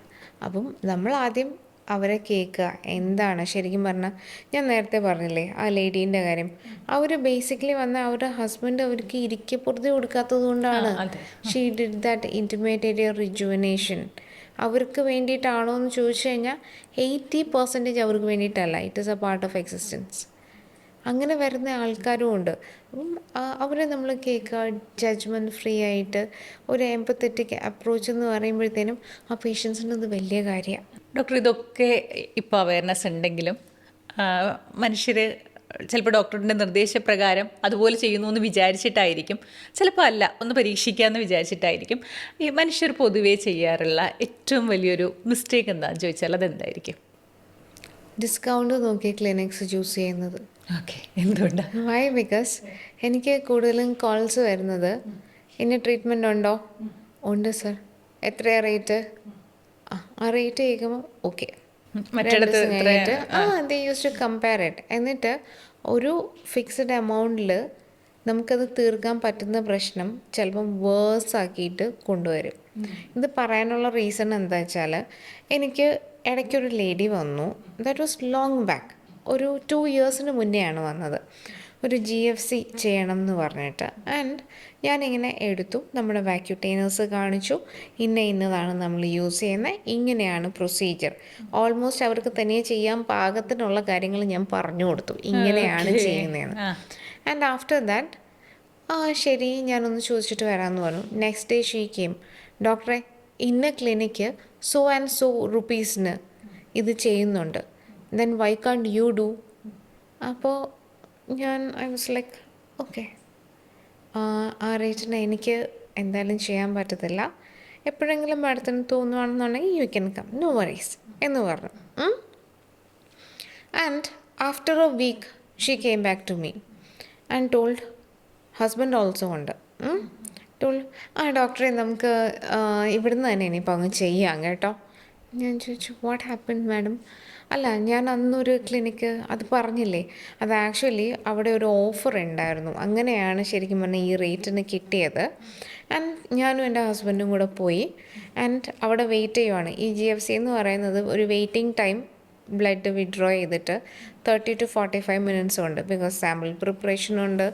അപ്പം നമ്മൾ ആദ്യം അവരെ കേൾക്കുക. എന്താണ് ശരിക്കും പറഞ്ഞാൽ, ഞാൻ നേരത്തെ പറഞ്ഞില്ലേ ആ ലേഡീൻ്റെ കാര്യം, അവർ ബേസിക്കലി വന്ന അവരുടെ ഹസ്ബൻഡ് അവർക്ക് ഇരിക്കപ്പുറത്ത് കൊടുക്കാത്തത് കൊണ്ടാണ്. She did that intimate rejuvenation. അവർക്ക് വേണ്ടിയിട്ടാണോ എന്ന് ചോദിച്ചു കഴിഞ്ഞാൽ 80% അവർക്ക് വേണ്ടിയിട്ടല്ല, it is A part of existence. അങ്ങനെ വരുന്ന ആൾക്കാരും ഉണ്ട്. അപ്പം അവരെ നമ്മൾ കേൾക്കുക, ജഡ്ജ്മെൻറ്റ് ഫ്രീ ആയിട്ട് ഒരു എംപത്തറ്റിക് അപ്രോച്ച് എന്ന് പറയുമ്പോഴത്തേനും ആ പേഷ്യൻസിന് അത് വലിയ കാര്യമാണ്. ഡോക്ടർ, ഇതൊക്കെ ഇപ്പോൾ അവയർനെസ് ഉണ്ടെങ്കിലും മനുഷ്യർ ചിലപ്പോൾ ഡോക്ടറിൻ്റെ നിർദ്ദേശപ്രകാരം അതുപോലെ ചെയ്യുന്നു എന്ന് വിചാരിച്ചിട്ടായിരിക്കും, ചിലപ്പോൾ അല്ല, ഒന്ന് പരീക്ഷിക്കാമെന്ന് വിചാരിച്ചിട്ടായിരിക്കും ഈ മനുഷ്യർ പൊതുവേ ചെയ്യാറുള്ള ഏറ്റവും വലിയൊരു മിസ്റ്റേക്ക് എന്താണെന്ന് ചോദിച്ചാൽ അതെന്തായിരിക്കും? ഡിസ്കൗണ്ട് നോക്കി ക്ലിനിക്സ് ചൂസ് ചെയ്യുന്നത്. ഓക്കെ, എന്തുകൊണ്ടാണ്? വൈ? ബിക്കോസ് എനിക്ക് കൂടുതലും കോൾസ് വരുന്നത്, ഇന്ന ട്രീറ്റ്മെൻ്റ് ഉണ്ടോ? ഉണ്ട് സർ. എത്രയാണ് റേറ്റ്? ആ റേറ്റ് കേൾക്കുമ്പോൾ ഓക്കെ, മറ്റിടത്ത് കഴിഞ്ഞിട്ട് they use to compare it. എന്നിട്ട് ഒരു ഫിക്സഡ് എമൗണ്ടിൽ നമുക്കത് തീർക്കാൻ പറ്റുന്ന പ്രശ്നം ചിലപ്പം വേഴ്സ് ആക്കിയിട്ട് കൊണ്ടുവരും. ഇത് പറയാനുള്ള റീസൺ എന്താ വെച്ചാൽ, എനിക്ക് ഇടയ്ക്കൊരു ലേഡി വന്നു. ദാറ്റ് വാസ് ലോങ് ബാക്ക്, ഒരു 2 ഇയേഴ്സിന് മുന്നെയാണ് വന്നത്. ഒരു GFC ചെയ്യണം എന്ന് പറഞ്ഞിട്ട്. ആൻഡ് ഞാനിങ്ങനെ എടുത്തു, നമ്മുടെ വാക്യൂട്ടൈനേഴ്സ് കാണിച്ചു, ഇന്നതാണ് നമ്മൾ യൂസ് ചെയ്യുന്നത്, ഇങ്ങനെയാണ് പ്രൊസീജിയർ. ഓൾമോസ്റ്റ് അവർക്ക് തനിയെ ചെയ്യാൻ പാകത്തിനുള്ള കാര്യങ്ങൾ ഞാൻ പറഞ്ഞു കൊടുത്തു, ഇങ്ങനെയാണ് ചെയ്യുന്നതെന്ന്. ആൻഡ് ആഫ്റ്റർ ദാറ്റ് ശരി, ഞാനൊന്ന് ചോദിച്ചിട്ട് വരാമെന്ന് പറഞ്ഞു. നെക്സ്റ്റ് ഡേ ഷീ കെയിം, ഡോക്ടറെ ഇന്ന ക്ലിനിക്ക് സോ ആൻഡ് സോ റുപ്പീസിന് ഇത് ചെയ്യുന്നുണ്ട്, then why can't you do? അപ്പോൾ ഐ വാസ് ലൈക്ക് ഓക്കെ, ആ റേറ്റിന് എനിക്ക് എന്തായാലും ചെയ്യാൻ പറ്റത്തില്ല, എപ്പോഴെങ്കിലും മാഡത്തിന് തോന്നുവാണെന്നുണ്ടെങ്കിൽ you can come, no worries എന്ന് പറഞ്ഞു. And after a week she came back to me and told, husband also ഉണ്ട്, ടോൾഡ് ഡോക്ടറെ നമുക്ക് ഇവിടുന്ന് തന്നെ ഇനിയിപ്പോൾ അങ്ങ് ചെയ്യാം കേട്ടോ. ഞാൻ ചോദിച്ചു വാട്ട് ഹാപ്പൻ മാഡം? അല്ല, ഞാൻ അന്നൊരു ക്ലിനിക്ക് അത് പറഞ്ഞില്ലേ, അത് ആക്ച്വലി അവിടെ ഒരു ഓഫർ ഉണ്ടായിരുന്നു, അങ്ങനെയാണ് ശരിക്കും പറഞ്ഞാൽ ഈ റേറ്റിന് കിട്ടിയത്. ആൻഡ് ഞാനും എൻ്റെ ഹസ്ബൻഡും കൂടെ പോയി. ആൻഡ് അവിടെ വെയിറ്റ് ചെയ്യുവാണ്. ഈ GFC എന്ന് പറയുന്നത് ഒരു വെയിറ്റിംഗ് ടൈം, ബ്ലഡ് വിഡ്രോ ചെയ്തിട്ട് 30 to 45 മിനിറ്റ്സ് ഉണ്ട്. ബിക്കോസ് സാമ്പിൾ പ്രിപ്പറേഷനുണ്ട്,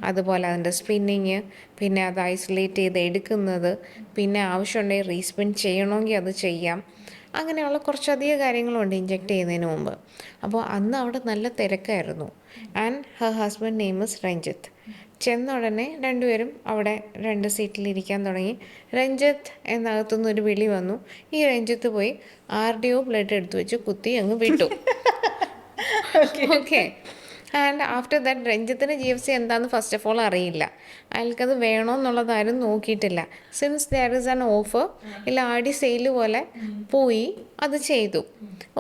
അതുപോലെ അതിൻ്റെ സ്പിന്നിങ്, പിന്നെ അത് ഐസൊലേറ്റ് ചെയ്ത് എടുക്കുന്നത്, പിന്നെ ആവശ്യമുണ്ടെങ്കിൽ റീസ്പിൻ ചെയ്യണമെങ്കിൽ അത് ചെയ്യാം. അങ്ങനെയുള്ള കുറച്ചധികം കാര്യങ്ങളുണ്ട് ഇഞ്ചെക്ട് ചെയ്യുന്നതിന് മുമ്പ്. അപ്പോൾ അന്ന് അവിടെ നല്ല തിരക്കായിരുന്നു. And her husband name is Ranjith. ചെന്ന ഉടനെ രണ്ടുപേരും അവിടെ 2 സീറ്റിലിരിക്കാൻ തുടങ്ങി. രഞ്ജിത്ത് എന്നകത്തുനിന്ന് ഒരു വിളി വന്നു. ഈ രഞ്ജിത്ത് പോയി ആരുടെയോ ബ്ലഡ് എടുത്തു വെച്ച് കുത്തി അങ്ങ് വിട്ടു. ഓക്കെ. ആൻഡ് ആഫ്റ്റർ ദാറ്റ് രഞ്ജിത്തിന് GFC എന്താണെന്ന് ഫസ്റ്റ് ഓഫ് ഓൾ അറിയില്ല. അയാൾക്കത് വേണമെന്നുള്ളതാരും നോക്കിയിട്ടില്ല. Since there is an offer, ഇല്ല ആടി സെയിൽ പോലെ പോയി അത് ചെയ്തു.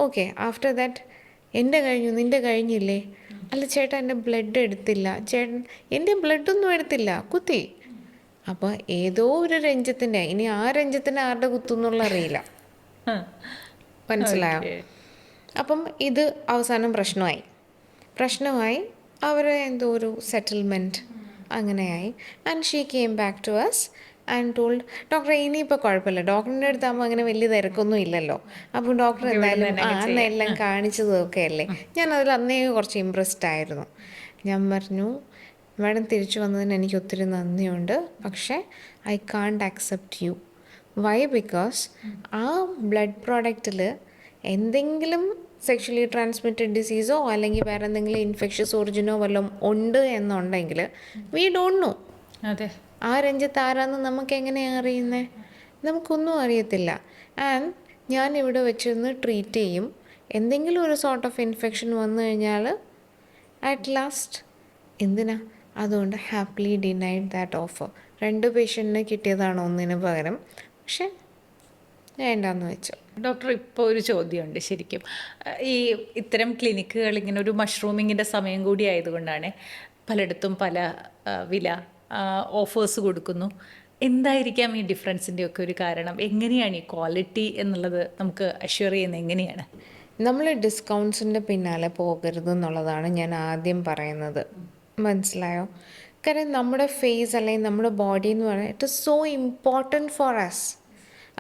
ഓക്കെ. ആഫ്റ്റർ ദാറ്റ് എൻ്റെ കഴിഞ്ഞു, നിൻ്റെ കഴിഞ്ഞില്ലേ? അല്ല ചേട്ടാ, എൻ്റെ ബ്ലഡ് എടുത്തില്ല. ചേട്ടൻ എൻ്റെ ബ്ലഡൊന്നും എടുത്തില്ല, കുത്തി. അപ്പോൾ ഏതോ ഒരു രഞ്ജിത്തിൻ്റെ, ഇനി ആ രഞ്ജിത്തിൻ്റെ ആരുടെ കുത്തുന്നുള്ള അറിയില്ല. മനസ്സിലായോ? അപ്പം ഇത് അവസാനം പ്രശ്നമായി. അവർ എന്തോ ഒരു സെറ്റിൽമെൻറ്റ് അങ്ങനെയായി. And she came back to us and told, ഡോക്ടറെ ഇനിയിപ്പോൾ കുഴപ്പമില്ല, ഡോക്ടറിൻ്റെ അടുത്താകുമ്പോൾ അങ്ങനെ വലിയ തിരക്കൊന്നും ഇല്ലല്ലോ, അപ്പോൾ ഡോക്ടർ എന്തായാലും അന്നെല്ലാം കാണിച്ചതൊക്കെ അല്ലേ. ഞാൻ അതിൽ അന്നേ കുറച്ച് ഇമ്പ്രസ്ഡ് ആയിരുന്നു. ഞാൻ പറഞ്ഞു, മാഡം തിരിച്ചു വന്നതിന് എനിക്ക് ഒത്തിരി നന്ദിയുണ്ട്, പക്ഷേ I can't accept you. Why? Because ആ ബ്ലഡ് പ്രോഡക്റ്റിൽ എന്തെങ്കിലും സെക്ഷലി ട്രാൻസ്മിറ്റഡ് ഡിസീസോ അല്ലെങ്കിൽ വേറെ എന്തെങ്കിലും ഇൻഫെക്ഷ്യസ് ഒറിജിനോ വല്ലതും ഉണ്ട് എന്നുണ്ടെങ്കിൽ വി ഡോണ്ട് നോ. അതെ, ആ രഞ്ജിത്ത് ആരാന്ന് നമുക്ക് എങ്ങനെയാണ് അറിയുന്നത്? നമുക്കൊന്നും അറിയത്തില്ല. ആൻഡ് ഞാൻ ഇവിടെ വെച്ചിരുന്ന് ട്രീറ്റ് ചെയ്യും. എന്തെങ്കിലും ഒരു സോർട്ട് ഓഫ് ഇൻഫെക്ഷൻ വന്നു കഴിഞ്ഞാൽ അറ്റ് ലാസ്റ്റ് എന്തിനാ? അതുകൊണ്ട് ഹാപ്പിലി ഡിനൈഡ് ദാറ്റ് ഓഫർ. 2 പേഷ്യൻറ്റിന് കിട്ടിയതാണ് ഒന്നിന് പകരം, പക്ഷെ വേണ്ടാന്ന് വെച്ചു. ഡോക്ടർ, ഇപ്പോൾ ഒരു ചോദ്യമുണ്ട്. ശരിക്കും ഈ ഇത്തരം ക്ലിനിക്കുകൾ ഇങ്ങനെ ഒരു മഷ്റൂമിങ്ങിൻ്റെ സമയം കൂടി ആയതുകൊണ്ടാണ് പലയിടത്തും പല വില ഓഫേഴ്സ് കൊടുക്കുന്നു. എന്തായിരിക്കാം ഈ ഡിഫറൻസിൻ്റെ ഒക്കെ ഒരു കാരണം? എങ്ങനെയാണ് ഈ ക്വാളിറ്റി എന്നുള്ളത് നമുക്ക് അഷ്വർ ചെയ്യുന്നത് എങ്ങനെയാണ്? നമ്മൾ ഡിസ്കൗണ്ട്സിൻ്റെ പിന്നാലെ പോകരുത് എന്നുള്ളതാണ് ഞാൻ ആദ്യം പറയുന്നത്. മനസ്സിലായോ? കാരണം നമ്മുടെ ഫേസ് അല്ലെങ്കിൽ നമ്മുടെ ബോഡി എന്ന് പറയുന്നത് it is so important for us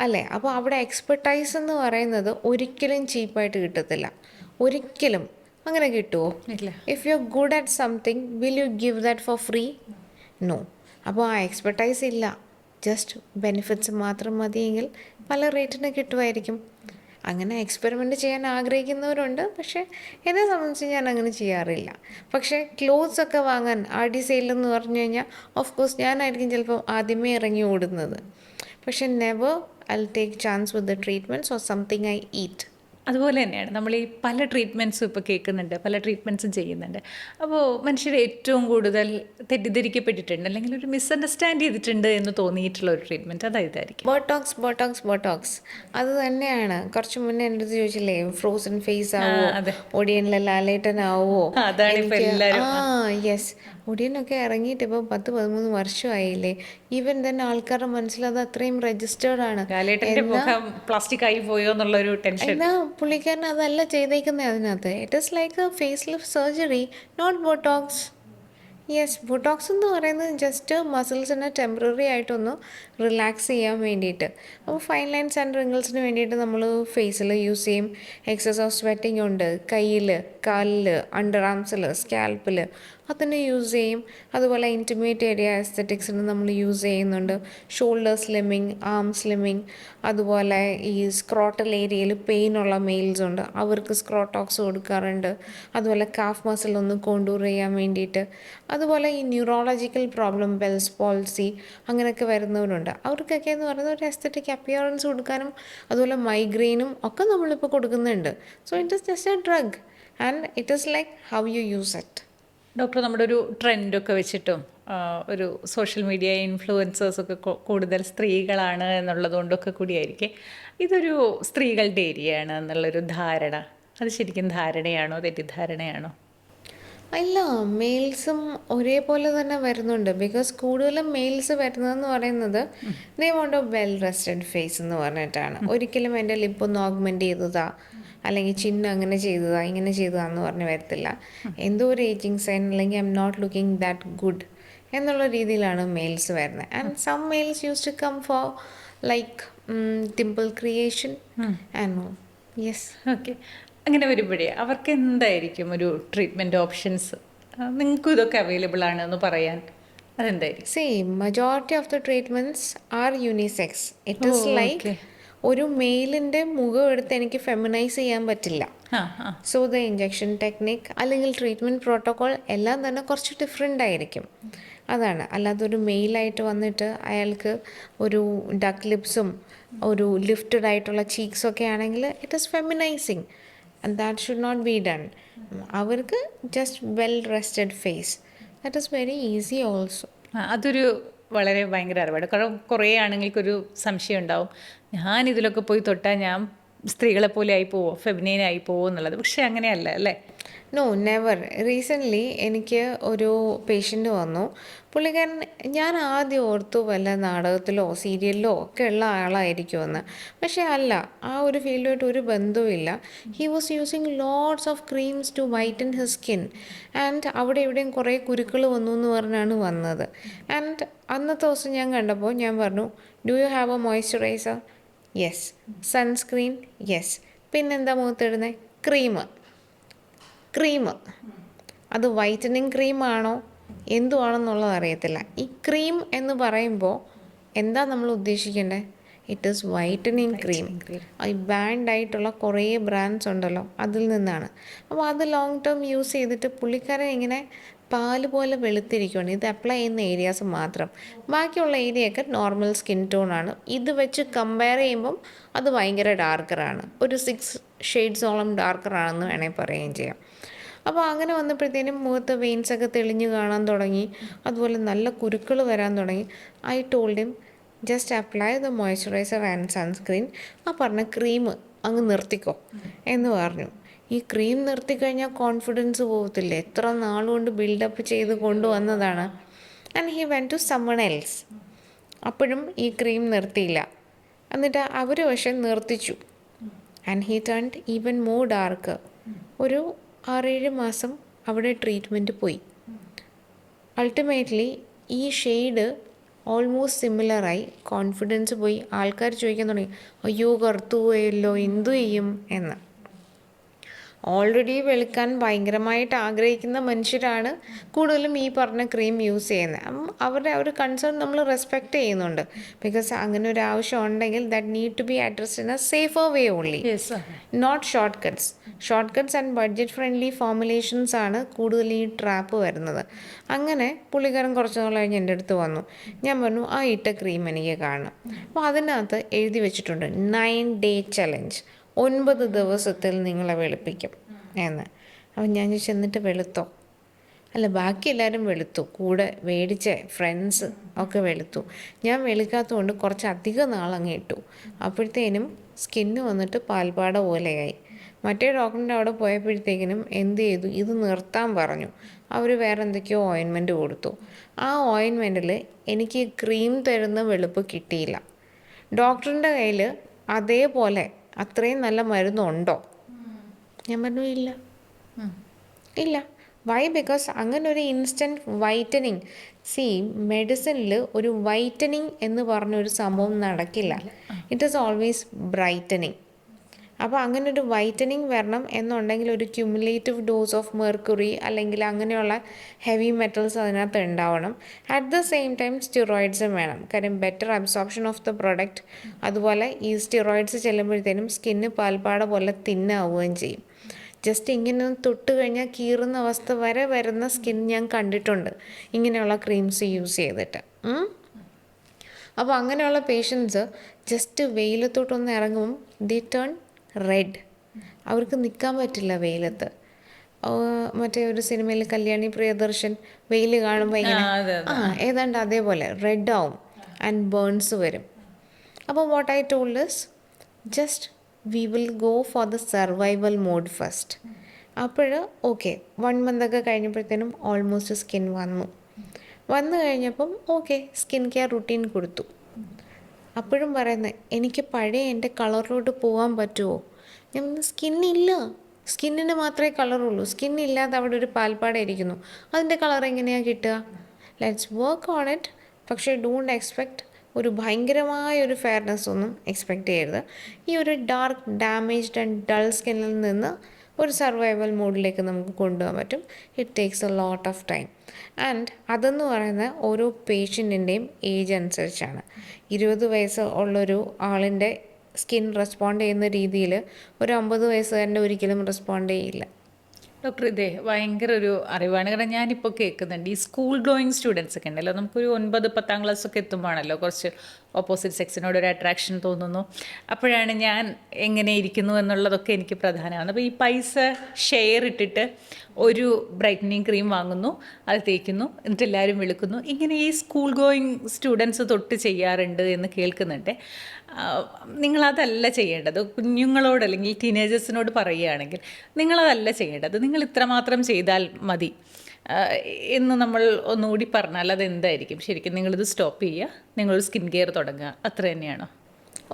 അല്ലേ. അപ്പോൾ അവിടെ എക്സ്പെർട്ടൈസ് എന്ന് പറയുന്നത് ഒരിക്കലും ചീപ്പായിട്ട് കിട്ടത്തില്ല. ഒരിക്കലും അങ്ങനെ കിട്ടുമോ? ഇല്ല. If you are good at something will you give that for free? No. അപ്പോൾ ആ എക്സ്പെർട്ടൈസ് ഇല്ല, ജസ്റ്റ് ബെനിഫിറ്റ്സ് മാത്രം മതിയെങ്കിൽ പല റേറ്റിന് കിട്ടുമായിരിക്കും. അങ്ങനെ എക്സ്പെരിമെൻ്റ് ചെയ്യാൻ ആഗ്രഹിക്കുന്നവരുണ്ട്, പക്ഷേ എന്നെ സംബന്ധിച്ച് ഞാൻ അങ്ങനെ ചെയ്യാറില്ല. പക്ഷേ ക്ലോത്ത്സ് ഒക്കെ വാങ്ങാൻ ആർടി സെയിലെന്ന് പറഞ്ഞു കഴിഞ്ഞാൽ ഓഫ് കോഴ്സ് ഞാനായിരിക്കും ചിലപ്പോൾ ആദ്യമേ ഇറങ്ങി ഓടുന്നത്. പക്ഷേ never I take chance with the treatments or something I eat. അതുപോലെ തന്നെയാണ് നമ്മൾ ഈ പല ട്രീറ്റ്മെൻറ്റ്സും ഇപ്പോൾ കേൾക്കുന്നുണ്ട്, പല ട്രീറ്റ്മെൻറ്റ്സും ചെയ്യുന്നുണ്ട്. അപ്പോൾ മനുഷ്യർ ഏറ്റവും കൂടുതൽ തെറ്റിദ്ധരിക്കപ്പെട്ടിട്ടുണ്ട് അല്ലെങ്കിൽ ഒരു മിസ്അണ്ടർസ്റ്റാൻഡ് ചെയ്തിട്ടുണ്ട് എന്ന് തോന്നിയിട്ടുള്ള ഒരു ട്രീറ്റ്മെൻറ്റ് അതായതായിരിക്കും. ബോട്ടോക്സ് അത് തന്നെയാണ്. കുറച്ച് മുന്നേ എൻ്റെ അടുത്ത് ചോദിച്ചില്ലേ ഫ്രോസൺ ഫേസ് ആവോ, അതെ. ഒടിയനിലെ ലാലേട്ടനാവോ. അതാണ് ഇപ്പോൾ എല്ലാവരും. യെസ്, ഒടിയനൊക്കെ ഇറങ്ങിയിട്ട് ഇപ്പോൾ 10-13 വർഷമായില്ലേ. ഈവൻ തന്നെ ആൾക്കാരുടെ മനസ്സിൽ അത് അത്രയും രജിസ്റ്റേർഡ് ആണ്. ലാലേട്ടൻ്റെ മുഖം പ്ലാസ്റ്റിക് ആയി പോയോ എന്നുള്ളൊരു ടെൻഷൻ. എന്നാൽ പുള്ളിക്കാരൻ അതല്ല ചെയ്തേക്കുന്നത് അതിനകത്ത്. It is like a face lift surgery, not botox. Yes, botox എന്ന് പറയുന്നത് ജസ്റ്റ് മസിൽസിനെ ടെമ്പററി ആയിട്ടൊന്ന് റിലാക്സ് ചെയ്യാൻ വേണ്ടിയിട്ട്. അപ്പോൾ ഫൈൻ ലൈൻസ് ആൻഡ് റിങ്കിൾസിന് വേണ്ടിയിട്ട് നമ്മൾ ഫേസിൽ യൂസ് ചെയ്യും. എക്സസ് ഓഫ് സ്വെറ്റിംഗ് ഉണ്ട് കയ്യിൽ, കാലിൽ, അണ്ടർ ആംസിൽ, സ്കാൽപ്പിൽ, അതിന് യൂസ് ചെയ്യും. അതുപോലെ ഇൻറ്റിമേറ്റ് ഏരിയ എസ്തെറ്റിക്സിന് നമ്മൾ യൂസ് ചെയ്യുന്നുണ്ട്. ഷോൾഡർ സ്ലിമ്മിങ്, ആം സ്ലിമ്മിങ്, അതുപോലെ ഈ സ്ക്രോട്ടൽ ഏരിയയിൽ പെയിനുള്ള മെയിൽസ് ഉണ്ട്, അവർക്ക് സ്ക്രോട്ടോക്സ് കൊടുക്കാറുണ്ട്. അതുപോലെ കാഫ് മസിൽ ഒന്ന് കോണ്ടൂർ ചെയ്യാൻ വേണ്ടിയിട്ട്. അതുപോലെ ഈ ന്യൂറോളജിക്കൽ പ്രോബ്ലം, ബെൽസ് പോൾസി അങ്ങനെയൊക്കെ വരുന്നവരുണ്ട്, അവർക്കൊക്കെ എന്ന് പറയുന്നത് ഒരു എസ്തെറ്റിക് അപ്പിയറൻസ് കൊടുക്കാനും അതുപോലെ മൈഗ്രെയിനും ഒക്കെ നമ്മളിപ്പോൾ കൊടുക്കുന്നുണ്ട്. So it is just A drug and it is like how you use it. Doctor, നമ്മുടെ ഒരു ട്രെൻഡൊക്കെ വെച്ചിട്ടും ഒരു സോഷ്യൽ മീഡിയ ഇൻഫ്ലുവൻസേഴ്സൊക്കെ കൂടുതൽ സ്ത്രീകളാണ് എന്നുള്ളത് കൊണ്ടൊക്കെ കൂടിയായിരിക്കും ഇതൊരു സ്ത്രീകളുടെ ഏരിയയാണ് എന്നുള്ളൊരു ധാരണ. അത് ശരിക്കും ധാരണയാണോ തെറ്റിദ്ധാരണയാണോ? അല്ല, മെയിൽസും ഒരേപോലെ തന്നെ വരുന്നുണ്ട്. ബിക്കോസ് കൂടുതലും മെയിൽസ് വരുന്നതെന്ന് പറയുന്നത് they want a well rested face എന്ന് പറഞ്ഞിട്ടാണ്. ഒരിക്കലും എൻ്റെ ലിപ്പൊന്ന് ഓഗ്മെൻറ്റ് ചെയ്തതാ അല്ലെങ്കിൽ ചിഹ്നം അങ്ങനെ ചെയ്തതാ ഇങ്ങനെ ചെയ്തതാന്ന് പറഞ്ഞ് വരത്തില്ല. എന്തോ ഒരു ഏജിങ് സൈൻ അല്ലെങ്കിൽ I'm not looking that good എന്നുള്ള രീതിയിലാണ് മെയിൽസ് വരുന്നത്. And some males use to come for like dimple creation and yes. Okay, അങ്ങനെ വരുമ്പോഴേ അവർക്ക് എന്തായിരിക്കും ഒരു ട്രീറ്റ്മെൻറ്റ് ഓപ്ഷൻസ്? നിങ്ങൾക്കും ഇതൊക്കെ അവൈലബിൾ ആണെന്ന് പറയാൻ അതെന്തായിരിക്കും? majority of the treatments are unisex. It is like okay. ഒരു മെയിലിൻ്റെ മുഖം എടുത്ത് എനിക്ക് ഫെമിനൈസ് ചെയ്യാൻ പറ്റില്ല. സോ ദ ഇഞ്ചക്ഷൻ ടെക്നിക് അല്ലെങ്കിൽ ട്രീറ്റ്മെൻറ്റ് പ്രോട്ടോകോൾ എല്ലാം തന്നെ കുറച്ച് ഡിഫറെൻ്റ് ആയിരിക്കും. അതാണ്, അല്ലാതെ ഒരു മെയിലായിട്ട് വന്നിട്ട് അയാൾക്ക് ഒരു ഡക്ക് ലിപ്സും ഒരു ലിഫ്റ്റഡ് ആയിട്ടുള്ള ചീക്സൊക്കെ ആണെങ്കിൽ it is feminising and that should not be done. അവർക്ക് just well rested face, that is very easy also. അതൊരു വളരെ ഭയങ്കര അറിവാണ്. കാരണം കുറേ ആണുങ്ങൾക്കൊരു സംശയം ഉണ്ടാവും, ഞാൻ ഇതിലൊക്കെ പോയി തൊട്ടാൽ ഞാൻ സ്ത്രീകളെ പോലെ ആയി പോവോ, ഫെമിനൈനായി പോവോ എന്നുള്ളത്. പക്ഷേ അങ്ങനെയല്ല അല്ലേ? No, never. റീസെൻ്റ്ലി എനിക്ക് ഒരു പേഷ്യൻ്റ് വന്നു. പുള്ളിക്കാരൻ, ഞാൻ ആദ്യം ഓർത്തു വല്ല നാടകത്തിലോ സീരിയലിലോ ഒക്കെ ഉള്ള ആളായിരിക്കുമെന്ന്. പക്ഷേ അല്ല, ആ ഒരു ഫീൽഡുമായിട്ട് ഒരു ബന്ധവുമില്ല. He was using lots of creams to whiten his skin and അവിടെ ഇവിടെയും കുറേ കുരുക്കൾ വന്നു എന്ന് പറഞ്ഞാണ് വന്നത്. ആൻഡ് അന്നത്തെ ദിവസം ഞാൻ കണ്ടപ്പോൾ ഞാൻ പറഞ്ഞു, do you have A moisturiser? Yes. Sunscreen? Yes. പിന്നെന്താ മുഖത്തിടുന്നത്? ക്രീം. അത് വൈറ്റനിങ് ക്രീമാണോ എന്തുവാണെന്നുള്ളത് അറിയത്തില്ല. ഈ ക്രീം എന്ന് പറയുമ്പോൾ എന്താ നമ്മൾ ഉദ്ദേശിക്കേണ്ടത്? It is whitening cream. ഈ ബാൻഡായിട്ടുള്ള കുറേ ബ്രാൻഡ്സ് ഉണ്ടല്ലോ, അതിൽ നിന്നാണ്. അപ്പോൾ അത് ലോങ് ടേം യൂസ് ചെയ്തിട്ട് പുള്ളിക്കാരൻ ഇങ്ങനെ പാല് പോലെ വെളുത്തിരിക്കുകയാണ്. ഇത് അപ്ലൈ ചെയ്യുന്ന ഏരിയാസ് മാത്രം, ബാക്കിയുള്ള ഏരിയയൊക്കെ നോർമൽ സ്കിൻ ടോണാണ്. ഇത് വെച്ച് കമ്പയർ ചെയ്യുമ്പം അത് ഭയങ്കര ഡാർക്കറാണ്, ഒരു 6 ഷെയ്ഡ്സോളം ഡാർക്കറാണെന്ന് വേണമെങ്കിൽ പറയുകയും ചെയ്യാം. അപ്പോൾ അങ്ങനെ വന്നപ്പോഴത്തേനും മുഖത്ത് വെയിൻസൊക്കെ തെളിഞ്ഞ് കാണാൻ തുടങ്ങി, അതുപോലെ നല്ല കുരുക്കൾ വരാൻ തുടങ്ങി. I told him just apply the moisturiser and sunscreen. ആ പറഞ്ഞ ക്രീം അങ്ങ് നിർത്തിക്കോ എന്ന് പറഞ്ഞു. ഈ ക്രീം നിർത്തിക്കഴിഞ്ഞാൽ കോൺഫിഡൻസ് പോകത്തില്ലേ? എത്ര നാളുകൊണ്ട് ബിൽഡപ്പ് ചെയ്ത് കൊണ്ടുവന്നതാണ്. And he went to someone else. അപ്പോഴും ഈ ക്രീം നിർത്തിയില്ല. എന്നിട്ട് അവർ പക്ഷെ നിർത്തിച്ചു. And he turned even more dark. ഒരു 6-7 മാസം അവിടെ ട്രീറ്റ്മെൻറ്റ് പോയി. അൾട്ടിമേറ്റ്ലി ഈ ഷെയ്ഡ് ഓൾമോസ്റ്റ് സിമിലറായി, കോൺഫിഡൻസ് പോയി. ആൾക്കാർ ചോദിക്കാൻ തുടങ്ങി, അയ്യോ കറുത്തു പോയല്ലോ, എന്തു ചെയ്യും എന്ന്. ഓൾറെഡി വെളുക്കാൻ ഭയങ്കരമായിട്ട് ആഗ്രഹിക്കുന്ന മനുഷ്യരാണ് കൂടുതലും ഈ പറഞ്ഞ ക്രീം യൂസ് ചെയ്യുന്നത്. അവരുടെ ആ ഒരു കൺസേൺ നമ്മൾ റെസ്പെക്റ്റ് ചെയ്യുന്നുണ്ട്. ബിക്കോസ് അങ്ങനെ ഒരു ആവശ്യം ഉണ്ടെങ്കിൽ that need to be addressed in a safer way only, not short cuts. Short cuts and budget friendly formulations ആണ് കൂടുതൽ ഈ ട്രാപ്പ് വരുന്നത്. അങ്ങനെ പുള്ളിക്കാരൻ കുറച്ച് നാൾ കഴിഞ്ഞ് എൻ്റെ അടുത്ത് വന്നു. ഞാൻ പറഞ്ഞു ആ ഇട്ട ക്രീം എനിക്ക് കാണണം. അപ്പോൾ അതിനകത്ത് എഴുതി വെച്ചിട്ടുണ്ട് 9-day ചലഞ്ച്, 9 ദിവസത്തിൽ നിങ്ങളെ വെളുപ്പിക്കും എന്ന്. അപ്പം ഞാൻ ചോദിച്ചു എന്നിട്ട് വെളുത്തോ? അല്ല ബാക്കി എല്ലാവരും വെളുത്തു, കൂടെ മേടിച്ച ഫ്രണ്ട്സ് ഒക്കെ വെളുത്തു, ഞാൻ വെളുക്കാത്തതുകൊണ്ട് കുറച്ച് അധികം നാളങ്ങ് ഇട്ടു. അപ്പോഴത്തേനും സ്കിന്ന് വന്നിട്ട് പാൽപ്പാട പോലെയായി. മറ്റേ ഡോക്ടറിൻ്റെ അവിടെ പോയപ്പോഴത്തേക്കിനും എന്ത് ചെയ്തു, ഇത് നിർത്താൻ പറഞ്ഞു. അവർ വേറെ എന്തൊക്കെയോ ഓയിൻമെൻറ്റ് കൊടുത്തു. ആ ഓയിൻമെൻറ്റിൽ എനിക്ക് ക്രീം തരുന്ന വെളുപ്പ് കിട്ടിയില്ല. ഡോക്ടറിൻ്റെ കയ്യിൽ അതേപോലെ അത്രയും നല്ല മരുന്നുണ്ടോ? ഞാൻ പറഞ്ഞു ഇല്ല. ഇല്ല. വൈ? ബിക്കോസ് അങ്ങനെ ഒരു ഇൻസ്റ്റൻറ്റ് വൈറ്റനിങ്, മെഡിസിനിൽ ഒരു വൈറ്റനിങ് എന്ന് പറഞ്ഞൊരു സംഭവം നടക്കില്ല. It is always brightening. അപ്പോൾ അങ്ങനെ ഒരു വൈറ്റനിങ് വരണം എന്നുണ്ടെങ്കിൽ ഒരു ക്യുമുലേറ്റീവ് ഡോസ് ഓഫ് മെർക്കുറി അല്ലെങ്കിൽ അങ്ങനെയുള്ള ഹെവി മെറ്റൽസ് അതിനകത്ത് ഉണ്ടാവണം. അറ്റ് ദ സെയിം ടൈം സ്റ്റിറോയിഡ്സും വേണം. കാര്യം better absorption of the product. അതുപോലെ ഈ സ്റ്റിറോയിഡ്സ് ചെല്ലുമ്പോഴത്തേനും സ്കിന്ന് പാൽപ്പാട പോലെ തിന്നാവുകയും ചെയ്യും. ജസ്റ്റ് ഇങ്ങനെ തൊട്ട് കഴിഞ്ഞാൽ കീറുന്ന അവസ്ഥ വരെ വരുന്ന സ്കിൻ ഞാൻ കണ്ടിട്ടുണ്ട് ഇങ്ങനെയുള്ള ക്രീംസ് യൂസ് ചെയ്തിട്ട്. അപ്പോൾ അങ്ങനെയുള്ള പേഷ്യൻസ് ജസ്റ്റ് വെയിലത്തോട്ടൊന്ന് ഇറങ്ങുമ്പം ദി ടേൺ റെഡ്. അവർക്ക് നിൽക്കാൻ പറ്റില്ല വെയിലത്ത്. മറ്റേ ഒരു സിനിമയിൽ കല്യാണി പ്രിയദർശൻ വെയിൽ കാണുമ്പോൾ ഇങ്ങനെ ഏതാണ്ട് അതേപോലെ റെഡ് ആവും ആൻഡ് ബേൺസ് വരും. അപ്പോൾ what I told is just we will go for the survival mode first. അപ്പോൾ ഓക്കെ 1 month ഒക്കെ കഴിഞ്ഞപ്പോഴത്തേനും ഓൾമോസ്റ്റ് സ്കിൻ വന്നു കഴിഞ്ഞപ്പം ഓക്കെ സ്കിൻ കെയർ റുട്ടീൻ കൊടുത്തു. അപ്പോഴും പറയുന്നത് എനിക്ക് പഴയ എൻ്റെ കളറിലോട്ട് പോകാൻ പറ്റുമോ? ഞാൻ സ്കിന്നില്ല, സ്കിന്നിന് മാത്രമേ കളറുള്ളൂ. സ്കിന്നില്ലാതെ അവിടെ ഒരു പാൽപ്പാട ഇരിക്കുന്നു, അതിൻ്റെ കളർ എങ്ങനെയാണ് കിട്ടുക? Let's work on it. പക്ഷേ ഡോണ്ട് എക്സ്പെക്റ്റ് ഒരു ഭയങ്കരമായ ഒരു ഫെയർനെസ് ഒന്നും എക്സ്പെക്റ്റ് ചെയ്യരുത്. ഈ ഒരു ഡാർക്ക് ഡാമേജ്ഡ് ആൻഡ് ഡൾ സ്കിന്നിൽ നിന്ന് ഒരു സർവൈവൽ മോഡിലേക്ക് നമുക്ക് കൊണ്ടുപോകാൻ പറ്റും. It takes a lot of time. And അതെന്ന് പറയുന്നത് ഓരോ പേഷ്യൻറ്റിൻ്റെയും ഏജ് അനുസരിച്ചാണ്. 20 വയസ്സ് ഉള്ളൊരു ആളിൻ്റെ സ്കിൻ റെസ്പോണ്ട് ചെയ്യുന്ന രീതിയിൽ ഒരു 50 വയസ്സുകാരൻ്റെ ഒരിക്കലും റെസ്പോണ്ട് ചെയ്യില്ല. ഡോക്ടർ ഇതേ ഭയങ്കര ഒരു അറിവാണ്. കാരണം ഞാനിപ്പോൾ കേൾക്കുന്നുണ്ട് ഈ സ്കൂൾ ഗോയിങ് സ്റ്റുഡൻസ് ഒക്കെ ഉണ്ടല്ലോ, നമുക്കൊരു 9-10 ക്ലാസ്സൊക്കെ എത്തുമ്പോഴാണല്ലോ കുറച്ച് ഓപ്പോസിറ്റ് സെക്സിനോട് ഒരു അട്രാക്ഷൻ തോന്നുന്നു. അപ്പോഴാണ് ഞാൻ എങ്ങനെ ഇരിക്കുന്നു എന്നുള്ളതൊക്കെ എനിക്ക് പ്രധാനമാണ്. അപ്പോൾ ഈ പൈസ ഷെയർ ഇട്ടിട്ട് ഒരു ബ്രൈറ്റനിങ് ക്രീം വാങ്ങുന്നു, അത് തേക്കുന്നു, എന്നിട്ട് എല്ലാവരും വിളിക്കുന്നു. ഇങ്ങനെ ഈ സ്കൂൾ ഗോയിങ് സ്റ്റുഡൻസ് തൊട്ട് ചെയ്യാറുണ്ട് എന്ന് കേൾക്കുന്നുണ്ട്. നിങ്ങളതല്ല ചെയ്യേണ്ടത്. കുഞ്ഞുങ്ങളോട് അല്ലെങ്കിൽ ടീനേജേഴ്സിനോട് പറയുകയാണെങ്കിൽ നിങ്ങളതല്ല ചെയ്യേണ്ടത്. നിങ്ങൾ ഇത്രമാത്രം ചെയ്താൽ മതി എന്ന് നമ്മൾ ഒന്നുകൂടി പറഞ്ഞാൽ അതെന്തായിരിക്കും? ശരിക്കും നിങ്ങളിത് സ്റ്റോപ്പ് ചെയ്യുക, നിങ്ങളൊരു സ്കിൻ കെയർ തുടങ്ങുക, അത്ര തന്നെയാണോ?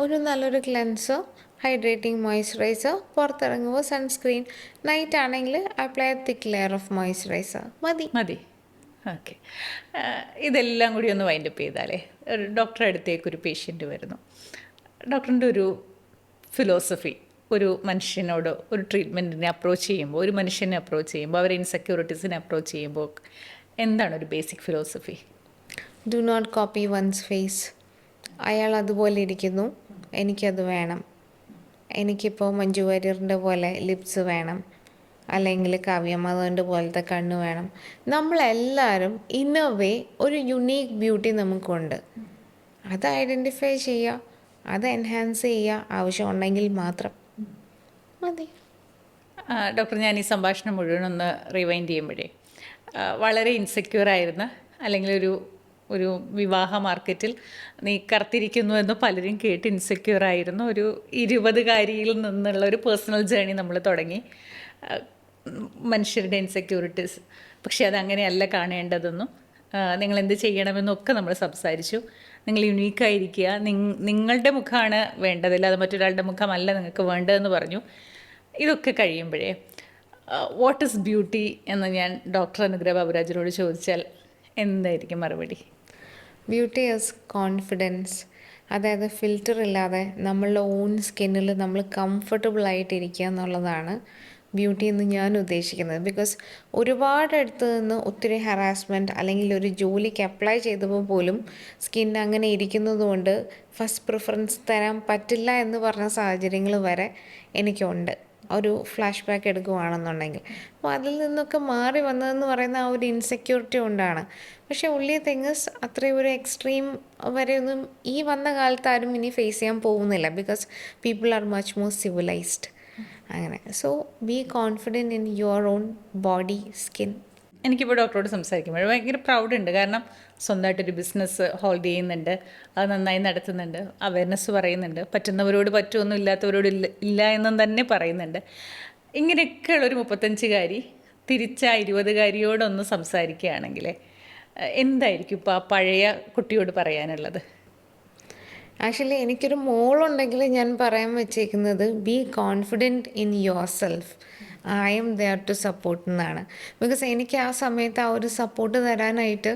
ഒരു നല്ലൊരു ക്ലെൻസർ, ഹൈഡ്രേറ്റിംഗ് മോയ്സ്ചറൈസർ, പുറത്തിറങ്ങുമ്പോൾ സൺസ്ക്രീൻ, നൈറ്റ് ആണെങ്കിൽ apply thick layer of moisturiser മതി. ഓക്കെ. ഇതെല്ലാം കൂടി ഒന്ന് വൈൻഡപ്പ് ചെയ്താലേ, ഒരു ഡോക്ടറെ അടുത്തേക്കൊരു പേഷ്യൻ്റ് വരുന്നു. ഡോക്ടറിൻ്റെ ഒരു ഫിലോസഫി ഒരു മനുഷ്യനോട് ഒരു ട്രീറ്റ്മെൻറ്റിനെ അപ്രോച്ച് ചെയ്യുമ്പോൾ, ഒരു മനുഷ്യനെ അപ്രോച്ച് ചെയ്യുമ്പോൾ, അവരെ ഇൻസെക്യൂരിറ്റീസിനെ അപ്രോച്ച് ചെയ്യുമ്പോൾ എന്താണ് ഒരു basic philosophy? Do not copy one's face. അയാൾ അതുപോലെ ഇരിക്കുന്നു, എനിക്കത് വേണം. എനിക്കിപ്പോൾ മഞ്ജു വാര്യറിൻ്റെ പോലെ ലിപ്സ് വേണം, അല്ലെങ്കിൽ കാവ്യമാധവൻ്റെ പോലത്തെ കണ്ണ് വേണം. നമ്മളെല്ലാവരും ഇൻ എ വേ ഒരു യുണീക്ക് ബ്യൂട്ടി നമുക്കുണ്ട്. അത് ഐഡൻറ്റിഫൈ ചെയ്യുക, അത് എൻഹാൻസ് ചെയ്യുക, ആവശ്യമുണ്ടെങ്കിൽ മാത്രം മതി. ഡോക്ടർ, ഞാൻ ഈ സംഭാഷണം മുഴുവനൊന്ന് റിവൈൻഡ് ചെയ്യുമ്പോഴേ വളരെ ഇൻസെക്യൂർ ആയിരുന്ന, അല്ലെങ്കിൽ ഒരു വിവാഹ മാർക്കറ്റിൽ നീ കറുത്തിരിക്കുന്നു എന്ന് പലരും കേട്ട് ഇൻസെക്യൂർ ആയിരുന്നു ഒരു 20-കാരിയിൽ നിന്നുള്ള ഒരു പേഴ്സണൽ ജേണി നമ്മൾ തുടങ്ങി. മനുഷ്യരുടെ ഇൻസെക്യൂരിറ്റീസ്, പക്ഷേ അതങ്ങനെയല്ല കാണേണ്ടതെന്നും നിങ്ങൾ എന്ത് ചെയ്യണമെന്നൊക്കെ നമ്മൾ സംസാരിച്ചു. നിങ്ങൾ യുണീക്കായിരിക്കുക, നിങ്ങളുടെ മുഖമാണ് വേണ്ടതില്ല, അത് മറ്റൊരാളുടെ മുഖമല്ല നിങ്ങൾക്ക് വേണ്ടതെന്ന് പറഞ്ഞു. ഇതൊക്കെ കഴിയുമ്പോഴേ വാട്ട് ഈസ് ബ്യൂട്ടി എന്ന് ഞാൻ ഡോക്ടർ അനുഗ്രഹ ബാബുരാജിനോട് ചോദിച്ചാൽ എന്തായിരിക്കും മറുപടി? Beauty is confidence. അതായത് ഫിൽറ്റർ ഇല്ലാതെ നമ്മളുടെ ഓൺ സ്കിന്നിൽ നമ്മൾ കംഫർട്ടബിൾ ആയിട്ടിരിക്കുക എന്നുള്ളതാണ് ബ്യൂട്ടി എന്ന് ഞാൻ ഉദ്ദേശിക്കുന്നത്. ബിക്കോസ് ഒരുപാട് അടുത്ത് നിന്ന് ഒത്തിരി ഹറാസ്മെൻറ്റ് അല്ലെങ്കിൽ ഒരു ജോലിക്ക് അപ്ലൈ ചെയ്തപ്പോൾ പോലും സ്കിൻ അങ്ങനെ ഇരിക്കുന്നത് കൊണ്ട് ഫസ്റ്റ് പ്രിഫറൻസ് തരാൻ പറ്റില്ല എന്ന് പറഞ്ഞ സാഹചര്യങ്ങൾ വരെ എനിക്കുണ്ട്, ഒരു ഫ്ലാഷ് ബാക്ക് എടുക്കുകയാണെന്നുണ്ടെങ്കിൽ. അപ്പോൾ അതിൽ നിന്നൊക്കെ മാറി വന്നതെന്ന് പറയുന്ന ആ ഒരു ഇൻസെക്യൂരിറ്റി കൊണ്ടാണ്. പക്ഷേ ഉള്ളി തിങ്സ് അത്രയും ഒരു എക്സ്ട്രീം വരെയൊന്നും ഈ വന്ന കാലത്ത് ആരും ഇനി ഫേസ് ചെയ്യാൻ പോകുന്നില്ല. Because people are much more civilised. അങ്ങനെ so be confident in your own body, skin. എനിക്കിപ്പോൾ ഡോക്ടറോട് സംസാരിക്കുമ്പോൾ ഭയങ്കര പ്രൗഡുണ്ട്. കാരണം സ്വന്തമായിട്ടൊരു ബിസിനസ് ഹോൾഡ് ചെയ്യുന്നുണ്ട്, അത് നന്നായി നടത്തുന്നുണ്ട്, അവയർനെസ് പറയുന്നുണ്ട്, പറ്റുന്നവരോട് പറ്റുമൊന്നും ഇല്ലാത്തവരോട് ഇല്ല എന്നും തന്നെ പറയുന്നുണ്ട്. ഇങ്ങനെയൊക്കെയുള്ളൊരു 35-കാരി തിരിച്ച 20-കാരിയോടൊന്ന് സംസാരിക്കുകയാണെങ്കിൽ എന്തായിരിക്കും ഇപ്പോൾ ആ പഴയ കുട്ടിയോട് പറയാനുള്ളത്? ആക്ച്വലി എനിക്കൊരു മോളുണ്ടെങ്കിൽ ഞാൻ പറയാൻ വെച്ചേക്കുന്നത് be confident in yourself, I'm there to support എന്നാണ്. ബിക്കോസ് എനിക്ക് ആ സമയത്ത് ആ ഒരു സപ്പോർട്ട് തരാനായിട്ട്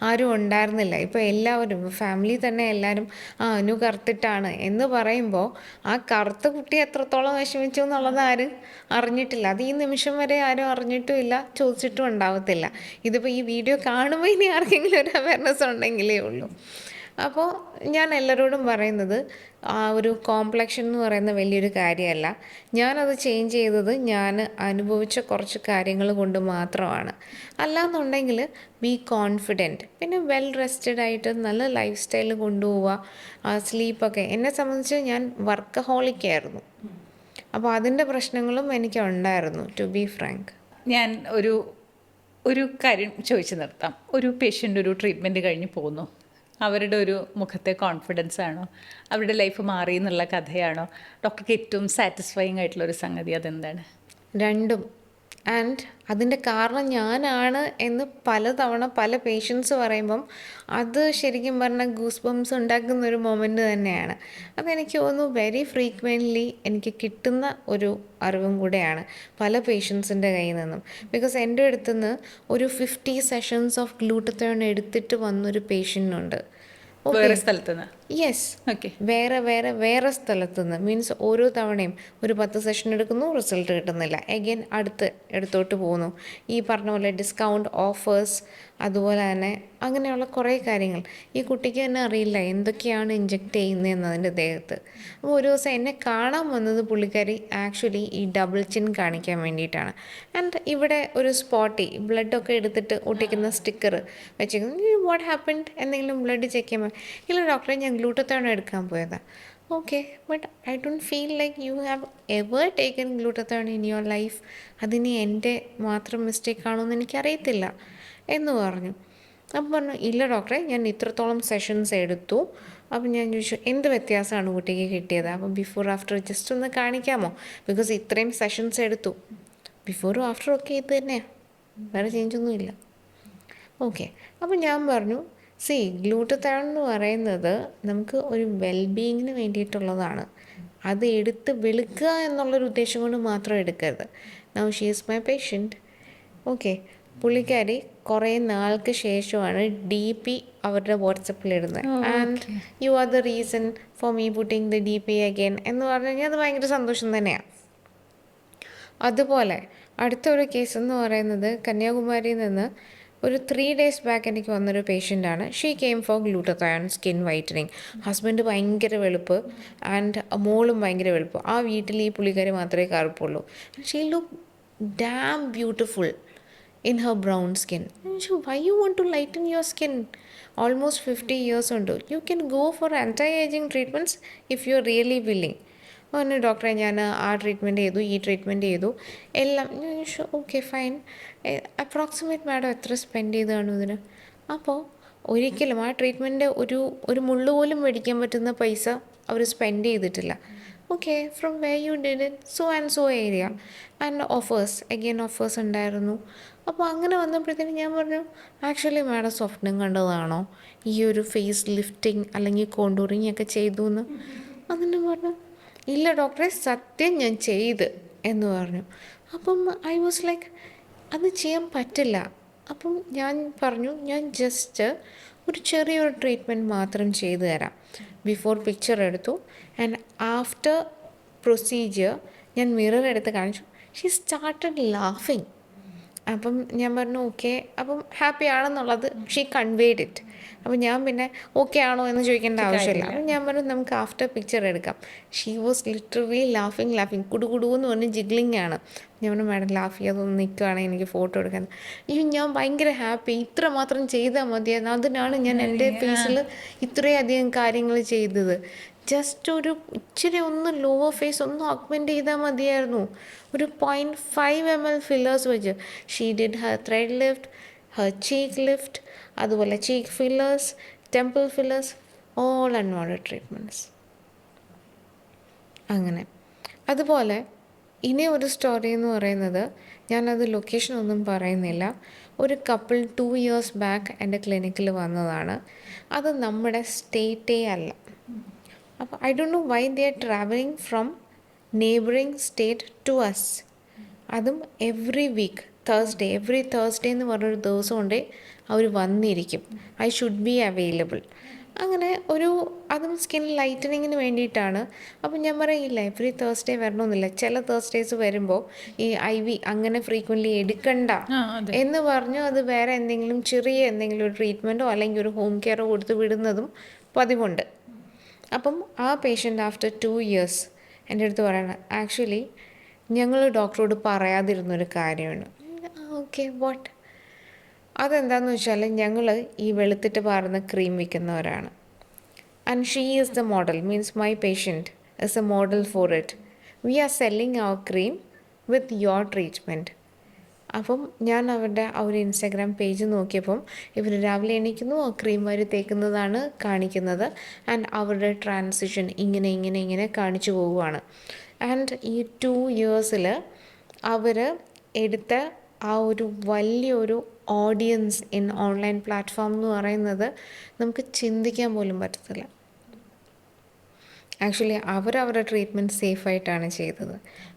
ആരും ഉണ്ടായിരുന്നില്ല. ഇപ്പോൾ എല്ലാവരും ഫാമിലി തന്നെ എല്ലാവരും അനു കറുത്തിട്ടാണ് എന്ന് പറയുമ്പോൾ ആ കറുത്ത കുട്ടി എത്രത്തോളം വിഷമിച്ചു എന്നുള്ളത് ആരും അറിഞ്ഞിട്ടില്ല. അത് ഈ നിമിഷം വരെ ആരും അറിഞ്ഞിട്ടുമില്ല, ചോദിച്ചിട്ടും ഉണ്ടാവത്തില്ല. ഇതിപ്പോൾ ഈ വീഡിയോ കാണുമ്പോൾ ഇനി ആർക്കെങ്കിലും ഒരു അവയർനെസ് ഉണ്ടെങ്കിലേ ഉള്ളൂ. അപ്പോൾ ഞാൻ എല്ലാവരോടും പറയുന്നത് ആ ഒരു കോംപ്ലക്ഷൻ എന്ന് പറയുന്ന വലിയൊരു കാര്യമല്ല. ഞാനത് ചേഞ്ച് ചെയ്തത് ഞാൻ അനുഭവിച്ച കുറച്ച് കാര്യങ്ങൾ കൊണ്ട് മാത്രമാണ്. അല്ലാന്നുണ്ടെങ്കിൽ ബി കോൺഫിഡൻറ്റ്, പിന്നെ വെൽ റെസ്റ്റഡ് ആയിട്ട് നല്ല ലൈഫ് സ്റ്റൈൽ കൊണ്ടുപോവുക, സ്ലീപ്പൊക്കെ. എന്നെ സംബന്ധിച്ച് ഞാൻ വർക്കഹോളിക്കായിരുന്നു. അപ്പോൾ അതിൻ്റെ പ്രശ്നങ്ങളും എനിക്കുണ്ടായിരുന്നു, ടു ബി ഫ്രാങ്ക്. ഞാൻ ഒരു കാര്യം ചോദിച്ചു നിർത്താം. ഒരു പേഷ്യൻ്റ് ഒരു ട്രീറ്റ്മെൻറ്റ് കഴിഞ്ഞ് പോകുന്നു, അവരുടെ ഒരു മുഖത്തെ കോൺഫിഡൻസ് ആണോ, അവരുടെ ലൈഫ് മാറി എന്നുള്ള കഥയാണോ ഡോക്ടർക്ക് ഏറ്റവും സാറ്റിസ്ഫൈങ് ആയിട്ടുള്ളൊരു സംഗതി? അതെന്താണ്? രണ്ടും. ആൻഡ് അതിൻ്റെ കാരണം ഞാനാണ് എന്ന് പലതവണ പല പേഷ്യൻസ് പറയുമ്പം അത് ശരിക്കും പറഞ്ഞാൽ ഗൂസ് ബംസ് ഉണ്ടാക്കുന്ന ഒരു മൊമെൻ്റ് തന്നെയാണ്. അതെനിക്ക് തോന്നുന്നു വെരി ഫ്രീക്വൻ്റ്ലി എനിക്ക് കിട്ടുന്ന ഒരു അറിവും കൂടെയാണ് പല പേഷ്യൻസിൻ്റെ കയ്യിൽ നിന്നും. ബിക്കോസ് എൻ്റെ അടുത്തുനിന്ന് ഒരു 50 സെഷൻസ് ഓഫ് ഗ്ലൂട്ടത്തോൺ എടുത്തിട്ട് വന്നൊരു പേഷ്യൻ്റുണ്ട്. വേറെ സ്ഥലത്തുനിന്ന്? Yes, okay. വേറെ സ്ഥലത്തുനിന്ന്. മീൻസ് ഓരോ തവണയും ഒരു 10 സെഷൻ എടുക്കുന്നു, റിസൾട്ട് കിട്ടുന്നില്ല, എഗെയിൻ എടുത്തോട്ട് പോകുന്നു. ഈ പറഞ്ഞ പോലെ ഡിസ്കൗണ്ട് ഓഫേഴ്സ്, അതുപോലെ തന്നെ അങ്ങനെയുള്ള കുറേ കാര്യങ്ങൾ. ഈ കുട്ടിക്ക് തന്നെ അറിയില്ല എന്തൊക്കെയാണ് ഇഞ്ചെക്റ്റ് ചെയ്യുന്നതെന്നതിൻ്റെ ദേഹത്ത്. അപ്പോൾ ഒരു ദിവസം എന്നെ കാണാൻ വന്നത് പുള്ളിക്കാരി ആക്ച്വലി ഈ ഡബിൾ ചിൻ കാണിക്കാൻ വേണ്ടിയിട്ടാണ്. ആൻഡ് ഇവിടെ ഒരു സ്പോട്ടി ബ്ലഡൊക്കെ എടുത്തിട്ട് ഒട്ടിക്കുന്ന സ്റ്റിക്കർ വെച്ചിരിക്കുന്നു. വാട്ട് ഹാപ്പൻഡ്, എന്തെങ്കിലും ബ്ലഡ് ചെക്ക് ചെയ്യുമ്പോൾ, ഇല്ല ഡോക്ടറെ ഞാൻ ഗ്ലൂട്ടത്തോൺ എടുക്കാൻ പോയതാണ്. Okay, but I don't feel like you have ever taken glutathione in your life. അതിന് എൻ്റെ മാത്രം മിസ്റ്റേക്ക് ആണോ എന്ന് എനിക്കറിയത്തില്ല എന്ന് പറഞ്ഞു. അപ്പം പറഞ്ഞു, ഇല്ല ഡോക്ടറെ, ഞാൻ ഇത്രത്തോളം സെഷൻസ് എടുത്തു. അപ്പം ഞാൻ ചോദിച്ചു എന്ത് വ്യത്യാസമാണ് കുട്ടിക്ക് കിട്ടിയത്, അപ്പം ബിഫോർ ആഫ്റ്റർ ജസ്റ്റ് ഒന്ന് കാണിക്കാമോ, ബിക്കോസ് ഇത്രയും സെഷൻസ് എടുത്തു. ബിഫോറും ആഫ്റ്ററും ഒക്കെ ഇത് തന്നെയാണ്, വേറെ ചേഞ്ചൊന്നുമില്ല. ഓക്കെ, അപ്പം ഞാൻ പറഞ്ഞു, സി ഗ്ലൂട്ടത്തോൺ എന്ന് പറയുന്നത് നമുക്ക് ഒരു വെൽബീയിങ്ങിന് വേണ്ടിയിട്ടുള്ളതാണ്. അത് എടുത്ത് വെളുക്കുക എന്നുള്ളൊരു ഉദ്ദേശം കൊണ്ട് മാത്രം എടുക്കരുത്. Now she is my patient. Okay, പുള്ളിക്കാരി കുറേ നാൾക്ക് ശേഷമാണ് DP അവരുടെ വാട്സപ്പിൽ ഇടുന്നത്. And you are the reason for me putting the DP again എന്ന് പറഞ്ഞു കഴിഞ്ഞാൽ അത് ഭയങ്കര സന്തോഷം തന്നെയാണ്. അതുപോലെ അടുത്തൊരു കേസ് എന്ന് പറയുന്നത് കന്യാകുമാരിയിൽ നിന്ന് ഒരു 3 days ബാക്ക് എനിക്ക് വന്നൊരു പേഷ്യൻ്റാണ്. She came for glutathione skin whitening. Husband ഭയങ്കര വെളുപ്പ് ആൻഡ് മോളും ഭയങ്കര വെളുപ്പ്. ആ വീട്ടിൽ ഈ പുള്ളിക്കാരി മാത്രമേ കറുപ്പുള്ളൂ. She look damn beautiful in her brown skin. So why you want to lighten your skin? Almost 50 years ഉണ്ട്. You can go for anti-aging treatments if you are really willing. പറഞ്ഞു ഡോക്ടറെ ഞാൻ ആ ട്രീറ്റ്മെൻറ്റ് ചെയ്തു, ഈ ട്രീറ്റ്മെൻറ്റ് ചെയ്തു, എല്ലാം. Okay fine. Approximate madam എത്ര സ്പെൻഡ് ചെയ്തതാണ് ഇതിന്? അപ്പോൾ ഒരിക്കലും ആ ട്രീറ്റ്മെൻറ്റ് ഒരു മുള്ളു പോലും മേടിക്കാൻ പറ്റുന്ന പൈസ അവർ സ്പെൻഡ് ചെയ്തിട്ടില്ല. Okay, from way you did it, so and so area and offers, again offers ഉണ്ടായിരുന്നു. അപ്പോൾ അങ്ങനെ വന്നപ്പോഴത്തേനും ഞാൻ പറഞ്ഞു, ആക്ച്വലി മാഡം സ്വപ്നം കണ്ടതാണോ ഈ ഒരു ഫേസ് ലിഫ്റ്റിംഗ് അല്ലെങ്കിൽ കോണ്ടൂറിങ് ഒക്കെ ചെയ്തു എന്ന്? അതിന് പറഞ്ഞു, ഇല്ല ഡോക്ടറെ, സത്യം ഞാൻ ചെയ്ത് എന്ന് പറഞ്ഞു. അപ്പം ഐ വാസ് ലൈക്ക്, അത് ചെയ്യാൻ പറ്റില്ല. അപ്പം ഞാൻ പറഞ്ഞു, ഞാൻ ജസ്റ്റ് ഒരു ചെറിയൊരു ട്രീറ്റ്മെൻറ്റ് മാത്രം ചെയ്തു തരാം. ബിഫോർ പിക്ചർ എടുത്തു ആൻഡ് ആഫ്റ്റർ പ്രൊസീജിയർ ഞാൻ മിറർ എടുത്ത് കാണിച്ചു. ഷീ സ്റ്റാർട്ടഡ് ലാഫിങ്. അപ്പം ഞാൻ പറഞ്ഞു ഓക്കെ, അപ്പം ഹാപ്പി ആണെന്നുള്ളത് ഷീ കൺവേഡ് ഇറ്റ്. അപ്പം ഞാൻ പിന്നെ ഓക്കെ ആണോ എന്ന് ചോദിക്കേണ്ട ആവശ്യമില്ല. അപ്പം ഞാൻ പറഞ്ഞു നമുക്ക് ആഫ്റ്റർ പിക്ചർ എടുക്കാം. ഷീ വാസ് ലിറ്ററലി ലാഫിങ് കുടുകുടുവെന്ന് പറഞ്ഞ് ജിഗ്ലിംഗ് ആണ്. ഞാൻ പറഞ്ഞു മാഡം ലാഫ് ചെയ്യാതൊന്ന് നിൽക്കുകയാണെങ്കിൽ എനിക്ക് ഫോട്ടോ എടുക്കാൻ. അയ്യോ ഞാൻ ഭയങ്കര ഹാപ്പി, ഇത്ര മാത്രം ചെയ്താൽ മതിയായിരുന്നു, അതിനാണ് ഞാൻ എൻ്റെ ഫേസിൽ ഇത്രയധികം കാര്യങ്ങൾ ചെയ്തത്. ജസ്റ്റ് ഒരു ഇച്ചിരി ഒന്ന് ലോവർ ഫേസ് ഒന്ന് ഓഗ്മെൻറ്റ് ചെയ്താൽ മതിയായിരുന്നു. ഒരു 0.5 ml ഫില്ലേഴ്സ് വെച്ച് she did her thread lift, her cheek lift, അതുപോലെ cheek fillers, temple fillers, all unwanted treatments. അങ്ങനെ അതുപോലെ ഇനി ഒരു സ്റ്റോറി എന്ന് പറയുന്നത്, ഞാനത് ലൊക്കേഷൻ ഒന്നും പറയുന്നില്ല, ഒരു കപ്പിൾ 2 years ബാക്ക് എൻ്റെ ക്ലിനിക്കിൽ വന്നതാണ്. അത് നമ്മുടെ സ്റ്റേറ്റേ അല്ല. അപ്പോൾ I don't know why they are travelling from neighbouring state to us. അതും എവറി തേഴ്സ്ഡേ എന്ന് പറഞ്ഞൊരു ദിവസം കൊണ്ട് അവർ വന്നിരിക്കും. I should be available. അങ്ങനെ അതും സ്കിൻ ലൈറ്റനിങ്ങിന് വേണ്ടിയിട്ടാണ്. അപ്പം ഞാൻ പറയില്ല എവറി തേഴ്സ്ഡേ വരണമെന്നില്ല. ചില തേഴ്സ്ഡേസ് വരുമ്പോൾ ഈ IV അങ്ങനെ ഫ്രീക്വൻ്റ്ലി എടുക്കണ്ട എന്ന് പറഞ്ഞു അത് വേറെ ചെറിയ എന്തെങ്കിലും ഒരു ട്രീറ്റ്മെൻറ്റോ അല്ലെങ്കിൽ ഒരു ഹോം കെയറോ കൊടുത്ത് വിടുന്നതും പതിവുണ്ട്. അപ്പം ആ പേഷ്യൻ്റ് ആഫ്റ്റർ 2 years എൻ്റെ അടുത്ത് പറയണം, ആക്ച്വലി ഞങ്ങൾ ഡോക്ടറോട് പറയാതിരുന്നൊരു കാര്യമാണ്. Okay what? അതെന്താണെന്ന് വെച്ചാൽ ഞങ്ങൾ ഈ വെളുത്തിട്ട് പാറുന്ന ക്രീം വിൽക്കുന്നവരാണ്. And she is the model, means my patient is a model for it. We are selling our cream with your treatment. അപ്പം ഞാൻ അവരുടെ ആ ഒരു ഇൻസ്റ്റാഗ്രാം പേജ് നോക്കിയപ്പം ഇവർ രാവിലെ എണീക്കുന്നു, ആ ക്രീം വാരി തേക്കുന്നതാണ് കാണിക്കുന്നത്. ആൻഡ് അവരുടെ ട്രാൻസിഷൻ ഇങ്ങനെ കാണിച്ചു പോവുകയാണ്. ആൻഡ് ഈ 2 years അവർ എടുത്ത ആ ഒരു വലിയൊരു ഓഡിയൻസ് ഇൻ ഓൺലൈൻ പ്ലാറ്റ്ഫോം എന്ന് പറയുന്നത് നമുക്ക് ചിന്തിക്കാൻ പോലും പറ്റത്തില്ല. ആക്ച്വലി അവരുടെ ട്രീറ്റ്മെൻറ്റ് സേഫായിട്ടാണ് ചെയ്തത്.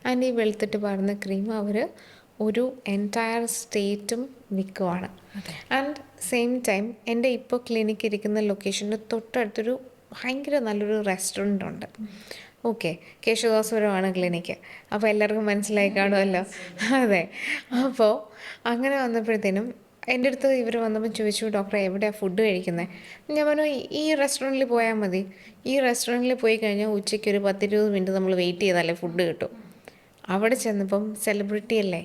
ആൻഡ് ഈ വെളുത്തിട്ട് പാടുന്ന ക്രീം അവർ ഒരു എൻറ്റയർ സ്റ്റേറ്റും വിൽക്കുവാണ്. ആൻഡ് സെയിം ടൈം എൻ്റെ ഇപ്പോൾ ക്ലിനിക്ക് ഇരിക്കുന്ന ലൊക്കേഷൻ്റെ തൊട്ടടുത്തൊരു ഭയങ്കര നല്ലൊരു റെസ്റ്റോറൻ്റ് ഉണ്ട്. ഓക്കെ, കേശവദാസപുരമാണ് ക്ലിനിക്ക്. അപ്പോൾ എല്ലാവർക്കും മനസ്സിലായി കാണുമല്ലോ. അതെ. അപ്പോൾ അങ്ങനെ വന്നപ്പോഴത്തേനും എൻ്റെ അടുത്ത് ഇവർ വന്നപ്പോൾ ചോദിച്ചു, ഡോക്ടറെ എവിടെയാണ് ഫുഡ് കഴിക്കുന്നത്? ഞാൻ പറഞ്ഞു ഈ റെസ്റ്റോറൻറ്റിൽ പോയാൽ മതി. ഈ റെസ്റ്റോറൻറ്റിൽ പോയി കഴിഞ്ഞാൽ ഉച്ചയ്ക്ക് ഒരു 10-20 മിനിറ്റ് നമ്മൾ വെയിറ്റ് ചെയ്താലേ ഫുഡ് കിട്ടും. അവിടെ ചെന്നപ്പം സെലിബ്രിറ്റി അല്ലേ,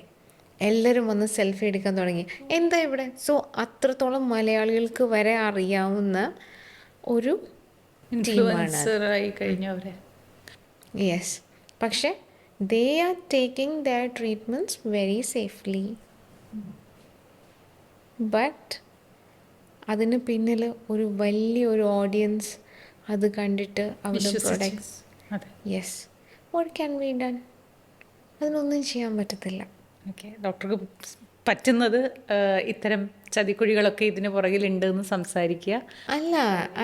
എല്ലാവരും വന്ന് സെൽഫി എടുക്കാൻ തുടങ്ങി. എന്താ ഇവിടെ? സോ അത്രത്തോളം മലയാളികൾക്ക് വരെ അറിയാവുന്ന ഒരു ഇൻഫ്ലുവൻസറായി കഴിഞ്ഞവരെ. യെസ്. പക്ഷേ they are taking their treatments very safely. But അതിന് പിന്നിൽ ഒരു വലിയൊരു ഓഡിയൻസ് അത് കണ്ടിട്ട് അവരുടെ products. Yes, what can be done? അതിനൊന്നും ചെയ്യാൻ പറ്റത്തില്ല. ഓക്കെ, ഡോക്ടർക്ക് പറ്റുന്നത് ഇത്തരം ചതിക്കുഴികളൊക്കെ ഇതിന് പുറകിലുണ്ട് എന്ന് സംസാരിക്കുക അല്ല.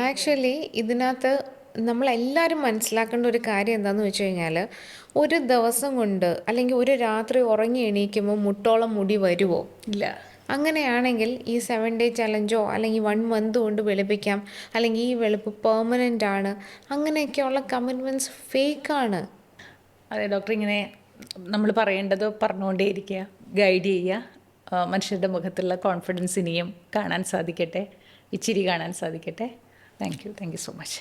ആക്ച്വലി ഇതിനകത്ത് നമ്മളെല്ലാവരും മനസ്സിലാക്കേണ്ട ഒരു കാര്യം എന്താണെന്ന് വെച്ച് കഴിഞ്ഞാൽ, ഒരു ദിവസം കൊണ്ട് അല്ലെങ്കിൽ ഒരു രാത്രി ഉറങ്ങി എണീക്കുമ്പോൾ മുട്ടോളം മുടി വരുമോ? ഇല്ല. അങ്ങനെയാണെങ്കിൽ ഈ 7 day ചലഞ്ചോ അല്ലെങ്കിൽ 1 month കൊണ്ട് വെളുപ്പിക്കാം, അല്ലെങ്കിൽ ഈ വെളുപ്പ് പെർമനൻ്റ് ആണ്, അങ്ങനെയൊക്കെയുള്ള കമ്മിറ്റ്മെൻറ്റ്സ് ഫേക്കാണ്. അതെ ഡോക്ടർ, ഇങ്ങനെ നമ്മൾ പറയേണ്ടത് പറഞ്ഞുകൊണ്ടേയിരിക്കുക, ഗൈഡ് ചെയ്യുക. മനുഷ്യരുടെ മുഖത്തുള്ള കോൺഫിഡൻസ് ഇനിയും കാണാൻ സാധിക്കട്ടെ, ഇച്ചിരി കാണാൻ സാധിക്കട്ടെ. Thank you so much.